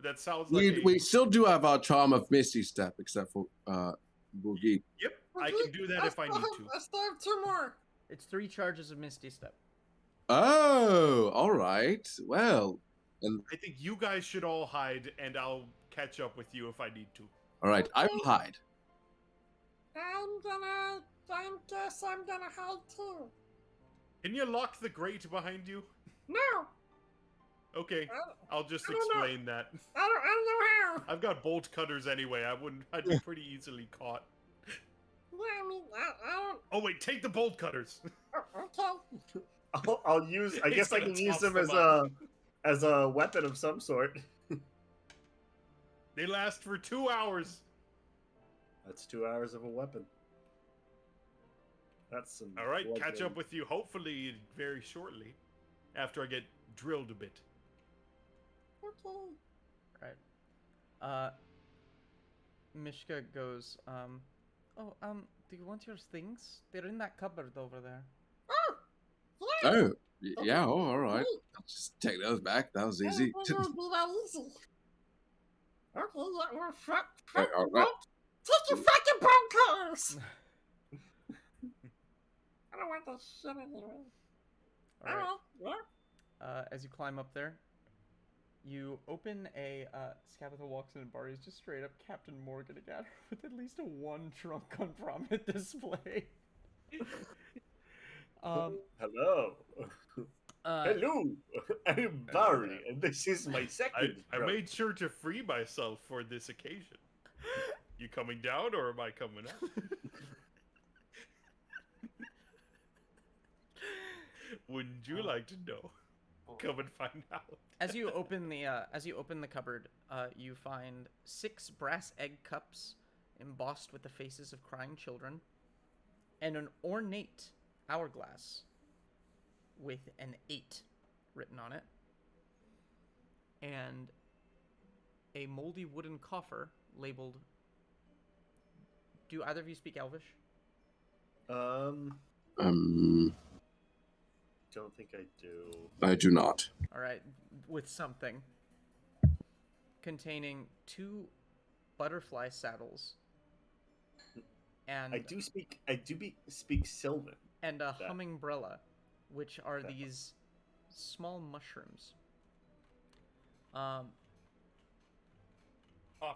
That sounds like we still do have our charm of Misty Step, except for Boogie. Yep, I can do that if I need to. I still have 2 more. It's 3 charges of Misty Step. Oh, all right. Well, and I think you guys should all hide, and I'll catch up with you if I need to. all right, I will hide. I guess I'm gonna hide too. Can you lock the grate behind you? No, Okay, I'll just I don't know. explain that. I don't know how. I've got bolt cutters anyway. I'd be pretty easily caught. Yeah, I mean, I don't. Oh wait, take the bolt cutters. Oh, okay. I'll use. I He's guess I gonna can use toss them as them as a weapon of some sort. They last for 2 hours. That's 2 hours of a weapon. That's some. All right, catch bludgeoning. up with you hopefully very shortly, after I get drilled a bit. Okay. Right. Mishka goes, do you want your things? They're in that cupboard over there. Oh, yeah. Oh, yeah. Oh, all right. I'll just take those back. That was I easy. didn't think it would be that easy. Okay, yeah, well, fuck, All right. Take your fucking bone cutters! I don't want that shit anyway. All right. Yeah. As you climb up there, you open a Skabatha walks in and Bari's just straight up Captain Morgan again with at least a 1 trunk on prominent display. Hello. Hello. I'm Barry, and this is my second. I drug. made sure to free myself for this occasion. You coming down or am I coming up? Wouldn't you like to know? Come and find out. As you open the cupboard, you find 6 brass egg cups embossed with the faces of crying children, and an ornate hourglass with an 8 written on it, and a moldy wooden coffer labeled. Do either of you speak Elvish? Don't think I do. I do not. All right, with something containing 2 butterfly saddles and I do speak Sylvan. and a that. hummingbrella, which are That. these small mushrooms. Pop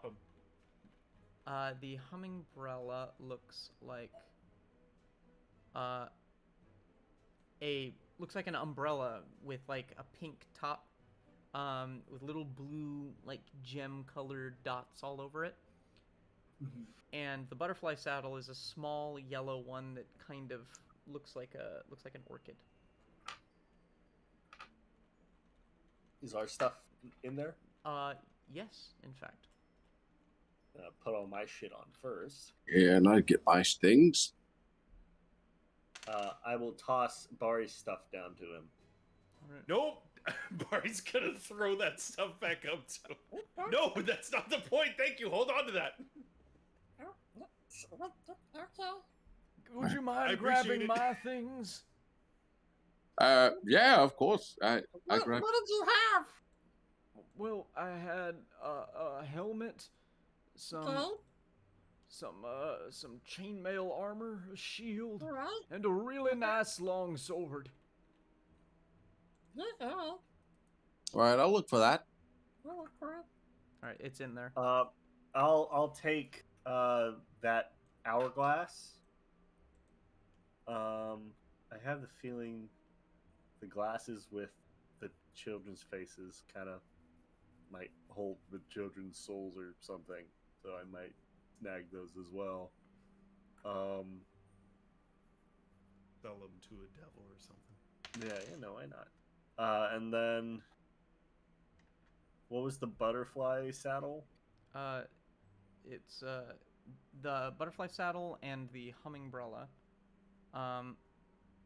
him. The hummingbrella looks like an umbrella with like a pink top, with little blue like gem-colored dots all over it. And the butterfly saddle is a small yellow one that kind of looks like an orchid. Is our stuff in there? Yes, in fact. Put all my shit on first. Yeah, and I get my things. I will toss Bari's stuff down to him. All right. Nope. Barry's gonna throw that stuff back up too. No, that's not the point. Thank you. Hold on to that. Okay. Would you I mind appreciate grabbing it. my things? Yeah, of course. I What grab. did you have? Well, I had a helmet, Okay. some chainmail armor, a shield, Alright. and a really nice long sword. Yeah, alright. All right, I'll look for that. I'll look for it. All right, it's in there. I'll take that hourglass. I have the feeling the glasses with the children's faces kind of might hold the children's souls or something, so I might snag those as well. Sell them to a devil or something. Yeah, why not? And then, what was the butterfly saddle? It's the butterfly saddle and the hummingbrella,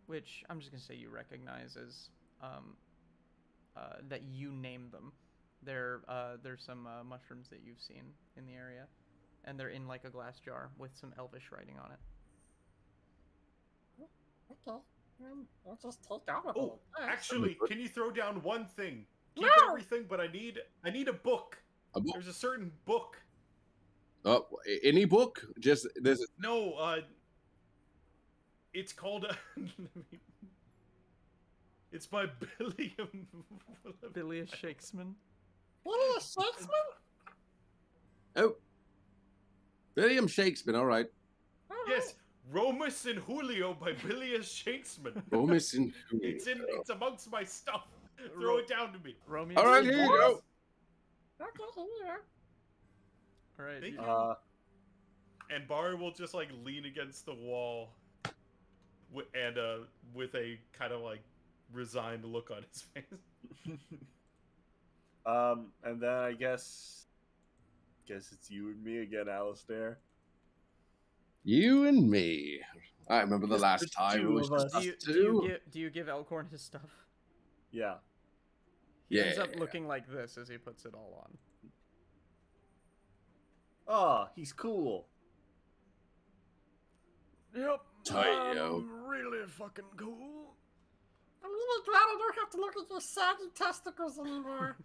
which I'm just gonna say you recognize as that you named them. There's some mushrooms that you've seen in the area, and they're in like a glass jar with some elvish writing on it. Okay. I'll just take all of Oh, it. Yes. actually, can you throw down one thing? Keep No! everything, but I need a book. A book? There's a certain book. Oh, any book? Just there's. No, it's called. It's by Bilious Shakesman. Really, a Shakespeare? Oh, William Shakespeare. All right. All right. Yes, Romus and Julio by Bilious Shakespeare. Romus and It's amongst my stuff. Throw it down to me. Romeo. All right, and here you Juliet. go. Okay, here you are. All right. Thank you- you. And Barry will just like lean against the wall, and with a kind of like resigned look on his face. And then I guess it's you and me again, Alistair. You and me. I remember the Just last the time it two was of us. just Do us you, two. do you give Elkhorn his stuff? Yeah. He ends up Yeah. looking like this as he puts it all on. Oh, he's cool. Yep. Tight, yo. Really fucking cool. I'm really glad I don't have to look at your saggy testicles anymore.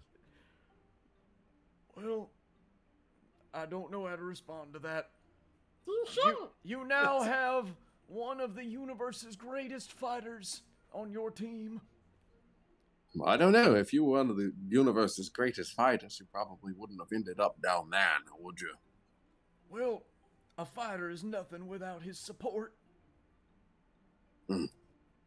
Well, I don't know how to respond to that. You shouldn't. You now have one of the universe's greatest fighters on your team. I don't know. If you were one of the universe's greatest fighters, you probably wouldn't have ended up down there, now, would you? Well, a fighter is nothing without his support. Well,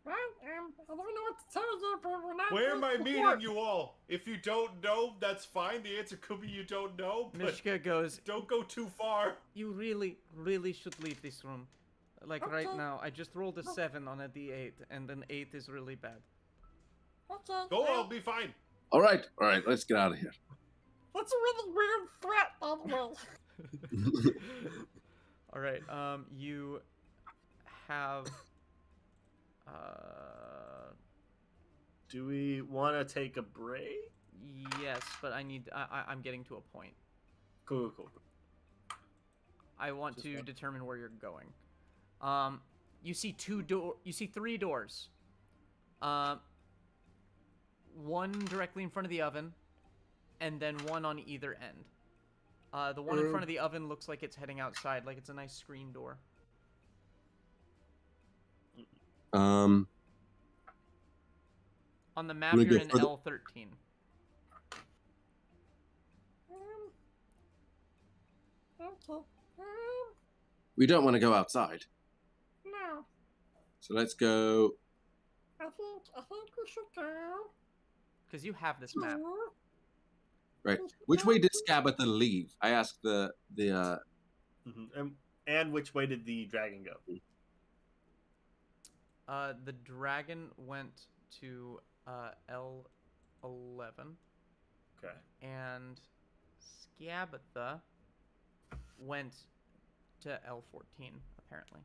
I don't know what to tell you, but we're not. Where am I good meeting support. you all? If you don't know, that's fine. The answer could be you don't know, but Mishka goes, don't go too far. you really should leave this room. Like right Okay. now, I just rolled a 7 on a d8, and an 8 is really bad. Okay. Go, well, I'll be fine. All right, let's get out of here. That's a really weird threat, by the way. All right, you have, Do we want to take a break? yes, but I'm getting to a point. Cool. I want Just to one. determine where you're going. You see you see 3 doors. One directly in front of the oven, and then one on either end. The one in front of the oven looks like it's heading outside, like it's a nice screen door. On the map, Wanna you're go in further? L13. Okay. We don't want to go outside, No. so let's go. I think we should go. Because you have this map. to- Right, which way did Scabatha leave? I asked the And which way did the dragon go? The dragon went to L11, Okay. and Scabatha went to L14, apparently.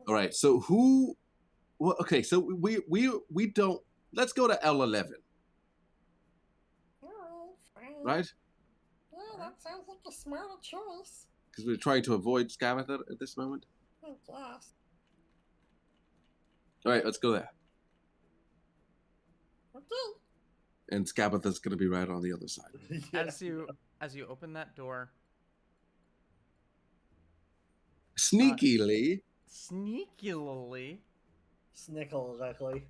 All right. So who? Well, okay. So we don't. Let's go to L11, Alright, fine. right? Yeah, that sounds like a smarter choice. Because we're trying to avoid Scabatha at this moment. I guess. All right, let's go there. Okay. And Scabatha's going to be right on the other side. As you open that door, Sneakily, sneakily, Snickle, exactly.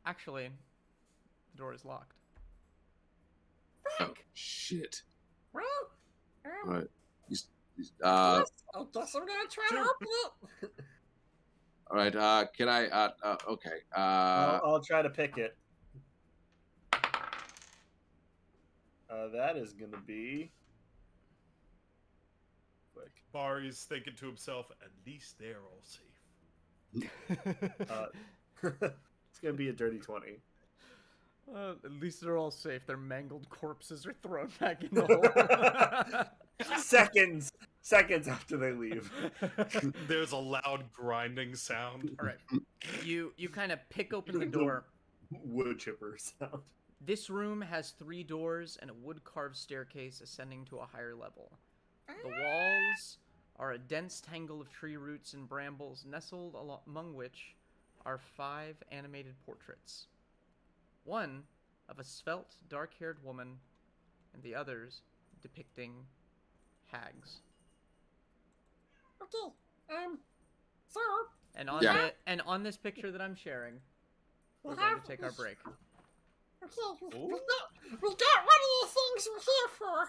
actually, the door is locked. oh shit! Well, All right, yes, I guess I'm gonna try to Sure. open it. All right. Can I? Okay. I'll try to pick it. That is gonna be quick. Bari's thinking to himself, at least they're all safe. It's gonna be a dirty 20. At least they're all safe. Their mangled corpses are thrown back in the hole. Seconds after they leave. There's a loud grinding sound. All right. You kind of pick open the door. Wood chipper sound. This room has 3 doors and a wood-carved staircase ascending to a higher level. The walls are a dense tangle of tree roots and brambles, nestled among which are 5 animated portraits. One of a svelte, dark-haired woman, and the others depicting hags. Okay. So And on Yeah. and on this picture that I'm sharing, we're we going have to take our break. Okay, we got one of the things we're here for.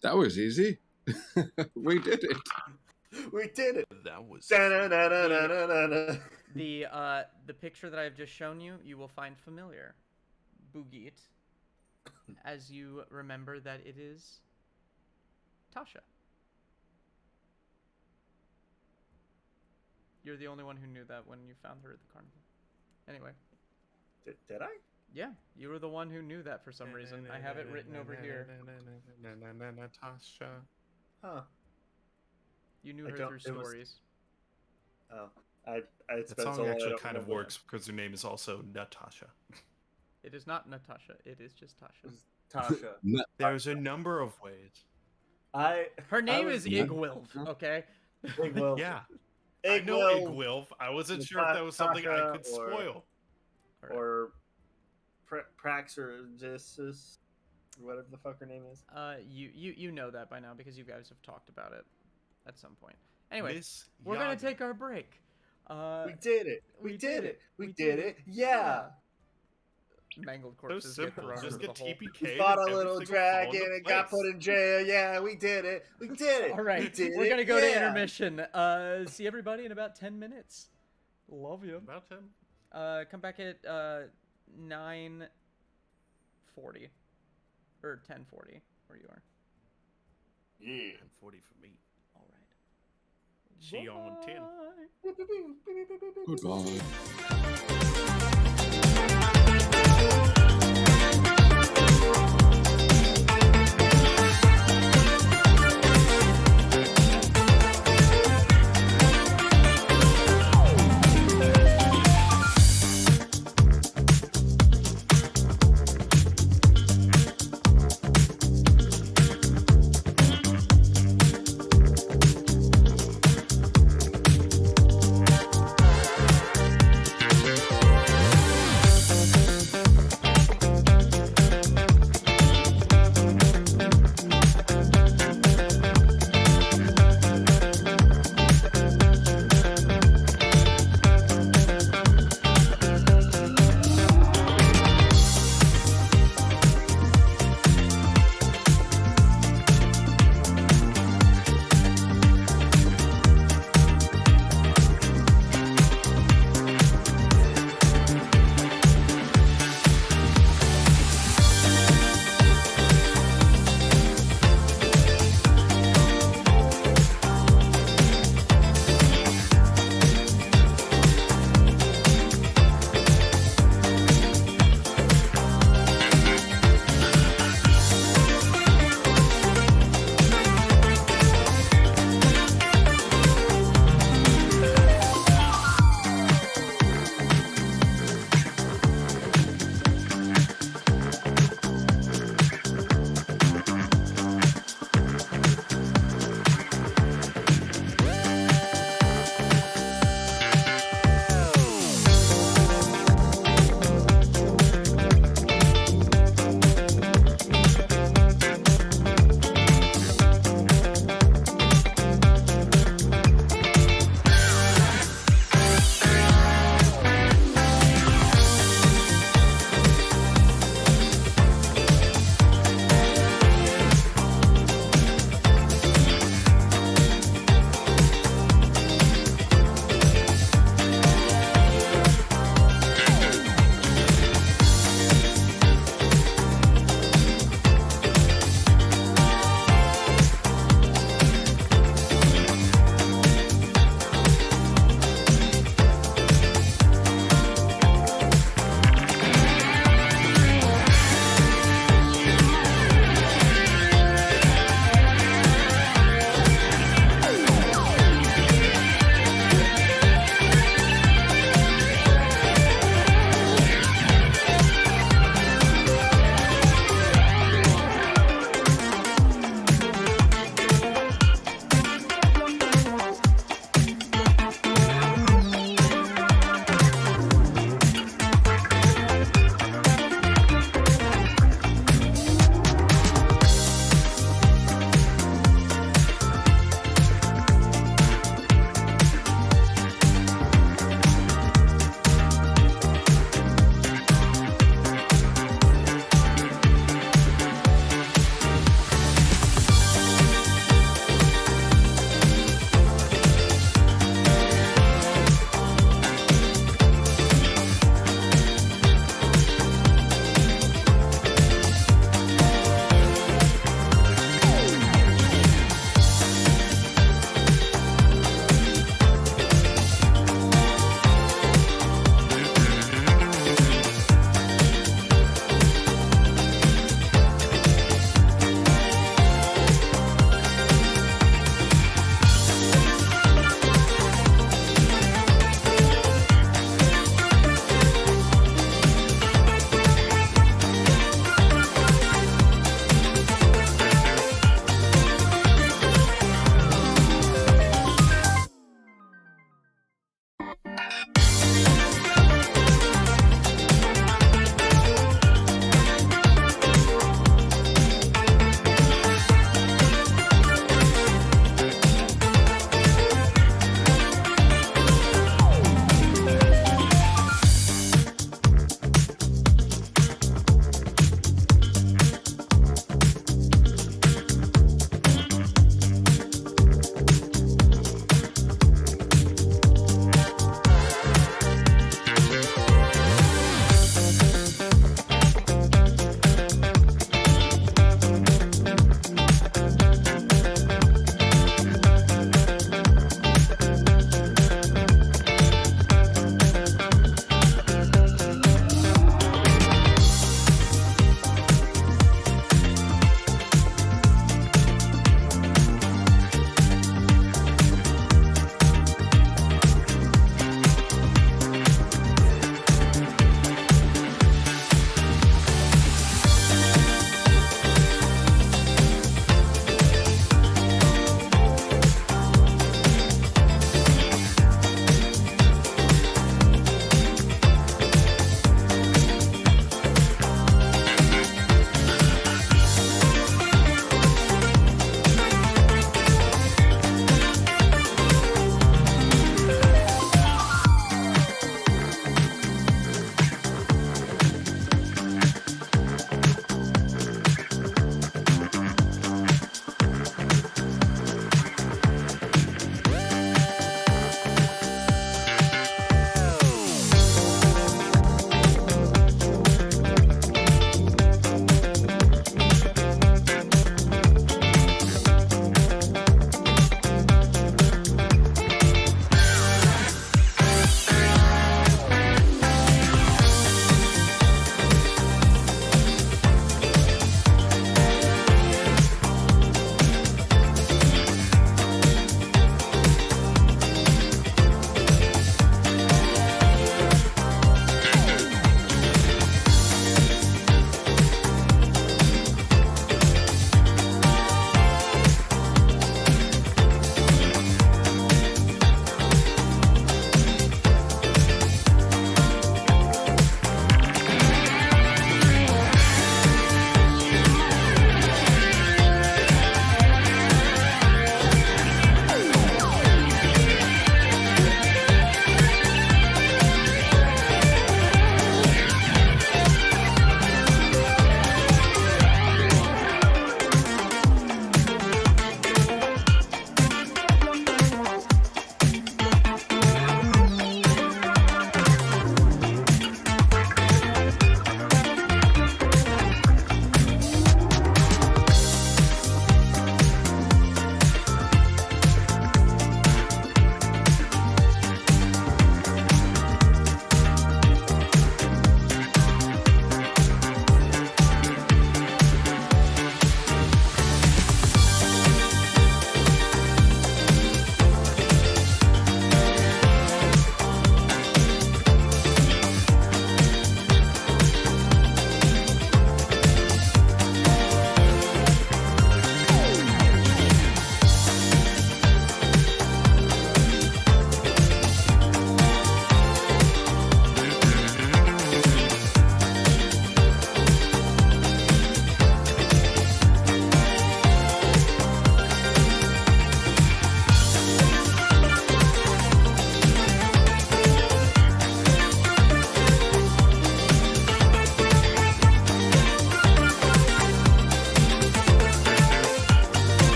That was easy. We did it. We did it. That was. Da-na-na-na-na-na-na. The picture that I've just shown you, you will find familiar. Boogiet, as you remember that it is Tasha. You're the only one who knew that when you found her at the carnival. Anyway, Did I? yeah, you were the one who knew that for some reason. I have it written over here. Natasha. Huh. You knew I her don't- through it was- stories. Oh. It's That been so song long, I actually don't kind of remember. works because her name is also Natasha. It is not Natasha. It is just Tasha. Tasha. There's a number of ways. Her name was- is Igwilf. Okay. Igwilf. Yeah. I know Igwilf. I wasn't sure if that was something I could Natasha or- spoil. Or Praxergesis, or whatever the fuck her name is. You know that by now because you guys have talked about it at some point. Anyway, Miss we're gonna Yaga. take our break. We did it. We did it. We did it. Yeah. Mangled So corpses get simple. thrown Just into get the hole. TPK. We fought a and little everything will fall dragon into and got place. put in jail. Yeah, we did it. We did it. All right, we did we're it. gonna go to Yeah. intermission. See everybody in about 10 minutes. Love you. About him. Come back at 9:40 or 10:40 where you are. Yeah. 40 for me. All right. She on 10. Bye. Goodbye.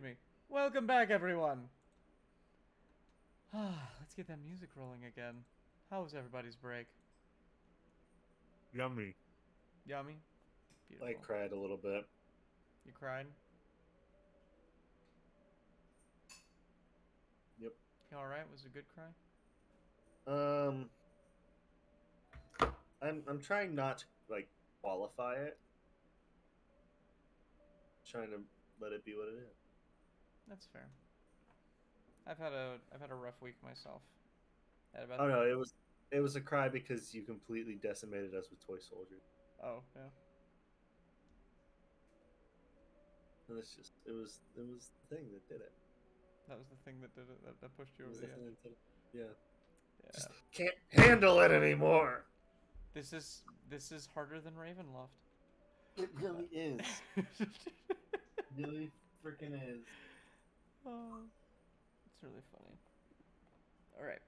Me. Welcome back, everyone. Let's get that music rolling again. How was everybody's break? Yummy. Yummy? Beautiful. I cried a little bit. You cried? Yep. You alright? Was it a good cry? I'm trying not to like qualify it. Trying to let it be what it is. That's fair. I've had a rough week myself. Had about Oh no, it was a cry because you completely decimated us with toy soldiers. Oh, yeah. And it was the thing that did it. That was the thing that did it, that pushed you It was over the the thing edge. that did it. Yeah. Yeah. Just can't handle it anymore. This is harder than Ravenloft. It really is. Really freaking is. Oh, it's really funny. All right.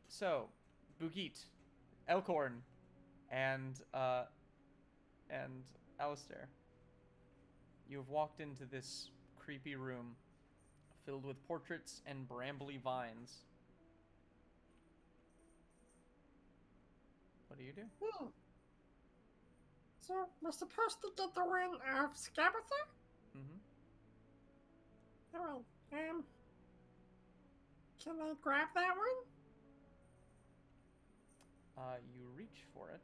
So, Bugit, Elkhorn, and Alistair. You have walked into this creepy room filled with portraits and brambly vines. What do you do? So we're supposed to get the one of Scabatha? Mm-hmm. Alright, can I grab that one? You reach for it.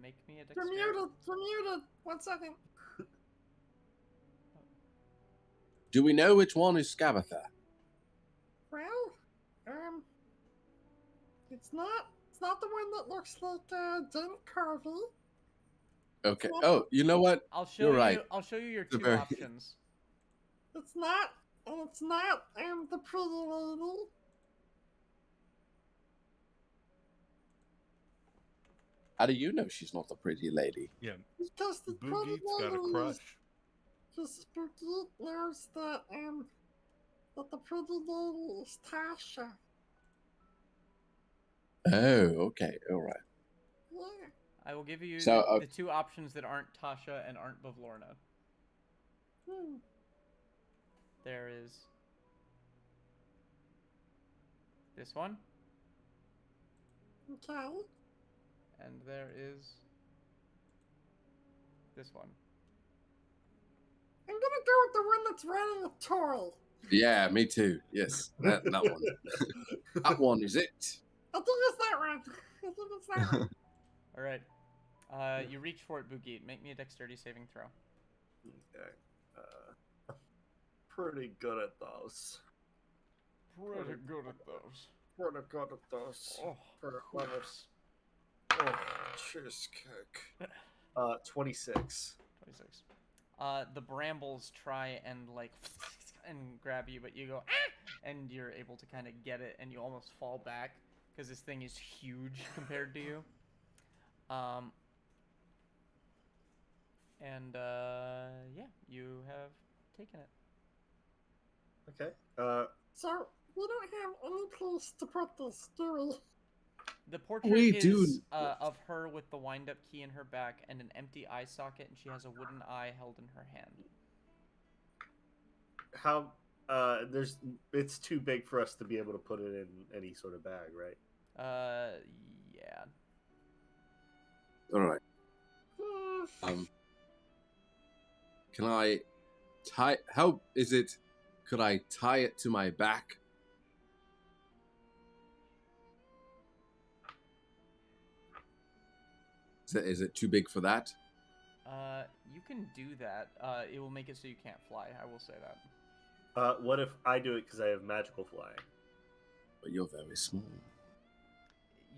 Make me a You're dexterity. muted, you're muted. 1 second. Do we know which one is Scabatha? Well, it's not the one that looks like, Dana Carvey. Okay. Oh, you know what? I'll show You're you. right. I'll show you your It's a two very- options. It's not, the pretty lady. How do you know she's not a pretty lady? Yeah. Because the pretty Boogie's got a lady crush. because Spooky knows that the pretty lady is Tasha. Oh, okay. All right. Yeah. I will give you So, the two options that aren't Tasha and aren't Bavlorna. Hmm. There is this one, Okay. and there is this one. I'm gonna go with the one that's riding a toy. Yeah, me too. Yes, that one. That one is it. I think it's that one. I think it's that one. All right. You reach for it, Bugit. Make me a dexterity saving throw. Okay. Pretty good at those. Pretty good at those. Pretty good at those. Oh, Pretty gross. Oh, cheesecake. 26. 26. The brambles try and and grab you, but you go ah! And you're able to kind of get it, and you almost fall back because this thing is huge compared to you. Yeah, you have taken it. Okay. So we don't have any place to put this, do we? The portrait We is do. of her with the wind-up key in her back and an empty eye socket, and she has a wooden eye held in her hand. How? It's too big for us to be able to put it in any sort of bag, right? Yeah. All right. Hmm. Can I tie? How is it? Could I tie it to my back? Is it too big for that? You can do that. It will make it so you can't fly. I will say that. What if I do it because I have magical flying? But you're very small.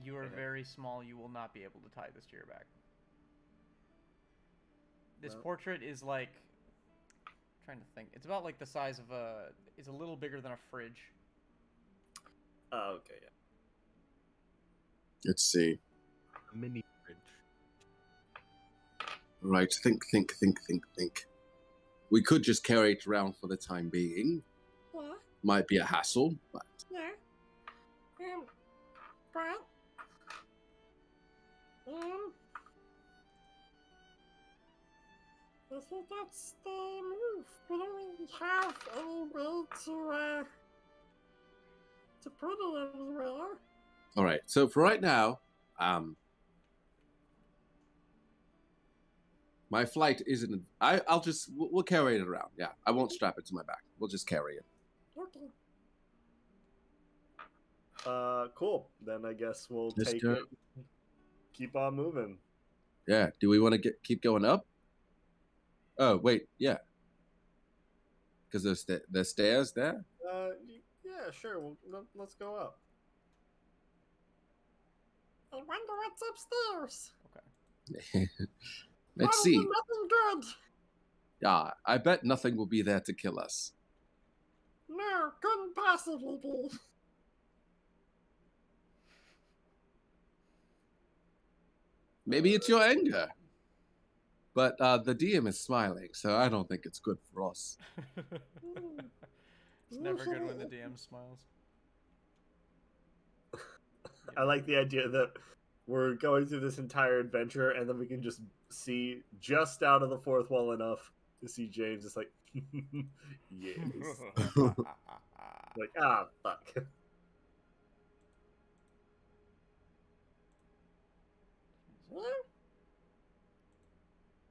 You are Okay. very small. You will not be able to tie this to your back. This Well- portrait is like, I'm trying to think. It's about like the size of a. It's a little bigger than a fridge. Oh, okay, yeah. Let's see. Mini fridge. Right. Think. We could just carry it around for the time being. Yeah. Might be a hassle, but Yeah. But I think that's the move. We don't really have any way to put it anywhere. All right. So for right now, my flight isn't. I'll just we'll carry it around. Yeah, I won't strap it to my back. We'll just carry it. Okay. Cool. Then I guess we'll Just, take it. Keep on moving. Yeah. Do we want to keep going up? Oh wait, yeah. Because there's stairs there. Yeah, sure. Let's go up. I wonder what's upstairs. Let's Probably see. nothing good. Yeah, I bet nothing will be there to kill us. No, couldn't possibly be. Maybe it's your anger. But the DM is smiling, so I don't think it's good for us. It's never good when the DM smiles. I like the idea that we're going through this entire adventure, and then we can just see just out of the fourth wall enough to see James. It's like, yes, like fuck.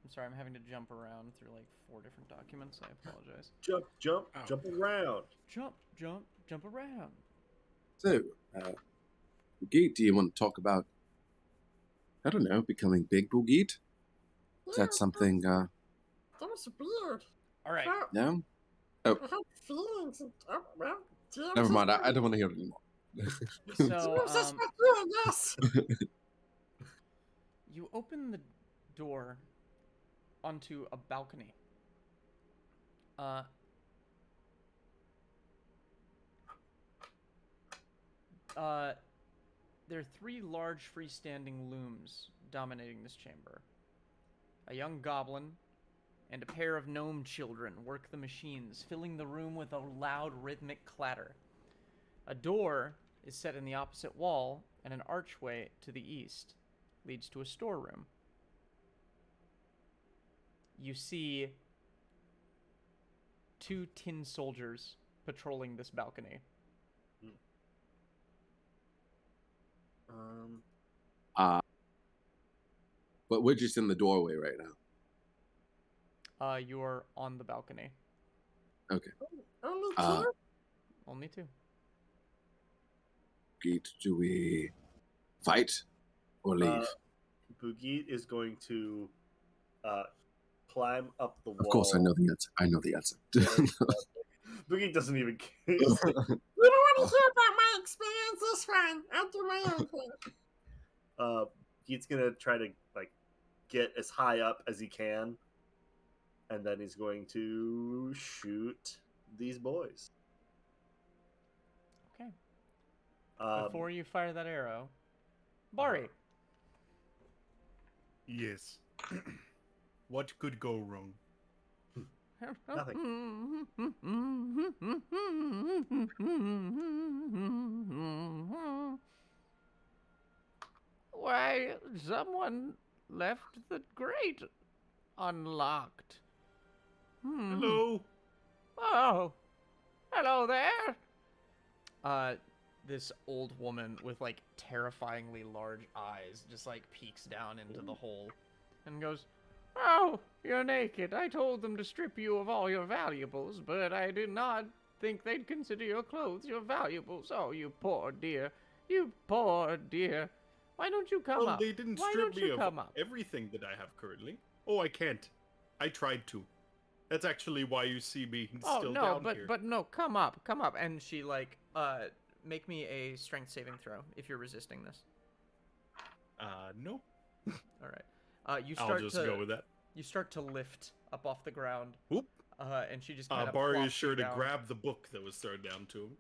I'm sorry, I'm having to jump around through like 4 different documents. I apologize. Jump around. Jump around. So, Boogie, do you want to talk about, I don't know, becoming big Boogie? Is that something, That was weird. All right. no? I had feelings. And, well, James Never is mind, I right. don't want to hear it anymore. So, James is with you, yes. you open the door onto a balcony. There are 3 large freestanding looms dominating this chamber. A young goblin and a pair of gnome children work the machines, filling the room with a loud rhythmic clatter. A door is set in the opposite wall, and an archway to the east leads to a storeroom. You see 2 tin soldiers patrolling this balcony. But we're just in the doorway right now. You're on the balcony. Okay. Only two? Only 2. Boogie, do we fight or leave? Boogie is going to climb up the wall. Of course, I know the answer. I know the answer. Boogie doesn't even care. He's like, You don't want to hear about my experience? It's fine. I'll do my own thing. he's gonna try to like get as high up as he can, and then he's going to shoot these boys. Okay. Before you fire that arrow, Bari. Yes. What could go wrong? Nothing. Why, someone left the grate unlocked. Hello. Oh, hello there. This old woman with like terrifyingly large eyes just like peeks down into the hole and goes, "Oh, you're naked. I told them to strip you of all your valuables, but I did not think they'd consider your clothes your valuables. Oh, you poor dear. You poor dear. Why don't you come Well, up? they didn't Why strip don't me you of come up? everything that I have currently. Oh, I can't. I tried to. That's actually why you see me Oh, still no, down but here. but no, come up. And she like make me a strength saving throw if you're resisting this. No. All right. You I'll start just to go with that. you start to lift up off the ground. Whoop. And she just kind of Bari plops is sure you to down. grab the book that was thrown down to him.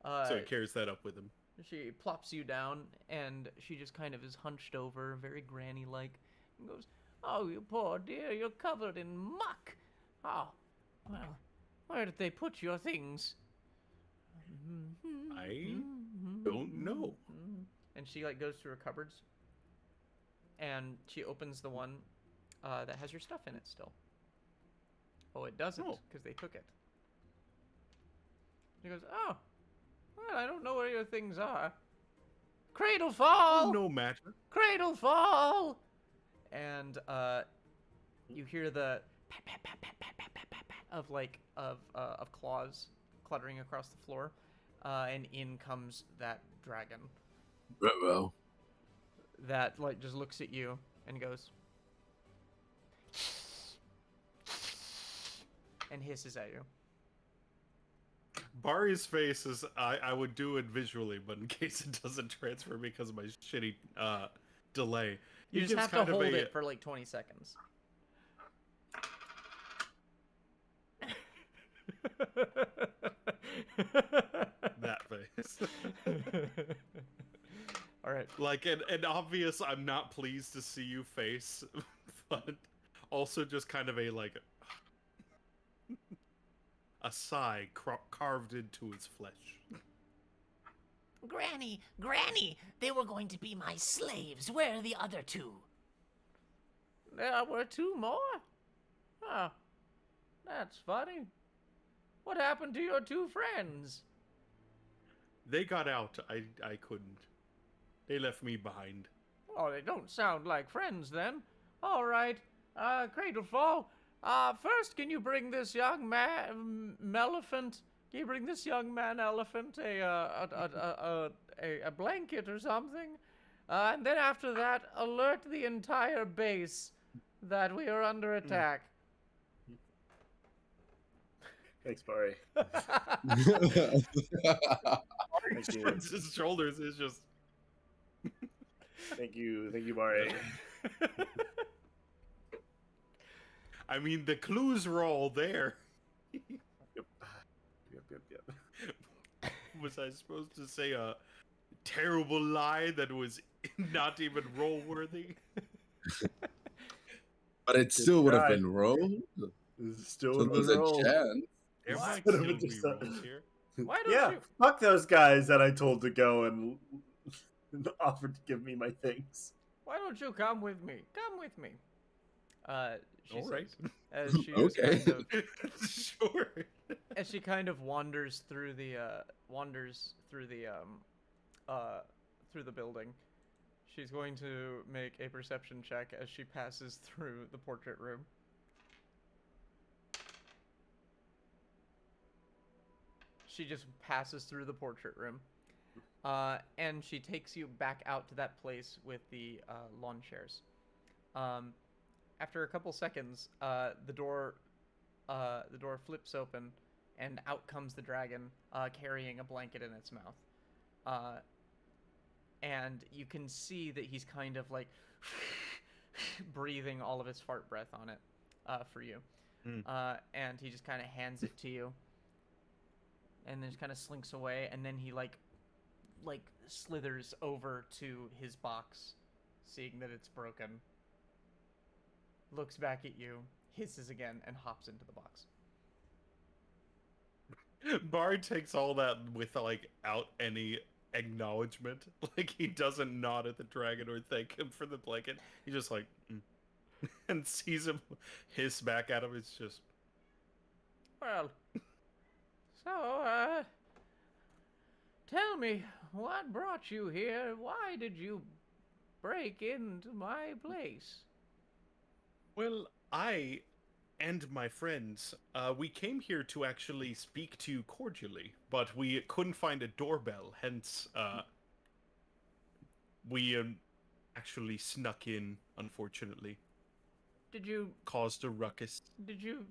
Mm-hmm. So he carries that up with him. She plops you down, and she just kind of is hunched over, very granny-like, and goes, "Oh, you poor dear, you're covered in muck. Oh, well, where did they put your things?" I don't know. And she like goes through her cupboards, and she opens the one that has your stuff in it still. Oh, it doesn't, Oh. because they took it. He goes, oh, well, I don't know where your things are. Cradle fall! No matter. Cradle fall! And you hear the pat, pat, pat, pat, pat, pat, pat, pat, pat of claws cluttering across the floor, and in comes that dragon Ruh-roh. that like just looks at you and goes and hisses at you. Bari's face is I would do it visually, but in case it doesn't transfer because of my shitty delay. You he just gives have to kind of hold a- it for like 20 seconds. that face. All right. Like an obvious I'm not pleased to see you face, but also just kind of a like a sigh carved into his flesh. Granny, Granny, they were going to be my slaves. Where are the other two? There were two more? Oh, that's funny. What happened to your two friends? They got out. I couldn't. They left me behind. Oh, they don't sound like friends then. All right. Cradlefall. First, can you bring this young man, elephant? Can you bring this young man elephant a blanket or something? And then after that, alert the entire base that we are under attack. Thanks, Bari. Thank you. His shoulders is just. Thank you, Bari. I mean, the clues were all there. Yep. Was I supposed to say a terrible lie that was not even roll worthy? But it still would have try. been rolled. This is still So would have there's been a rolled. chance. There Why? might Could've still been be just a- rolls here. Why don't Yeah, you? fuck those guys that I told to go and offered to give me my things. Why don't you come with me? Come with me. She All right. says, as she is Okay. kind of, Sure. as she kind of wanders through the building. She's going to make a perception check as she passes through the portrait room. She just passes through the portrait room. And she takes you back out to that place with the lawn chairs. After a couple seconds, the door flips open, and out comes the dragon, carrying a blanket in its mouth. And you can see that he's kind of like breathing all of his fart breath on it for you. And he just kind of hands it to you, and then just kind of slinks away, and then he like slithers over to his box, seeing that it's broken, looks back at you, hisses again, and hops into the box. Bard takes all that without any acknowledgement. Like, he doesn't nod at the dragon or thank him for the blanket. He just and sees him hiss back at him. It's just, Well, so, tell me, what brought you here? Why did you break into my place? well, I and my friends, we came here to actually speak to you cordially, but we couldn't find a doorbell, hence, we actually snuck in, unfortunately. Did you Caused a ruckus. did you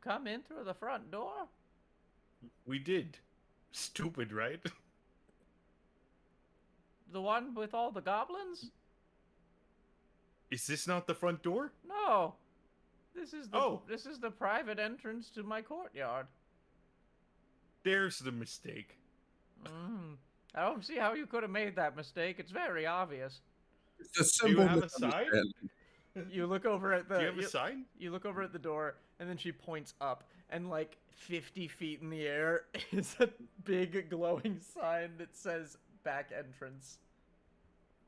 come in through the front door? We did. Stupid, right? The one with all the goblins? Is this not the front door? No. Oh. This is the private entrance to my courtyard. There's the mistake. I don't see how you could have made that mistake. It's very obvious. It's a Do you simple have a sign? misunderstanding. You look over at the Do you have a sign? You look over at the door, and then she points up, and like 50 feet in the air is a big glowing sign that says "back entrance."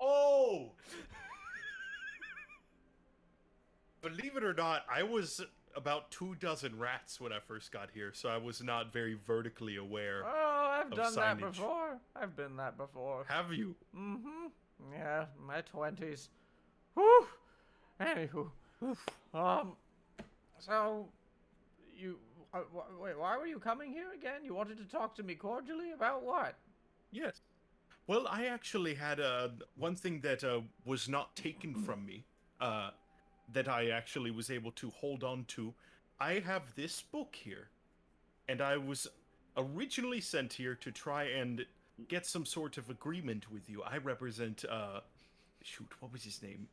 Oh! Believe it or not, I was about 24 rats when I first got here, so I was not very vertically aware. Oh, I've of done that signage. before. I've been that before. Have you? Mm-hmm. Yeah, my 20s. Whew. Anywho. So, you... wait, why were you coming here again? You wanted to talk to me cordially about what? Yes. Well, I actually had one thing that was not taken from me, that I actually was able to hold on to. I have this book here, and I was originally sent here to try and get some sort of agreement with you. I represent, shoot, what was his name?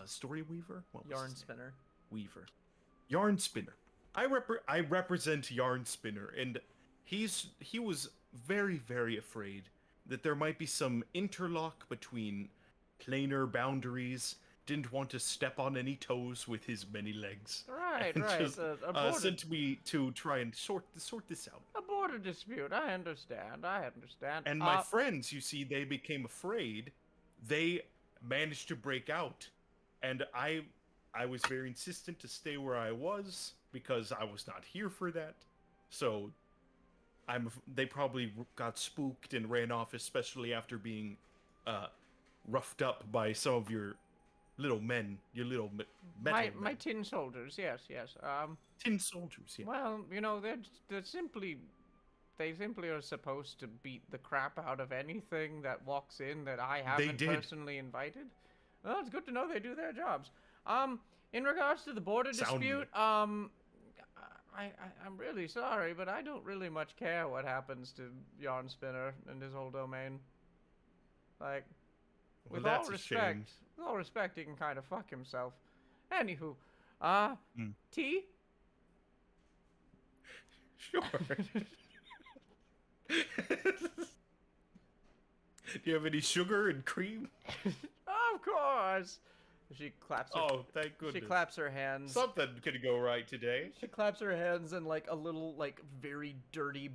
Story Weaver? What was Yarn his name? spinner. Weaver. Yarn Spinner. I represent Yarn Spinner, and he was very, very afraid that there might be some interlock between planar boundaries. Didn't want to step on any toes with his many legs. Right, and right. Just A border, sent me to try and sort this out. a border dispute. I understand. And my friends, you see, they became afraid. They managed to break out, and I was very insistent to stay where I was because I was not here for that. So they probably got spooked and ran off, especially after being roughed up by some of your little men, your little metal my men. tin soldiers. Yes. Tin soldiers, yeah. Well, you know, they simply are supposed to beat the crap out of anything that walks in that I haven't did. personally invited. Well, it's good to know they do their jobs. In regards to the border Soundly. dispute, I'm really sorry, but I don't really much care what happens to Yarn Spinner and his whole domain. Like, Well, with all that's a shame. respect, he can kind of fuck himself. Anywho, tea? Sure. Do you have any sugar and cream? Of course. She claps. Oh, thank goodness. She claps her hands. Something could go right today. She claps her hands, and like a little, very dirty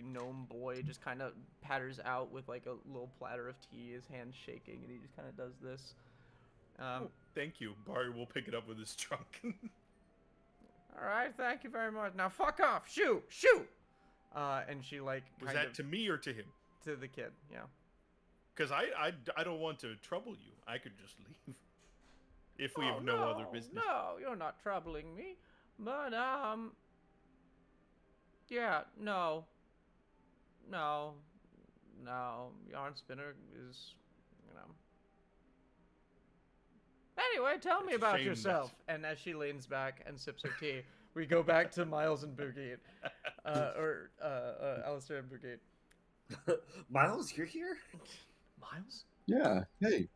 gnome boy just kind of patters out with like a little platter of tea, his hands shaking, and he just kind of does this. Oh, thank you. Barry will pick it up with his trunk. All right, thank you very much. Now fuck off, shoo. And she like Was that to me or to him? to the kid, yeah. Because I don't want to trouble you. I could just leave. If we have no other business. No, you're not troubling me. But, yeah, no. Yarn Spinner is, you know. Anyway, tell me It's a about shame yourself. And as she leans back and sips her tea, we go back to Miles and Boogie. Alistair and Boogie. Miles, you're here? Miles? Yeah. Hey.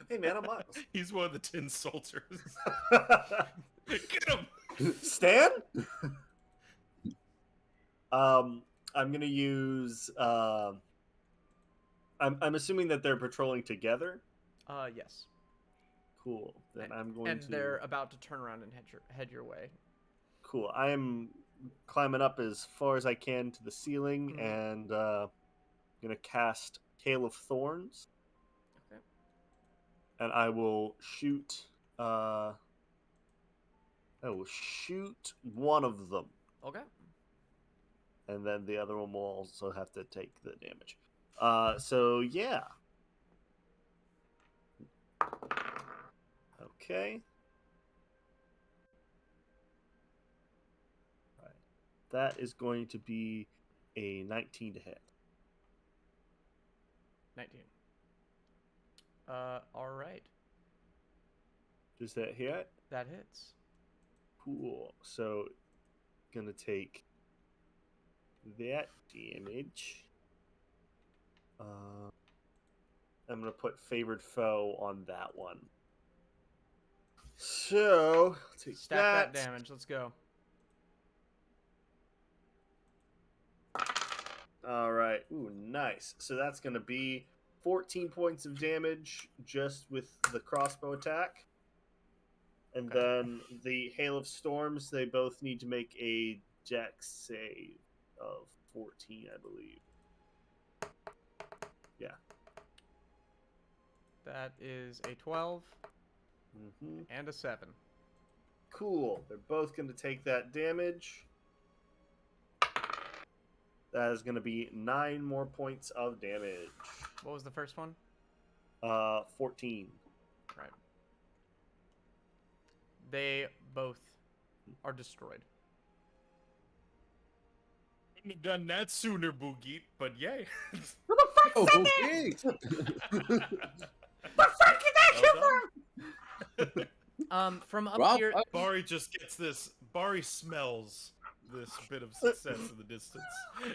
Hey, man, I'm Miles. He's one of the tin soldiers. Get him! Stan? I'm gonna use. I'm assuming that they're patrolling together. Yes. Cool. Then I'm going And to. they're about to turn around and head your way. Cool. I am climbing up as far as I can to the ceiling and gonna cast Hail of Thorns. Okay. And I will shoot. I will shoot one of them, Okay. and then the other one will also have to take the damage. So yeah. Okay. Right. That is going to be a 19 to hit. 19. All right. Does that hit? That hits. Cool. So, gonna take that damage. I'm gonna put favored foe on that one. So, take Stack that damage. Let's go. All right. Ooh, nice. So that's gonna be 14 points of damage just with the crossbow attack. And Okay. then the Hail of Storms, they both need to make a dex save of 14, I believe. Yeah. That is a 12. Hmm. And a 7. Cool. They're both going to take that damage. That is going to be 9 more points of damage. What was the first one? 14. Right. They both are destroyed. Couldn't have done that sooner, Boogie, but yay. Who the fuck Oh, said that? okay. The fuck did that come Well from? From up Well, here, Bari just gets this. Bari smells this bit of success in the distance,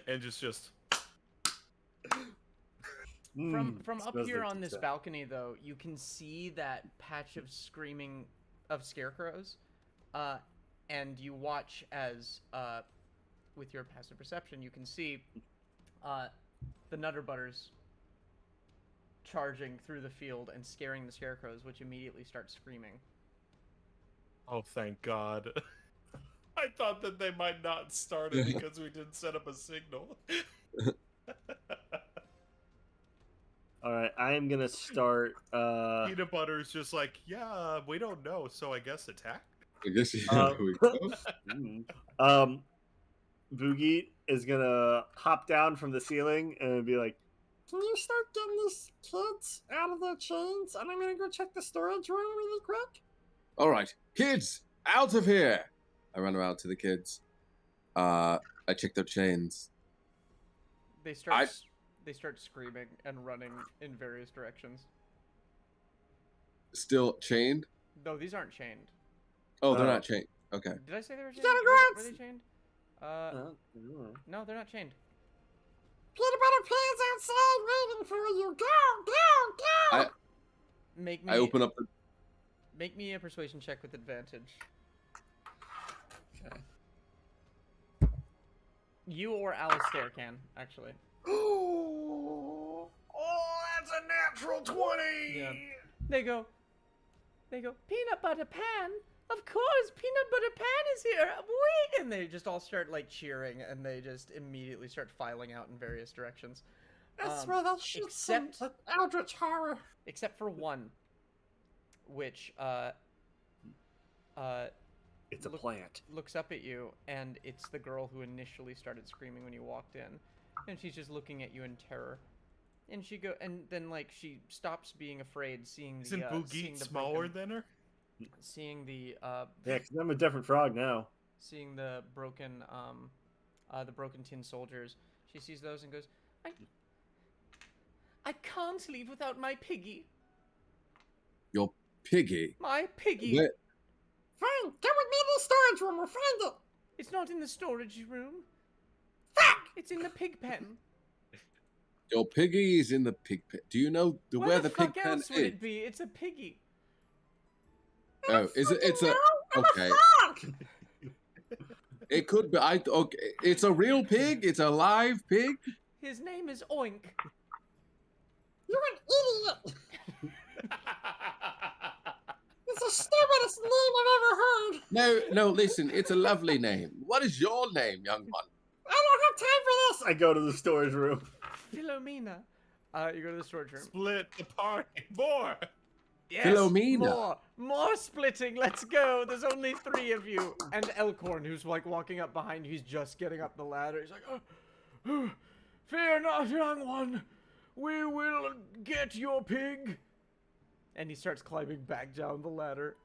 and just. from up smells here like on this success. balcony, though, you can see that patch of screaming of scarecrows, and you watch as, with your passive perception, you can see, the Nutter Butters charging through the field and scaring the scarecrows, which immediately start screaming. Oh, thank God. I thought that they might not start it because we didn't set up a signal. All right, I am going to start... Peanut Butter's just like, yeah, we don't know, so I guess attack? I guess there we go. Boogie is going to hop down from the ceiling and be like, Can you start getting these kids out of their chains? And I'm gonna go check the storage room really quick. All right, kids, out of here! I run around to the kids. I check their chains. They start screaming and running in various directions. Still chained? No, these aren't chained. Oh, they're Oh. not chained. Okay. Did I say they were chained? gotta go Were outs- they chained? No, they're not chained. Peanut butter pans outside waiting for you. Go, go, go! Make me. I open up the... Make me a persuasion check with advantage. okay. You or Alistair can, actually. Oh, that's a natural 20! Yeah. They go, peanut butter pan? Of course, peanut butter pan is here. Wait! And they just all start like cheering, and they just immediately start filing out in various directions. That's where that shit's some except- eldritch horror. Except for one, which It's a Look- plant. looks up at you, and it's the girl who initially started screaming when you walked in, and she's just looking at you in terror. And then like she stops being afraid, seeing the Isn't seeing Boogie the smaller broken, than her? seeing the Yeah, because I'm a different frog now. seeing the broken tin soldiers. She sees those and goes, I can't leave without my piggy. Your piggy. My piggy. Where... Fine, come with me to the storage room. We'll find it. It's not in the storage room. Fuck! It's in the pig pen. Your piggy is in the pig pen. Do you know where the pig fuck pen else would is? it be? It's a piggy. Oh, is it? It's a... No, I'm Okay. a frog. It could be. Okay. It's a real pig. It's a live pig. His name is Oink. You're an idiot. It's the stupidest name I've ever heard. No. Listen. It's a lovely name. What is your name, young one? I don't have time for this. I go to the storage room. Philomena. You go to the storage room. Split the party more! Yes, Philomena. more splitting. Let's go. There's only 3 of you, and Elkhorn, who's like walking up behind you. He's just getting up the ladder. He's like, fear not, young one. We will get your pig. And he starts climbing back down the ladder.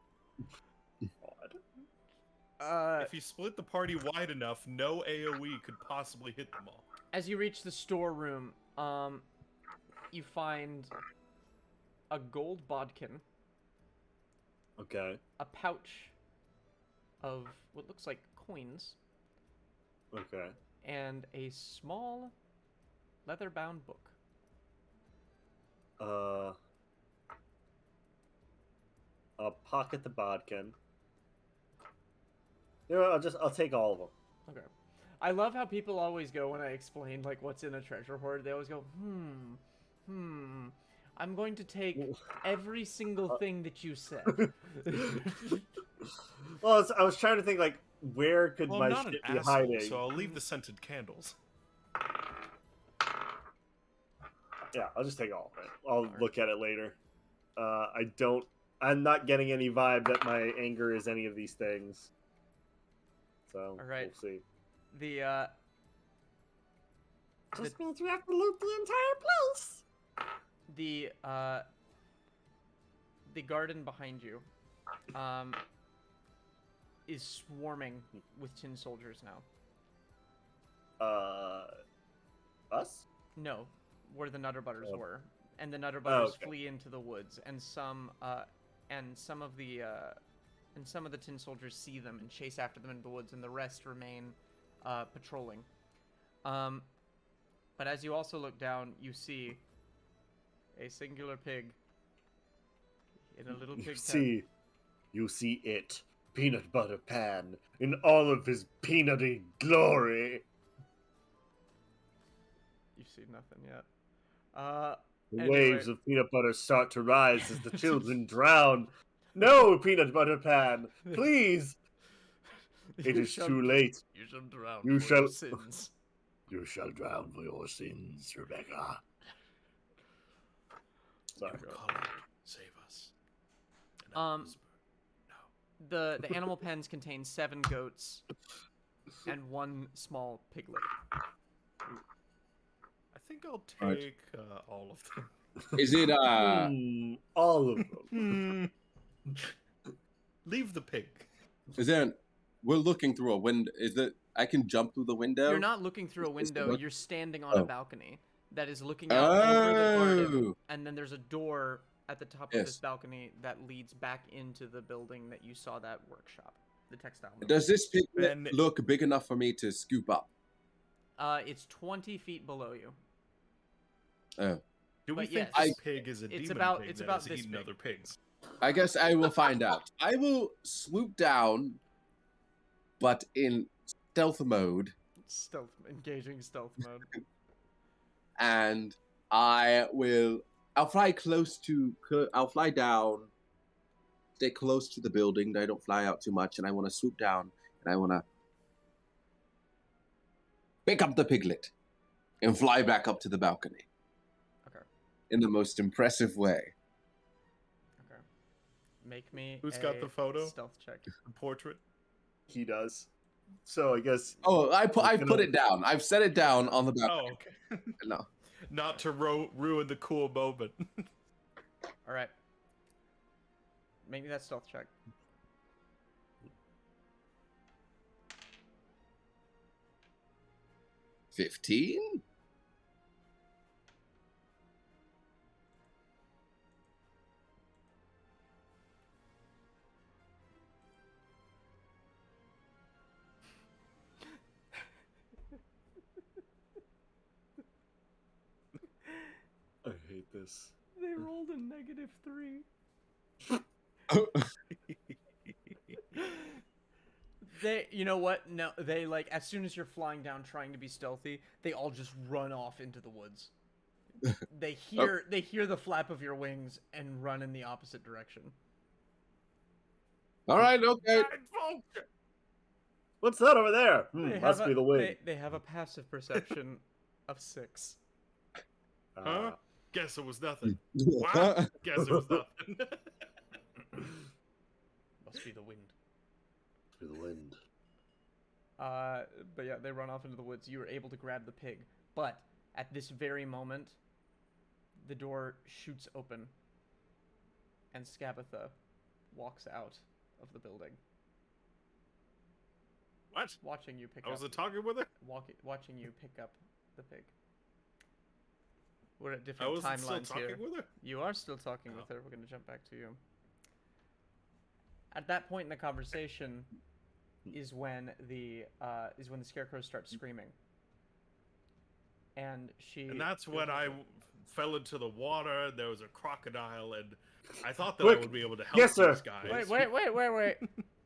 If you split the party wide enough, no AoE could possibly hit them all. As you reach the storeroom, you find a gold bodkin, Okay. a pouch of what looks like coins, Okay. and a small leather-bound book. I'll pocket the bodkin. You know what, I'll take all of them. Okay. I love how people always go when I explain like what's in a treasure hoard. They always go, I'm going to take every single thing that you said. Well, I was trying to think like where could Well, my I'm not an shit be asshole, hiding? so I'll leave the scented candles. Yeah, I'll just take all of it. I'll Alright. look at it later. I don't I'm not getting any vibe that my anger is any of these things. So All right. we'll see. The Just means we have to loot the entire place. the garden behind you is swarming with tin soldiers now. Us? No, where the Nutter Butters Oh. were, and the Nutter Butters okay. flee into the woods, and some of the tin soldiers see them and chase after them into the woods, and the rest remain patrolling. But as you also look down, you see a singular pig in a little pig pen. You see it, Peanut Butter Pan, in all of his peanutty glory. You've seen nothing yet. The Anyway. waves of peanut butter start to rise as the children drown. No, Peanut Butter Pan, please. It is too late. You shall drown You for shall- your sins. You shall drown for your sins, Rebecca. Sorry. You call out, save us. And I whisper, no. The animal pens contain 7 goats and 1 small piglet. I think I'll Right. take all of them. Is it All of them. Leave the pig. is there we're looking through a window. Is it I can jump through the window? You're not looking through a Is the window, what? you're standing on a Oh. balcony that is looking out over the garden, Oh. and then there's a door at the top of Yes. this balcony that leads back into the building that you saw that workshop, the textile mill. Does this piglet Then- look big enough for me to scoop up? It's 20 feet below you. Oh. Do we But think yes, this pig is a demon about- pig it's that about has this eaten big. other pigs? I guess I will find out. I will swoop down, but in stealth mode, Engaging stealth mode. and I'll fly I'll fly down, stay close to the building. I don't fly out too much, and I want to swoop down, and I want to pick up the piglet and fly back up to the balcony. Okay. In the most impressive way. Okay. Make me Who's got a the photo? stealth check. The portrait? He does. So I guess. Oh, I put You know- it down. I've set it down on the balcony. Oh, okay. No. Not to ruin the cool moment. All right. Make me that stealth check. $15? I hate this. They rolled a -3. You know what? No, they like as soon as you're flying down trying to be stealthy, they all just run off into the woods. They hear the flap of your wings and run in the opposite direction. All right, okay. What's that over there? They Must have be a- the wind. They have a passive perception of 6. Huh? Guess it was nothing. Wow. Guess it was nothing. Must be the wind. Must be the wind. But yeah, they run off into the woods. You were able to grab the pig, but at this very moment, the door shoots open, and Scabatha walks out of the building, What? watching you pick I up. wasn't talking with her? Watching you pick up the pig. We're at I different wasn't still timelines here. talking with her? You are still talking with Oh. her. We're going to jump back to you. At that point in the conversation is when the scarecrow starts screaming. And And that's when I fell into the water, and there was a crocodile, and I thought that Quick. I would be able to help Yes, sir. these guys. Wait.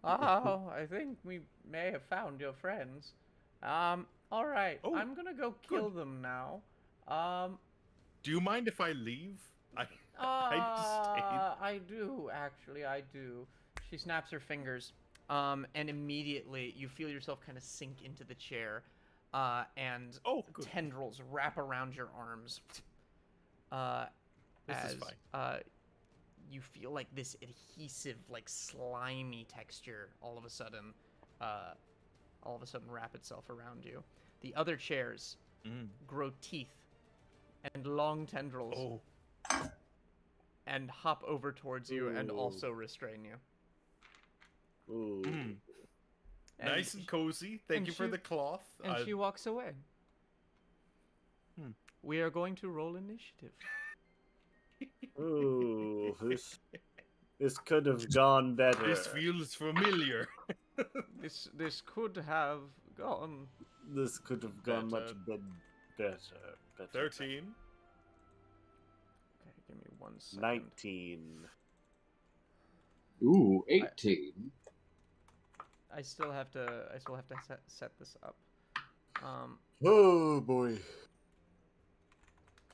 Oh, I think we may have found your friends. All right. Oh, I'm gonna go kill them now. Do you mind if I leave? I I do, actually, I do. She snaps her fingers, and immediately you feel yourself kind of sink into the chair, and Oh, good. tendrils wrap around your arms. This As is fine. you feel like this adhesive, like slimy texture all of a sudden wrap itself around you. The other chairs grow teeth and long tendrils Oh. and hop over towards you and Ooh. also restrain you. Ooh. And Nice and cozy. Thank and you for she- the cloth. And she walks away. We are going to roll initiative. Ooh. This could have gone better. This feels familiar. This could have gone. This could have gone Better. much better. 13. Okay, give me 1 second. 19. Ooh, 18. I still have to set this up. Oh boy.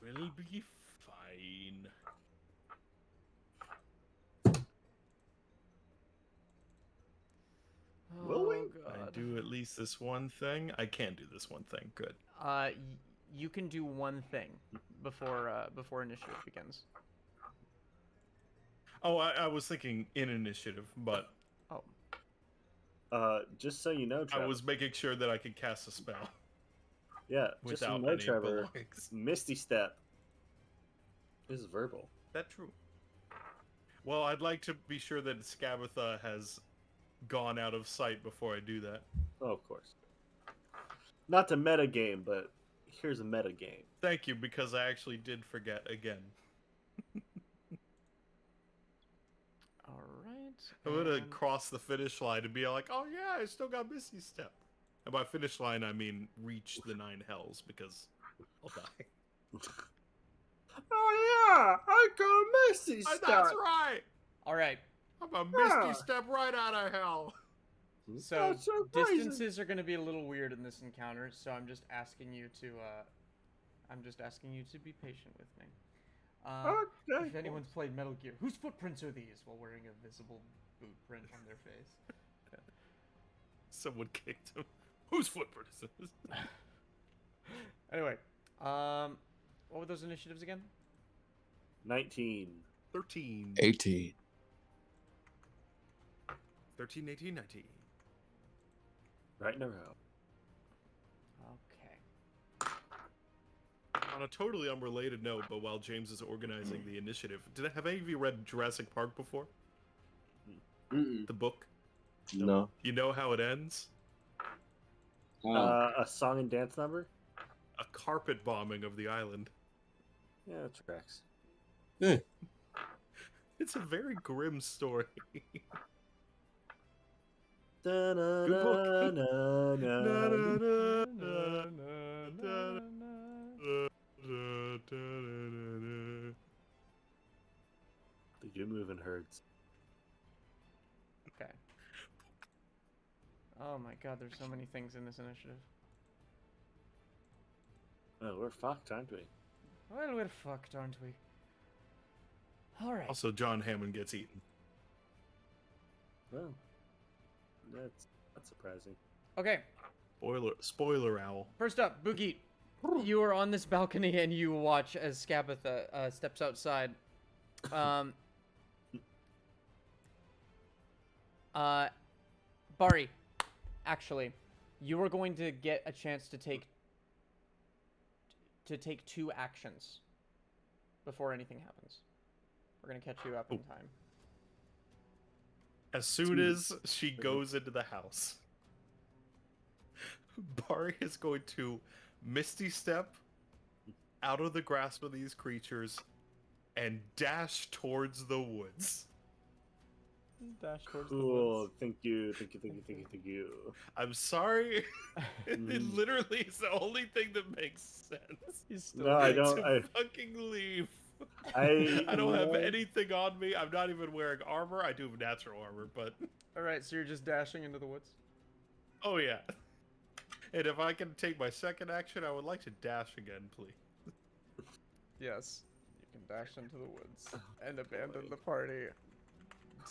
We'll be fine. Will we? Oh, I God. do at least this one thing. I can do this one thing. Good. You can do one thing before initiative begins. Oh, I was thinking in initiative, but Oh, Just so you know, I Trevor. was making sure that I could cast a spell Yeah, just so you without know, any Trevor. belongings. Misty Step is verbal. That true. Well, I'd like to be sure that Scabatha has gone out of sight before I do that. Oh, of course. Not to meta game, but here's a meta game. Thank you, because I actually did forget again. all right. I'm gonna and- cross the finish line and be like, oh yeah, I still got Misty Step. And by finish line, I mean reach the 9 hells, because I'll die. Oh yeah, I got Misty Step. That's right! All right. I'm a Misty Yeah. Step right out of hell! So That's so crazy. distances are going to be a little weird in this encounter, so I'm just asking you to be patient with me. Okay. If anyone's played Metal Gear, whose footprints are these? While wearing a visible boot print on their face. Someone kicked him. Whose footprint is this? Anyway, what were those initiatives again? 19. 13. 18. 13, 18, 19. Right in a row. Okay. On a totally unrelated note, but while James is organizing the initiative, have any of you read Jurassic Park before? Mm-mm. The book? No. You know how it ends? A song and dance number? A carpet bombing of the island. Yeah, that tracks. It's a very grim story. Good book. You're moving herds. Okay. Oh my god, there's so many things in this initiative. Oh, we're fucked, aren't we? Well, we're fucked, aren't we? Alright. Also, John Hammond gets eaten. Well, that's surprising. Okay, Spoiler owl. first up, Boogie. You are on this balcony and you watch as Scabatha steps outside. Bari, actually, you are going to get a chance to take 2 actions before anything happens. We're gonna catch you up in time. As soon as she goes into the house, Bari is going to Misty Step out of the grasp of these creatures and dash towards the woods. Dash towards the Cool. woods. Thank you. I'm sorry. It Mm. literally is the only thing that makes sense. He's still No, I To don't. fucking leave. I I don't have rolled- anything on me. I'm not even wearing armor. I do have natural armor, but Alright, so you're just dashing into the woods? oh yeah. And if I can take my second action, I would like to dash again, please. Yes. You can dash into the woods and abandon the party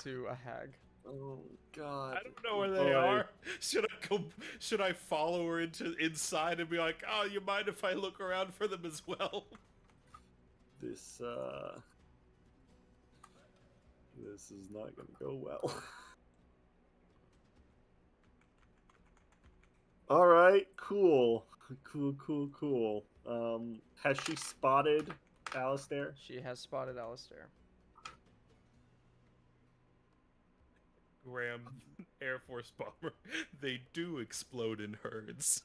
to a hag. Oh God. I don't know where they are. Should I follow her inside and be like, "Oh, you mind if I look around for them as well?" This This is not going to go well. All right, cool. Cool. Has she spotted Alistair? She has spotted Alistair. Graham, Air Force bomber. They do explode in herds.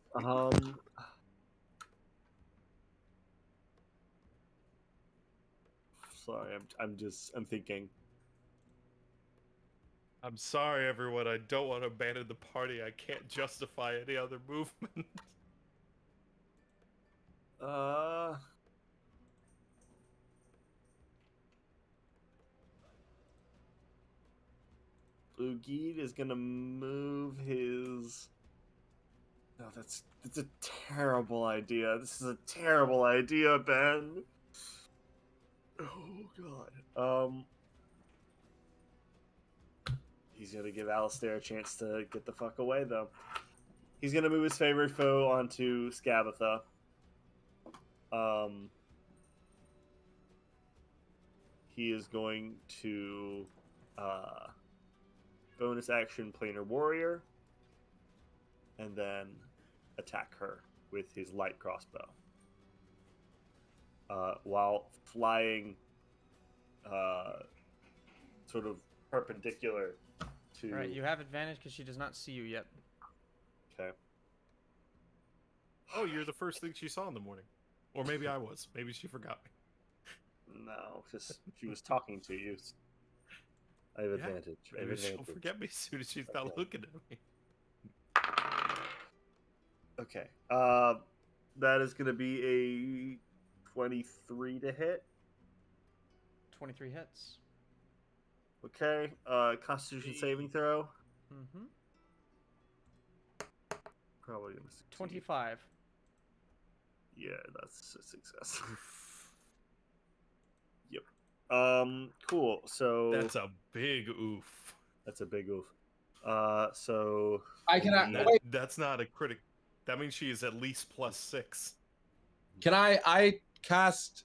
Sorry, I'm thinking. I'm sorry, everyone. I don't want to abandon the party. I can't justify any other movement. Boogie is gonna move his. No, that's a terrible idea. This is a terrible idea, Ben. Oh God. He's gonna give Alistair a chance to get the fuck away, though. He's gonna move his favorite foe onto Scabatha. He is going to bonus action Planar Warrior, and then attack her with his light crossbow. While flying sort of perpendicular to... All right, you have advantage because she does not see you yet. Okay. Oh, you're the first thing she saw in the morning. Or maybe I was. Maybe she forgot me. No, just she was talking to you. I have advantage. I have Maybe she'll advantage. forget me as soon as she's not Okay. looking at me. Okay. That is going to be a 23 to hit. 23 hits. Okay. Constitution saving throw. Mm-hmm. Probably going to succeed. 25. Yeah, that's a success. Yep. Cool. So That's a big oof. that's a big oof. So I cannot That, wait. that's not a critic. That means she is at least +6. Can I cast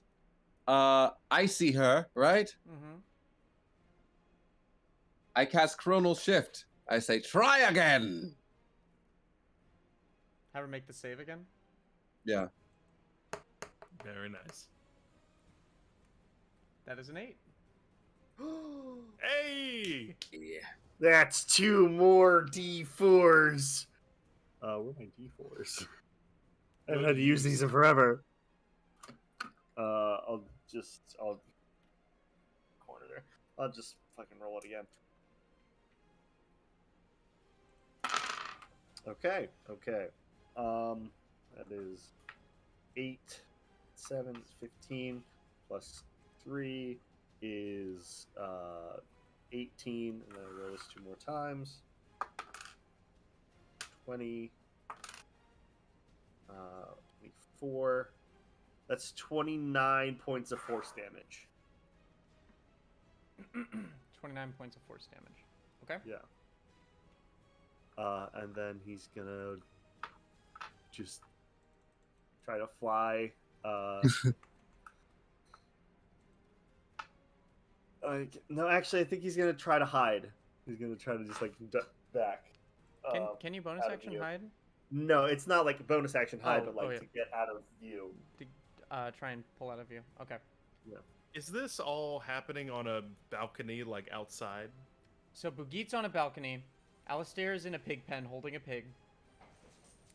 Icy her, right? Mm-hmm. I cast Chronal Shift. I say, try again. Have her make the save again. Yeah. Very nice. That is an 8. Hey! Yeah. that's 2 more D4s. Where are my D4s? I haven't had to use these in forever. I'll corner there. I'll just fucking roll it again. Okay. That is 8, 7, 15 plus 3 is 18, and then I roll this 2 more times. 20, 24. That's 29 points of force damage. 29 points of force damage. Okay. Yeah. And then he's gonna just try to fly. No, actually, I think he's gonna try to hide. He's gonna try to just like duck back. Can you bonus out of action view. hide? No, it's not like a bonus action hide, Oh, but like yeah. to get out of view. To try and pull out of view. Okay. Is this all happening on a balcony, like outside? So Bugit's on a balcony. Alistair is in a pig pen holding a pig.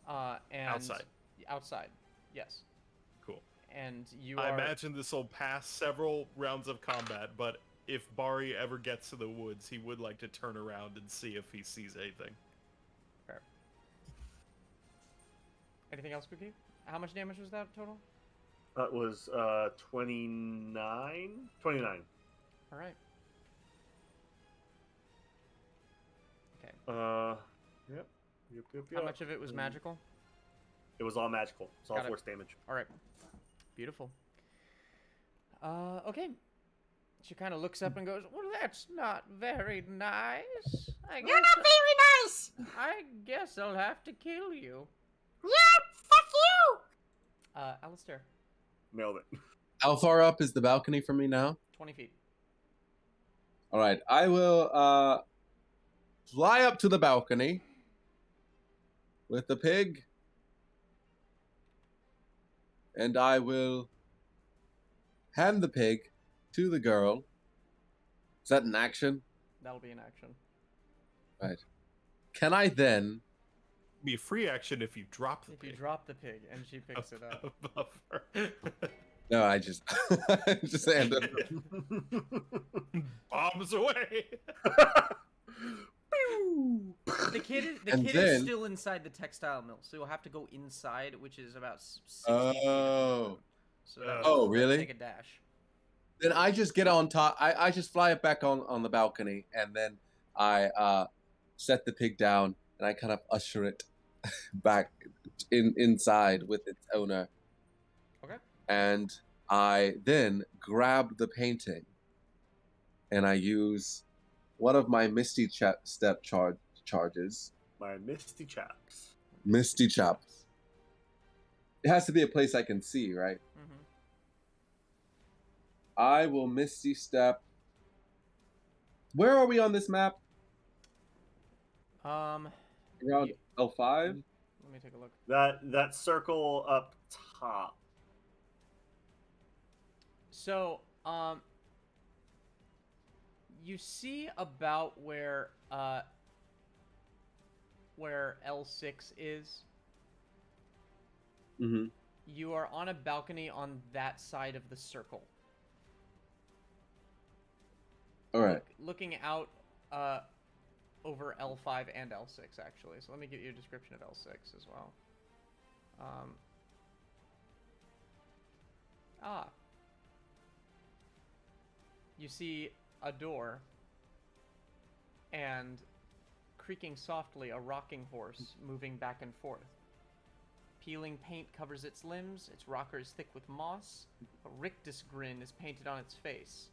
And Outside. Outside. Yes. Cool. And you I are. imagine this will pass several rounds of combat, but if Bari ever gets to the woods, he would like to turn around and see if he sees anything. Fair. Anything else, Bugit? How much damage was that total? That was 29. 29. All right. Okay. Yep. How much of it was Mm. magical? It was all magical. It's all Got it. force damage. All right. Beautiful. Okay. She kind of looks up and goes, "Well, that's not very nice. You're not very nice! I guess I'll have to kill you." Yeah, fuck you! Alistair, Nailed it. How far up is the balcony from me now? 20 feet. All right, I will fly up to the balcony with the pig, and I will hand the pig to the girl. Is that an action? That'll be an action. Right. Can I then? Be a free action if you drop the If you pig drop the pig and she picks it up. above her. No, I just just hand it. Bombs away. The kid And is then- still inside the textile mill, so you'll have to go inside, which is about 60 feet. Oh. So that Oh, would really? Take a dash. Then I just get on top. I just fly it back on the balcony, and then I set the pig down, and I kind of usher it back inside with its owner. Okay. And I then grab the painting, and I use one of my Misty Step charges. My misty chaps. Misty Chops. It has to be a place I can see, right? Mm-hmm. I will Misty Step. Where are we on this map? Um, Around You- L5? let me take a look. That circle up top. So, you see about where L6 is. Mm-hmm. You are on a balcony on that side of the circle. All right. Looking out over L5 and L6, actually. So let me give you a description of L6 as well. You see a door and creaking softly a rocking horse moving back and forth. Peeling paint covers its limbs, its rocker is thick with moss, a rictus grin is painted on its face.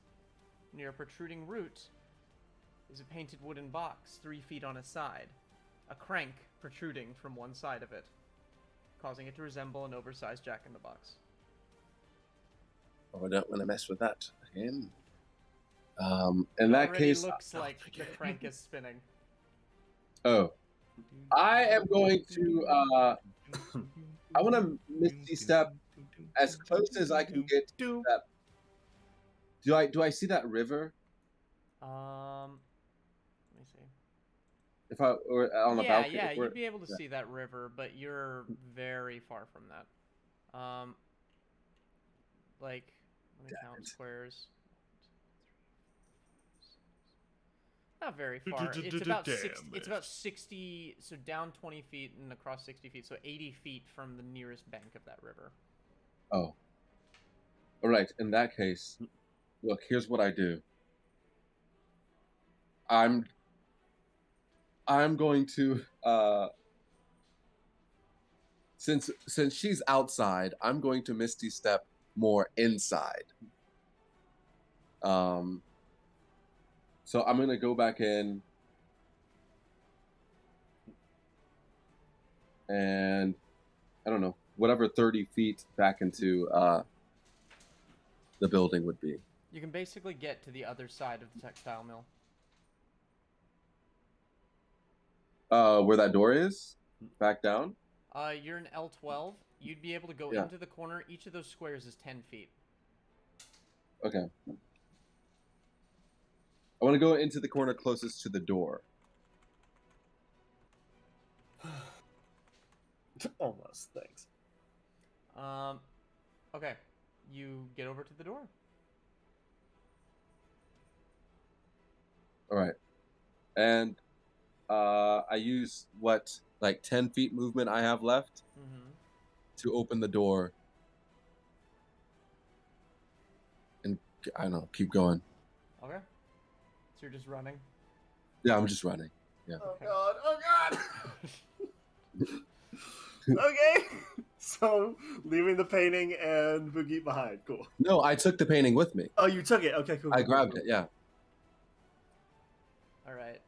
Near a protruding root is a painted wooden box, 3 feet on a side, a crank protruding from one side of it, causing it to resemble an oversized jack-in-the-box. Oh, I don't want to mess with that again. In that Already case, looks like the crank is spinning. oh, I am going to. I want to Misty Step as close as I can get to that. Do I see that river? Let me see. If I or on the balcony? Yeah, or- you'd be able to yeah. see that river, but you're very far from that. Like, let me Damn count it. squares. Not very far. It's about 60, it's about 60, so down 20 feet and across 60 feet, so 80 feet from the nearest bank of that river. Oh. All right. In that case, look. Here's what I do. I'm going to since she's outside, I'm going to Misty Step more inside. So I'm gonna go back in and I don't know, whatever 30 feet back into the building would be. You can basically get to the other side of the textile mill. Where that door is? Back down? You're in L12. You'd be able to go Yeah. into the corner. Each of those squares is 10 feet. Okay. I want to go into the corner closest to the door. Almost. Thanks. Okay. You get over to the door. All right. And I use what, like 10 feet movement I have left Mm-hmm. to open the door. And I don't know, keep going. Okay. So you're just running. Yeah, I'm just running. Yeah. Oh Okay. god! Oh god! Okay. So leaving the painting and Boogie behind. Cool. No, I took the painting with me. Oh, you took it. Okay, cool. I cool, grabbed cool. it, yeah. All right.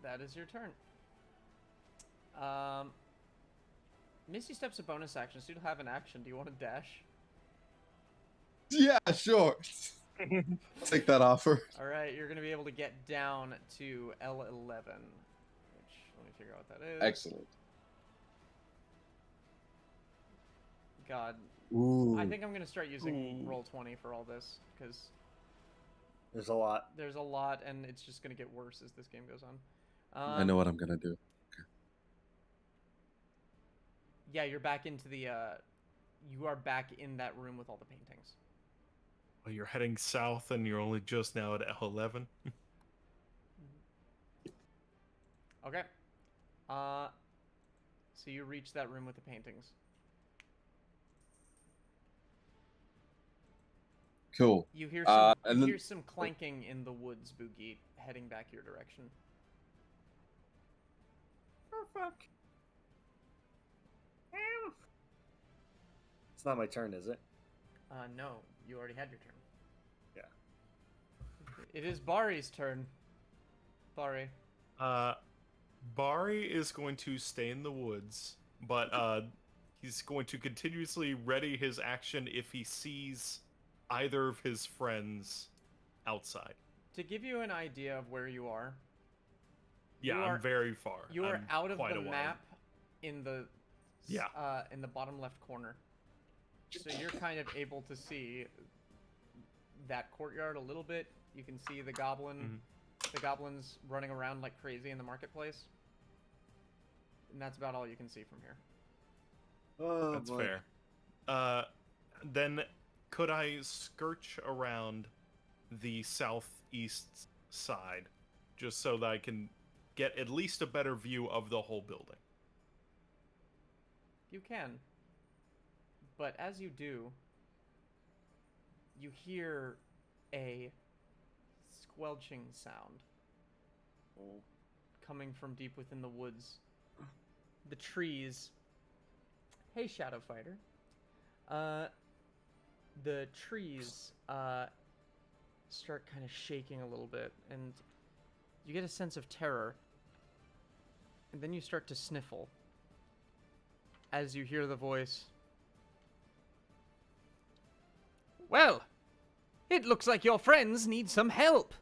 That is your turn. Misty Step's a bonus action, so you'll have an action. Do you want to dash? Yeah, sure. I'll take that offer. All right, you're gonna be able to get down to L11, which let me figure out what that is. Excellent. God, Ooh. I think I'm gonna start using Roll20 for all this because There's a lot. there's a lot, and it's just gonna get worse as this game goes on. I know what I'm gonna do. Yeah, you're back into the. You are back in that room with all the paintings. Well, you're heading south, and you're only just now at L11. Okay. So you reach that room with the paintings. Cool. You hear some, and then- hear some clanking in the woods, Boogie, heading back your direction. Oh fuck. It's not my turn, is it? No, you already had your turn. Yeah. It is Bari's turn. Bari. Bari is going to stay in the woods, but he's going to continuously ready his action if he sees either of his friends outside. To give you an idea of where you are. Yeah, I'm very far. You are I'm out of quite the a while. map in the Yeah. in the bottom left corner. So you're kind of able to see that courtyard a little bit. You can see the goblins running around like crazy in the marketplace. And that's about all you can see from here. Oh, That's boy. fair. Then could I skirch around the southeast side just so that I can get at least a better view of the whole building? You can. But as you do, you hear a squelching sound coming from deep within the woods. The trees. Hey, Shadow Fighter. The trees start kind of shaking a little bit, and you get a sense of terror. And then you start to sniffle as you hear the voice. Well, it looks like your friends need some help.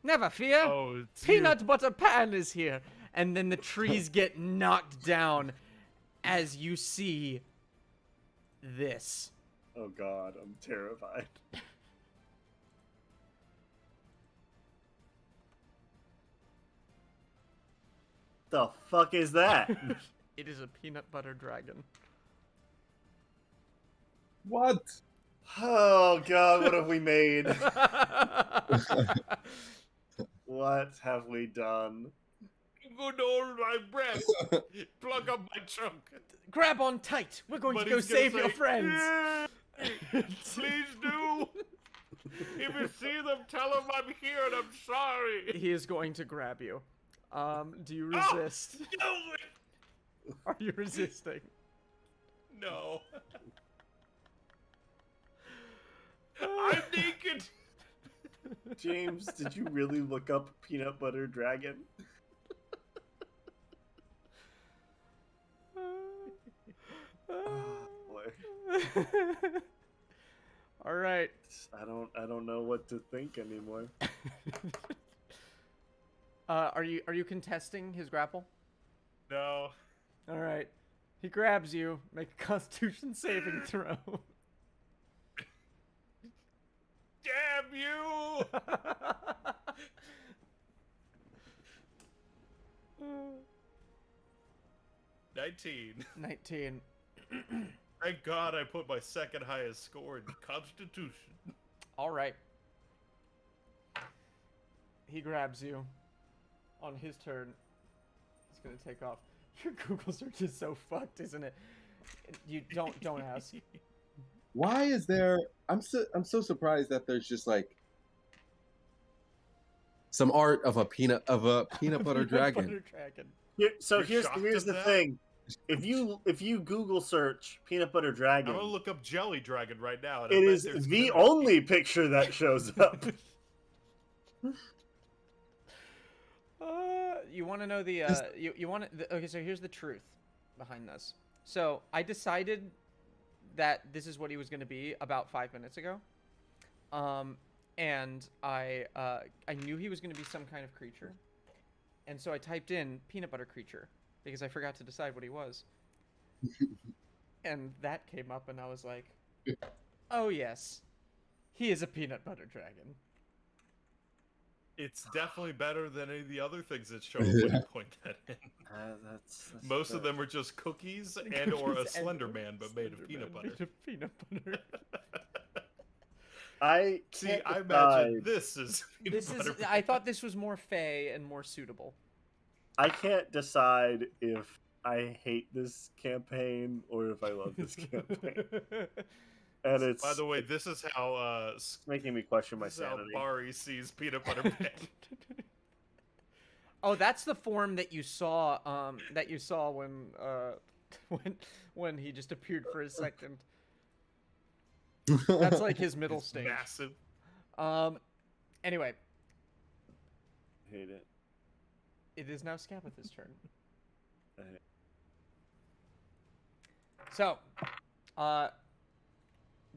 Never fear. Oh, it's Peanut Butter Pan is here. And then the trees get knocked down as you see this. Oh god, I'm terrified. The fuck is that? It is a peanut butter dragon. What? Oh god, what have we made? What have we done? Good old my breath. Plug up my trunk. Grab on tight. We're going But to go he's gonna save your say, friends. Please do. If you see them, tell them I'm here and I'm sorry. He is going to grab you. Do you resist? No. Are you resisting? No. I'm naked. James, did you really look up peanut butter dragon? Oh, boy. All right. I don't know what to think anymore. Are you contesting his grapple? No. All right. He grabs you. Make a Constitution saving throw. Damn you! 19. 19. Thank God I put my second highest score in Constitution. All right. He grabs you. On his turn, he's gonna take off. Your Google search is so fucked, isn't it? You don't ask. Why is there? I'm so surprised that there's just like some art of a peanut butter dragon. Butter dragon. So You're here's shocked the at that? thing. If you Google search peanut butter dragon, I'm gonna look up Jelly Dragon right now. And I it bet is there's the gonna be- only picture that shows up. You want to know the you want to okay, so here's the truth behind this. So I decided that this is what he was going to be about 5 minutes ago, And I knew he was going to be some kind of creature, and so I typed in peanut butter creature because I forgot to decide what he was, and that came up, and I was like, oh yes, he is a peanut butter dragon. It's definitely better than any of the other things that show up when you point that in. That's Most of fair. them are just cookies and or a Cookies and Slender or Man, but made of Slender peanut Man butter. made of peanut butter. I See, can't I decide. imagine this is peanut This is. butter. I thought this was more fey and more suitable. I can't decide if I hate this campaign or if I love this campaign, and it's By the way, this is how making me question my this is how sanity. Bari sees peanut butter man. Oh, that's the form that you saw. That you saw when when he just appeared for a second. That's like his middle It's stage. massive. Anyway, Hate it. it is now Scapith's turn. I hate- So,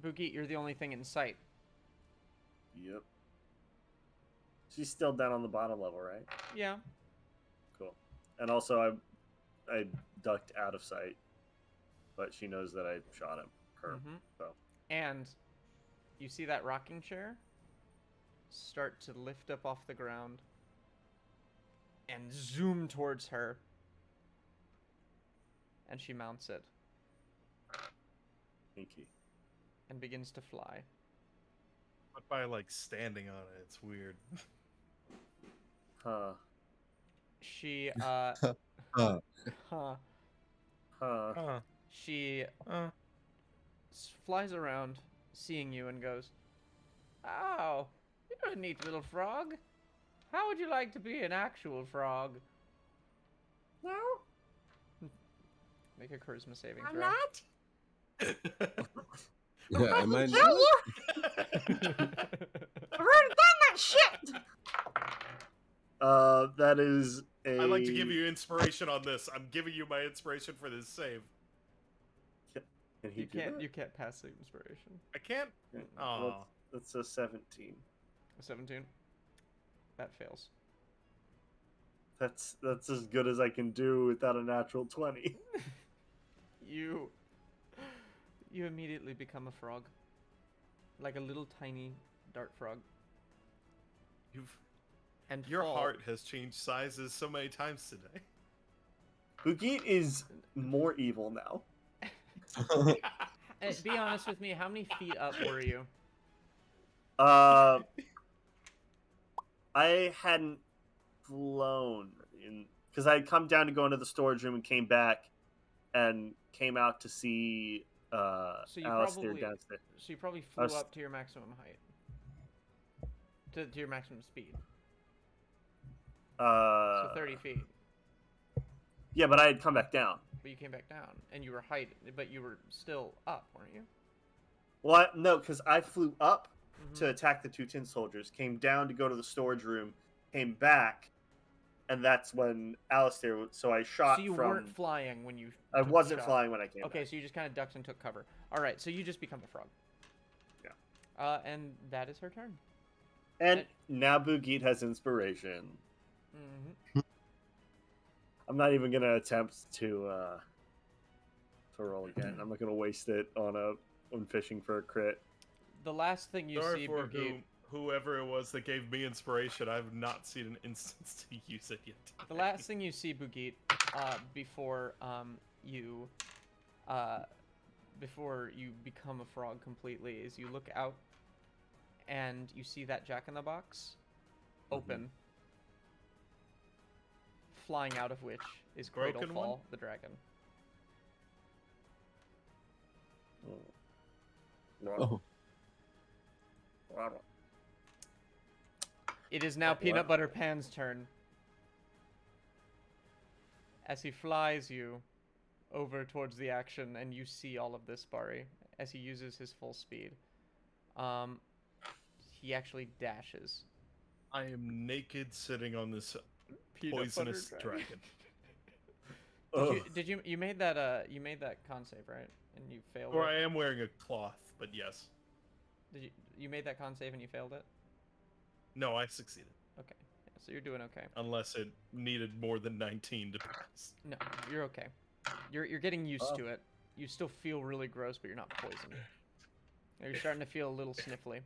Boogie, you're the only thing in sight. Yep. She's still down on the bottom level, right? Yeah. Cool. And also, I ducked out of sight, but she knows that I shot him. Her. Mhm. So And you see that rocking chair start to lift up off the ground and zoom towards her. And she mounts it Inky. and begins to fly. But by like standing on it, it's weird. Huh. She Huh. huh. Huh. She flies around, seeing you, and goes, "Oh, you're a neat little frog. How would you like to be an actual frog?" No, Make a charisma saving I'm throw. not. Yeah, am I? Kill you! I've already done that shit. That is a. I'd like to give you inspiration on this. I'm giving you my inspiration for this save. Can he You do can't. that? You can't pass the inspiration. I can't. Yeah, Oh, That's a 17. A 17. That fails. That's as good as I can do without a natural 20. You immediately become a frog, like a little tiny dart frog, and your fall. heart has changed sizes so many times today. Bugit is more evil now. Be honest with me. How many feet up were you? I hadn't flown in because I had come down to go into the storage room and came back and came out to see So you Alistair probably downstairs. so you probably flew was- up to your maximum height, to your maximum speed. So 30 feet. Yeah, but I had come back down. But you came back down, and you were but you were still up, weren't you? Well, no, because I flew up Mhm. to attack the two tin soldiers, came down to go to the storage room, came back, and that's when Alistair. So I shot So you from. weren't flying when you. I took the wasn't shot. flying when I came Okay, back. so you just kind of ducked and took cover. All right, so you just become a frog. Yeah. And that is her turn. And now Bugit has inspiration. Mm-hmm. I'm not even gonna attempt to roll again. I'm not gonna waste it on fishing for a crit. The last thing you Sorry see, for Boogie, whoever it was that gave me inspiration. I've not seen an instance to use it yet. the last thing you see, Boogie, before you become a frog completely, is you look out and you see that Jack-in-the-Box open, flying out of which is Broken Cradlefall, one? the dragon. Oh, It is now What? Peanut Butter Pan's turn. As he flies you over towards the action, and you see all of this, Bari, as he uses his full speed. He actually dashes. I am naked sitting on this Peanut poisonous butter dragon. Did you made that con save, right? And you failed. Or it? I am wearing a cloth, but yes. You made that con save and you failed it? No, I succeeded. Okay. Yeah, so you're doing okay. Unless it needed more than 19 to pass. No, you're okay. You're getting used Oh. to it. You still feel really gross, but you're not poisoned. You're starting to feel a little sniffly.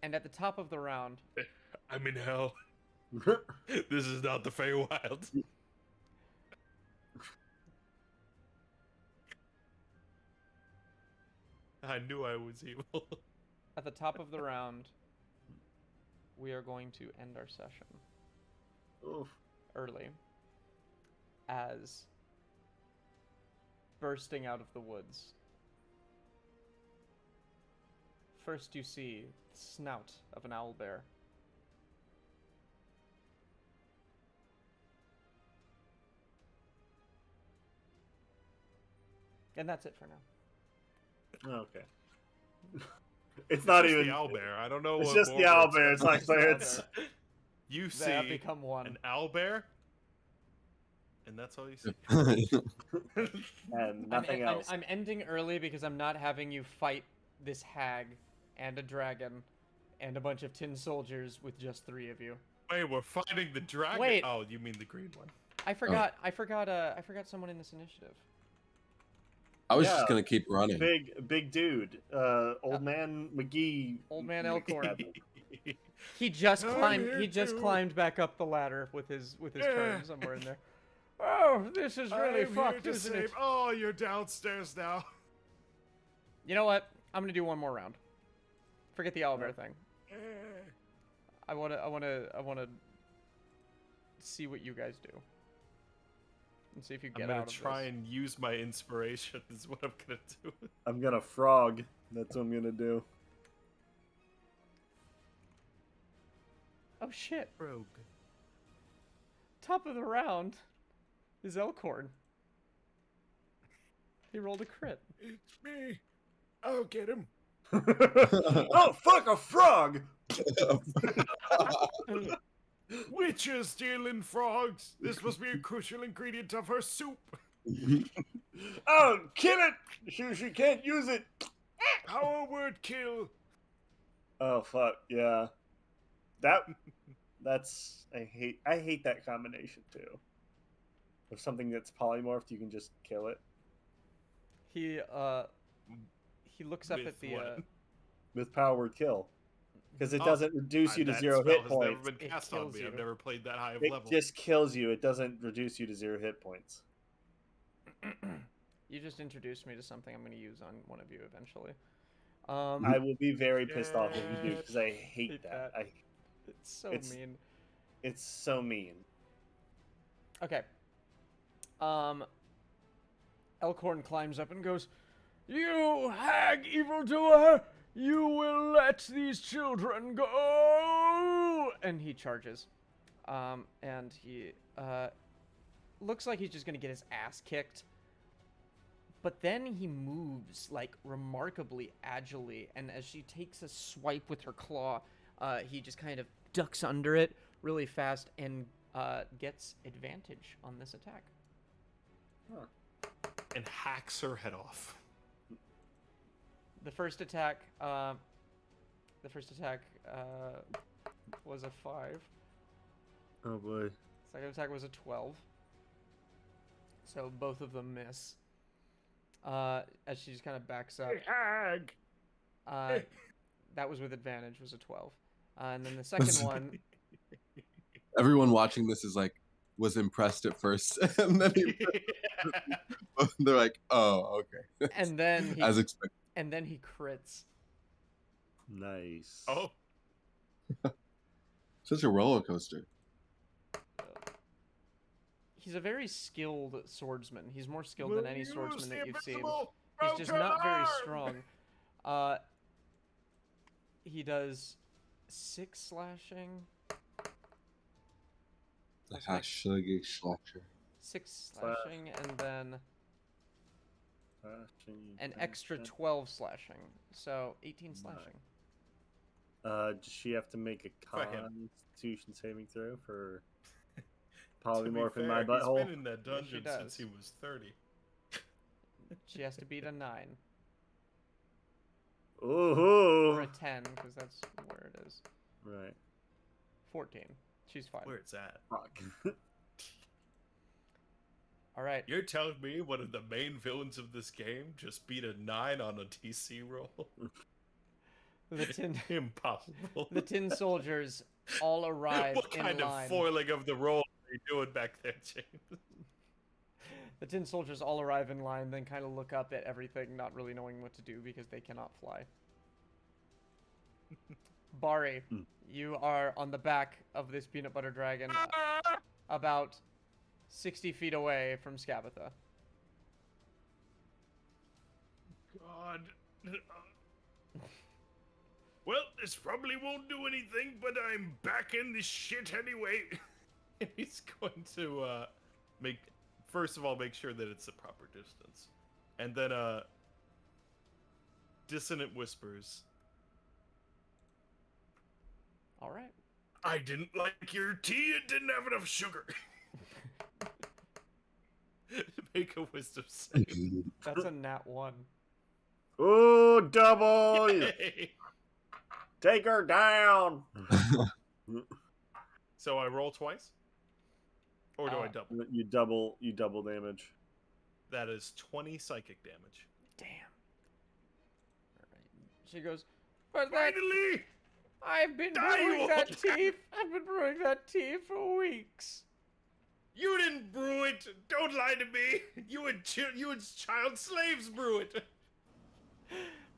And at the top of the round, I'm in hell. This is not the Feywild. I knew I was evil. at the top of the round, we are going to end our session Oof. early as bursting out of the woods. First you see the snout of an owlbear. And that's it for now. Okay. It's not Just even. the owlbear. I don't know It's what just more the we're owlbear. It's expecting. not Just the clear. It's You They have see become one. an owlbear, and that's all you see. and nothing else. I'm ending early because I'm not having you fight this hag and a dragon and a bunch of tin soldiers with just 3 of you. Wait, we're fighting the dragon. Wait. Oh, you mean the green one? I forgot someone in this initiative. I was Yeah. just gonna keep running. Big dude. Old man McGee. Old man Elkhorn. Yeah. He just I'm climbed. here He just too. climbed back up the ladder with his Yeah. turn somewhere in there. Oh, this is really I'm fucked, here to isn't save. it? Oh, you're downstairs now. You know what? I'm gonna do one more round. Forget the owlbear thing. I wanna see what you guys do. And see if you I'm get gonna out of try this. and use my inspiration. Is what I'm gonna do. I'm gonna frog. That's what I'm gonna do. Oh shit! Rogue. Top of the round is Elkhorn. He rolled a crit. It's me. I'll get him. Oh fuck, a frog! Witches stealing frogs. This must be a crucial ingredient of her soup. Oh, kill it! She can't use it. Power word kill. Oh fuck, yeah. That's I hate that combination too. If something that's polymorphed, you can just kill it He looks up With at the what? with power word kill, because it Oh, doesn't reduce you to that 0 spell hit has points. never been It cast on kills me. you. I've never played that high of It level. just kills you. It doesn't reduce you to 0 hit points. You just introduced me to something I'm going to use on one of you eventually. I will be very pissed off if you do, because I hate Hate that. that. It's so it's- mean. It's so mean. Okay. Elkhorn climbs up and goes, "You hag evildoer! You will let these children go!" And he charges. And he looks like he's just gonna get his ass kicked. But then he moves like remarkably agilely, and as she takes a swipe with her claw, he just kind of ducks under it really fast and gets advantage on this attack. And hacks her head off. The first attack was a 5. Oh boy. Second attack was a 12. So both of them miss. As she just kind of backs up. Hag. That was with advantage, was a 12. And then the second one, Everyone watching this was impressed at first, and then they're like, "Oh, okay." and then he, As expected. and then he crits. Nice. Oh, Such a roller coaster. He's a very skilled swordsman. He's more skilled than any swordsman that you've seen. Invisible He's just not very arm! strong. He does 6 slashing. The That's like- hashtag slasher. 6 slashing, and then Slashing, an extra slashing. 12 slashing. So 18 slashing. Does she have to make a For him. Constitution saving throw for To be polymorph in my fair, he's butthole? been in that dungeon does. since he was 30. She has to beat a 9. Or Ooh. a 10, because that's where it is. Right. 14. She's fine. Where it's at. Fuck. All right. You're telling me one of the main villains of this game just beat a 9 on a DC roll? The tin, Impossible. the tin soldiers all arrive What in kind line. of foiling of the roll are you doing back there, James? The tin soldiers all arrive in line, then kind of look up at everything, not really knowing what to do because they cannot fly. Bari, you are on the back of this peanut butter dragon, about 60 feet away from Skabatha. God. Well, this probably won't do anything, but I'm back in this shit anyway. He's going to first of all, make sure that it's the proper distance. And then, dissonant whispers. All right. I didn't like your tea, it didn't have enough sugar. Make a wisdom save. That's a nat 1. Ooh, double! Yay. Take her down! So I roll twice? Or do I Uh, double? You double damage. That is 20 psychic damage. Damn. All right. She goes, but that, Finally! I've been Die, brewing you that old tea. I've been brewing that tea for weeks. You didn't brew it! Don't lie to me! You and child slaves brew it!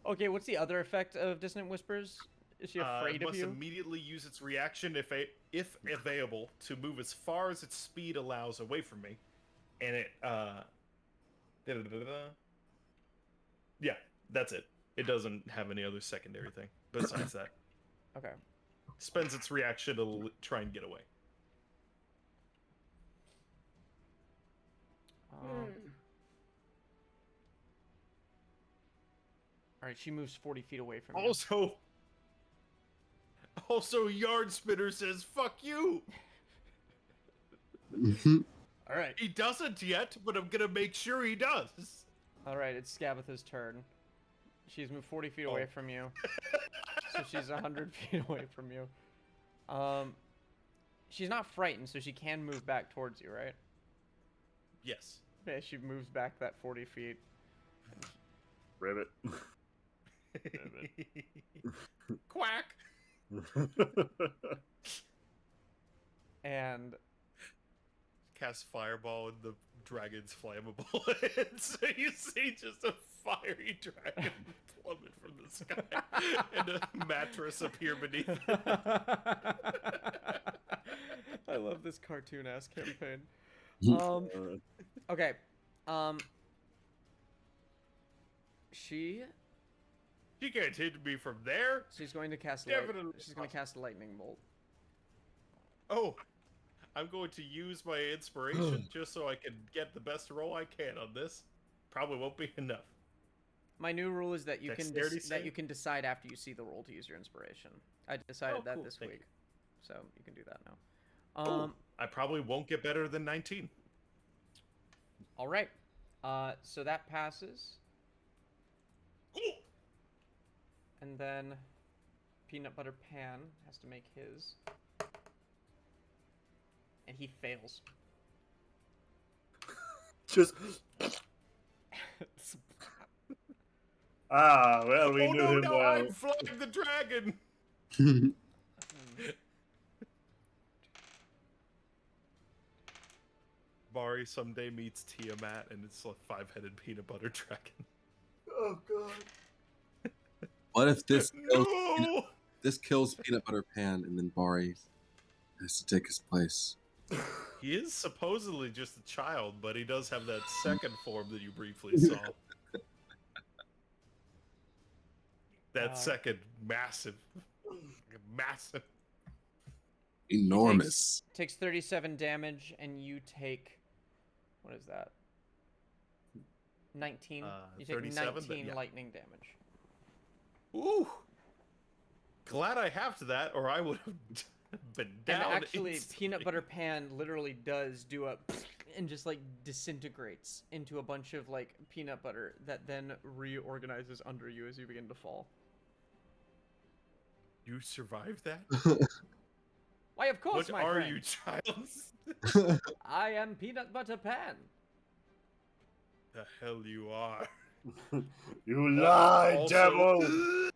Okay, what's the other effect of Dissonant Whispers? Is she afraid It of must you? immediately use its reaction, if available, to move as far as its speed allows away from me. And it, yeah, that's it. It doesn't have any other secondary thing besides that. Okay. Spends its reaction to try and get away. All right, she moves 40 feet away from you. Also, Yard Spinner says, fuck you! All right. He doesn't yet, but I'm gonna make sure he does. All right, it's Skabatha's turn. She's moved 40 feet away from you. So she's 100 feet away from you. She's not frightened, so she can move back towards you, right? Yes. Okay, she moves back that 40 feet. Ribbit. Quack! And Cast Fireball and the dragon's flammable. And so you see just a fiery dragon plummet from the sky and a mattress appear beneath it. I love this cartoon-ass campaign. Uh, Okay. She can't hit me from there. she's going to cast Definitely she's going to cast a lightning bolt. Oh, I'm going to use my inspiration just so I can get the best roll I can on this. Probably won't be enough. My new rule is that you Dexterity that save? you can decide after you see the roll to use your inspiration. I decided that cool. this Thank week, you. so you can do that now. Oh, I probably won't get better than 19. All right. So that passes, Cool. and then Peanut Butter Pan has to make his, and he fails. just well, we Oh knew no, him no, well. I'm flying the dragon. Bari someday meets Tiamat, and it's a 5-headed peanut butter dragon. Oh god. What if this kills, No! this kills Peanut Butter Pan and then Bari has to take his place? He is supposedly just a child, but he does have that second form that you briefly saw. That second massive. Enormous. Takes 37 damage, and you take, what is that? 19. You take 37, 19 yeah. lightning damage. Ooh! Glad I halved that, or I would have been down. And actually, instantly. Peanut Butter Pan literally does do a and just like disintegrates into a bunch of like peanut butter that then reorganizes under you as you begin to fall. You survived that? Why, of course, What my are friend. you, child? I am Peanut Butter Pan. The hell you are. You lie, Also- devil!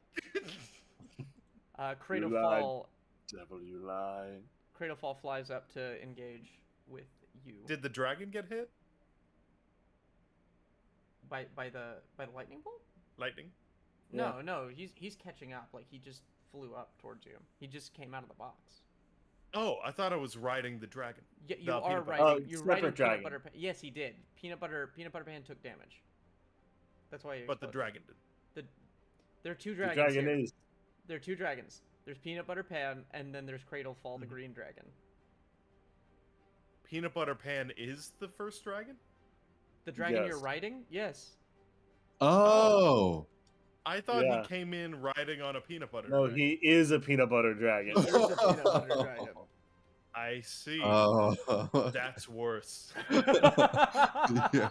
Cradle lied. Fall. Devil, you lie. Cradle Fall flies up to engage with you. Did the dragon get hit? By the lightning bolt? Lightning? No, no, he's catching up. Like he just flew up towards you. He just came out of the box. Oh, I thought I was riding the dragon. Yeah, you No, are peanut butter. riding. Oh, You're separate riding dragon. Peanut Butter Pan. Yes, he did. Peanut Butter Pan took damage. That's why. He But the exploded. dragon did. There are two The dragons dragon here. is. There are two dragons. There's Peanut Butter Pan, and then there's Cradle Fall, the green dragon. Peanut Butter Pan is the first dragon? The dragon you're Yes. riding? Yes. Oh. I thought Yeah. he came in riding on a peanut butter No, dragon. he is a peanut butter He dragon. is a Peanut Butter dragon. I see. Oh. That's worse. Yeah.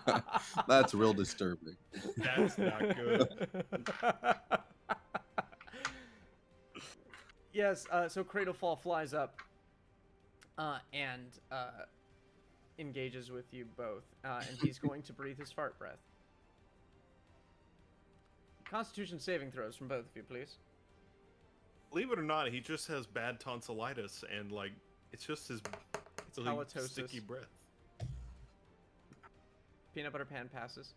That's real disturbing. That's not good. Yes, so Cradle Fall flies up and engages with you both, and he's going to breathe his fart breath. Constitution saving throws from both of you, please. Believe it or not, he just has bad tonsillitis and like it's just his really halitosis. sticky breath. Peanut Butter Pan passes.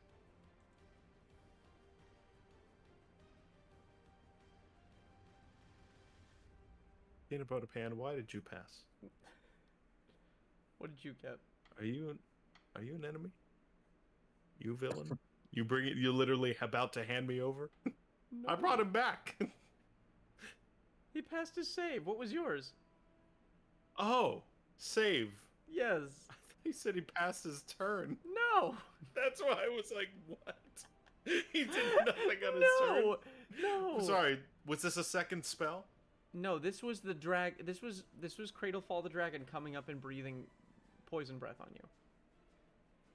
Peanut Butter Pan, why did you pass? What did you get? Are you an enemy? You villain? You bring it? You literally about to hand me over? I brought him back. He passed his save. What was yours? Oh, save. Yes. I thought he said he passed his turn. No. That's why I was like, what? He did nothing on his turn. No. No. Sorry, was this a second spell? No, this was the This was Cradle Fall the dragon coming up and breathing poison breath on you.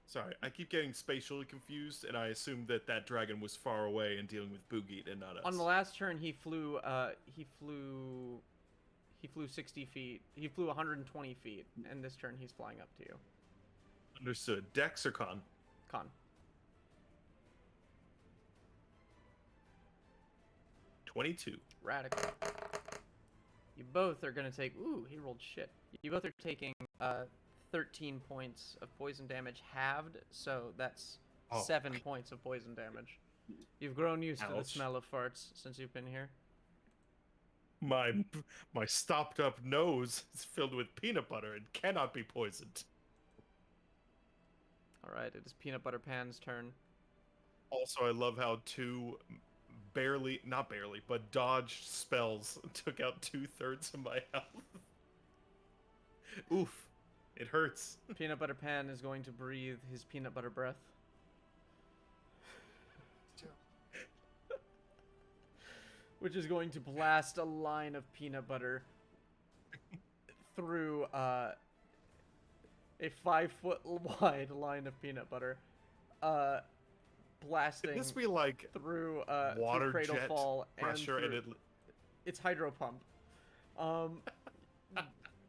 Sorry, I keep getting spatially confused, and I assumed that that dragon was far away and dealing with Boogie and not us. On the last turn, he flew 60 feet. He flew 120 feet, and this turn he's flying up to you. Understood. Dex or con? Con. 22. Radical. You both are gonna take. Ooh, he rolled shit. You both are taking 13 points of poison damage halved, so that's Oh. 7 points of poison damage. You've grown used to the Ouch. smell of farts since you've been here. My stopped up nose is filled with peanut butter and cannot be poisoned. All right, it is Peanut Butter Pan's turn. Also, I love how two not barely, but dodged spells took out 2/3 of my health. Oof. It hurts. Peanut Butter Pan is going to breathe his peanut butter breath. Which is going to blast a line of peanut butter through a 5-foot wide line of peanut butter, blasting Could this be like through water through Cradle jet Fall pressure and and through, it it's hydro pump,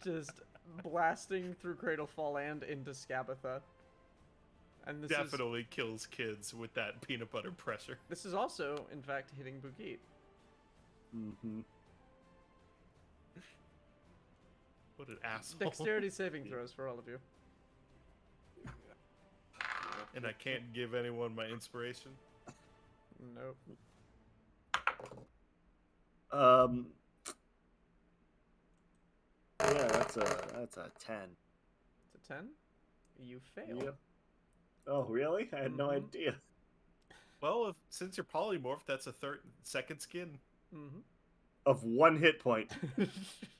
just blasting through Cradle Fall and into Scabatha. And definitely kills kids with that peanut butter pressure. This is also, in fact, hitting Bugit. Mm-hmm. What an asshole. Dexterity saving throws for all of you. And I can't give anyone my inspiration. Nope. Yeah, that's a 10. It's a 10. You fail. Yep. Oh, really? I had no Mhm. idea. Well, since you're polymorph, that's a second skin. Mm-hmm. Of 1 hit point.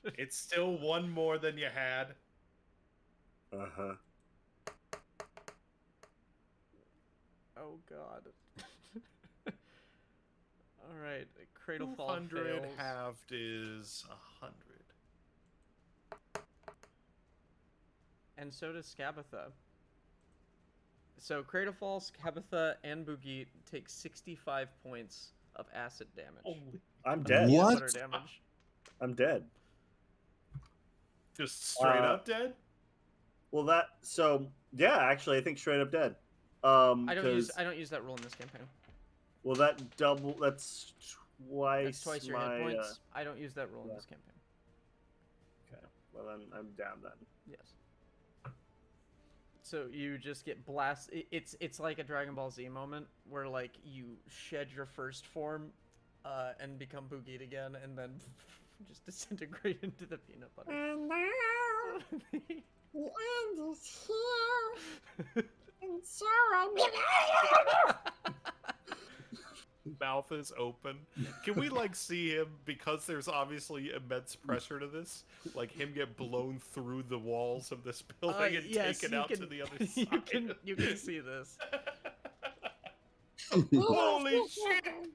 It's still one more than you had. Uh-huh. Oh god. All right, Cradle Fall 200 fails. halved is 100. And so does Scabatha. So Cradle Fall, Scabatha, and Bugit take 65 points of acid damage. Holy. I'm Of dead. peanut What? butter damage. I'm dead. Just straight Uh, up dead? Well, yeah, actually, I think straight up dead. I Because don't use that rule in this campaign. well, that's twice. That's twice your hit points. I don't use that rule in yeah. this campaign. Okay, well then I'm down then. Yes. So you just get it's like a Dragon Ball Z moment where like you shed your first form, and become Boogied again, and then just disintegrate into the peanut butter. And now the end is here. And so I'm Mouth is open. Can we like see him, because there's obviously immense pressure to this, like him get blown through the walls of this building and yes, taken you out can, to the other side? you can see this. Holy shit!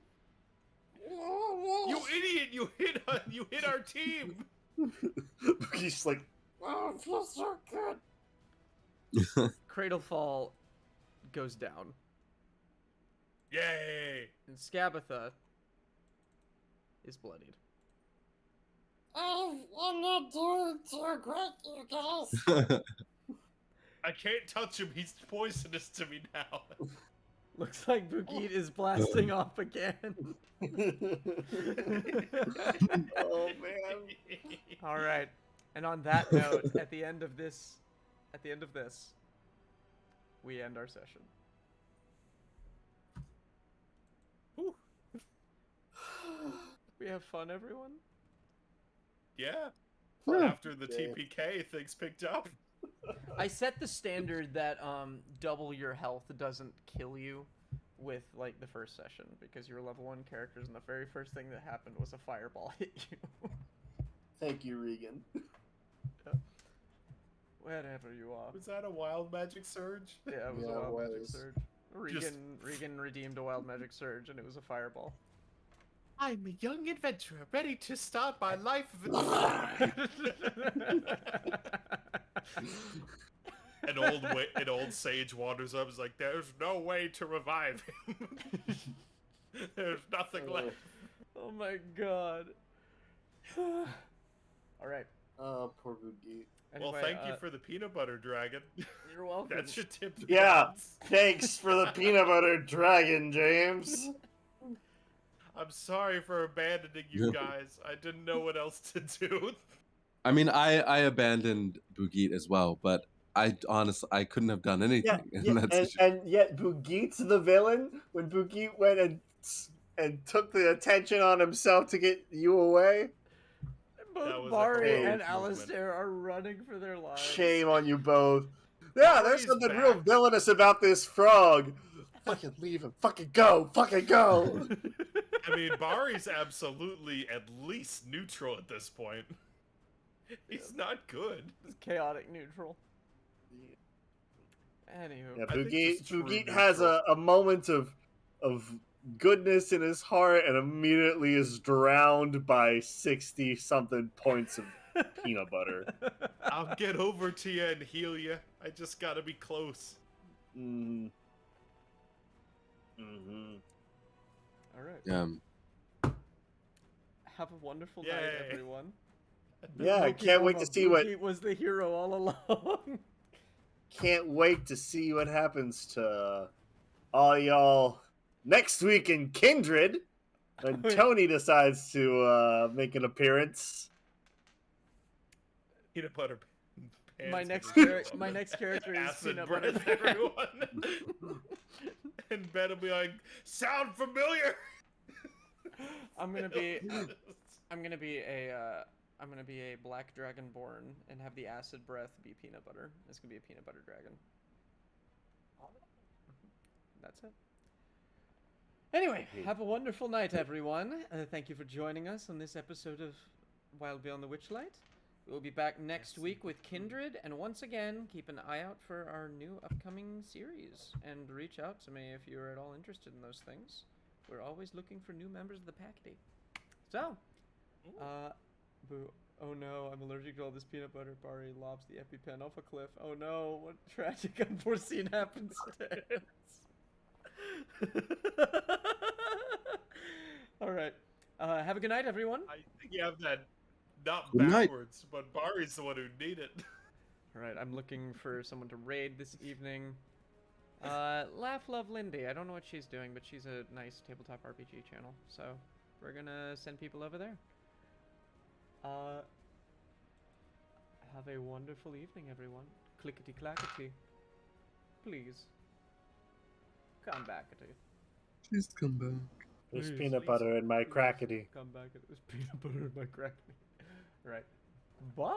You idiot! You hit our team. He's like, oh, it feels so good. Cradlefall goes down, Yay! and Skabatha is bloodied. I'm not doing too great, you guys. I can't touch him. He's poisonous to me now. Looks like Boogied is blasting off again. oh man. All right, and on that note, at the end of this, we end our session. Whew. We have fun, everyone. Yeah. Yeah. After the TPK, things picked up. I set the standard that double your health doesn't kill you with like the first session, because you're level 1 characters and the very first thing that happened was a fireball hit you. Thank you, Regan. Wherever you are. Was that a wild magic surge? Yeah, it was Yeah, a it wild magic was. surge. Just- Regan redeemed a wild magic surge and it was a fireball. I'm a young adventurer, ready to start my life of An old sage wanders up and is like, there's no way to revive him. There's nothing left. Oh my god. Alright. Oh, poor Boogie. Well, thank you for the peanut butter dragon. You're welcome. That should tip the Yeah. balance. Thanks for the peanut butter dragon, James. I'm sorry for abandoning you guys. I didn't know what else to do. I mean, I abandoned Boogiet as well, but I couldn't have done anything in that situation. And yet Boogie's the villain when Boogie went and took the attention on himself to get you away. That was Both a Bari great and movement. Alistair are running for their lives. Shame on you both. Yeah, there's Bari's something back. real villainous about this frog. Fucking leave him. Fucking go. Fucking go. I mean, Bari's absolutely at least neutral at this point. He's not good. It's chaotic neutral. Anywho. Yeah, I think Boogie just true has neutral. a moment of goodness in his heart and immediately is drowned by 60-something points of peanut butter. I'll get over to you and heal you. I just gotta be close. Mm-hmm. Mm-hmm. Alright. Yeah. Have a wonderful Yay. night, everyone. Yeah, I can't wait to see what Boogie was the hero all along. can't wait to see what happens to all y'all next week in Kindred when Tony decides to make an appearance. Peanut butter pants. My with next his char- my next character is acid peanut butter. breath, everyone. And Ben will be like, sound familiar? I'm gonna be a black dragonborn and have the acid breath be peanut butter. It's gonna be a peanut butter dragon. That's it. Anyway, have a wonderful night, everyone. Thank you for joining us on this episode of Wild Beyond the Witchlight. We'll be back next week with Kindred, and once again, keep an eye out for our new upcoming series, and reach out to me if you're at all interested in those things. We're always looking for new members of the Packety. So, oh no, I'm allergic to all this peanut butter. Bari lobs the EpiPen off a cliff. Oh no, what tragic unforeseen happenstance. Alright, have a good night, everyone. I think you have that Not Good night. backwards, but Bari's the one who need it. All right, I'm looking for someone to raid this evening. Laugh Love Lindy. I don't know what she's doing, but she's a nice tabletop RPG channel, so we're gonna send people over there. Have a wonderful evening, everyone. Clickety clackety. Please. Come back at it. Please come back. There's Please, peanut please, butter in my please crackety. Come back at this peanut butter in my crackety. Right. Bye.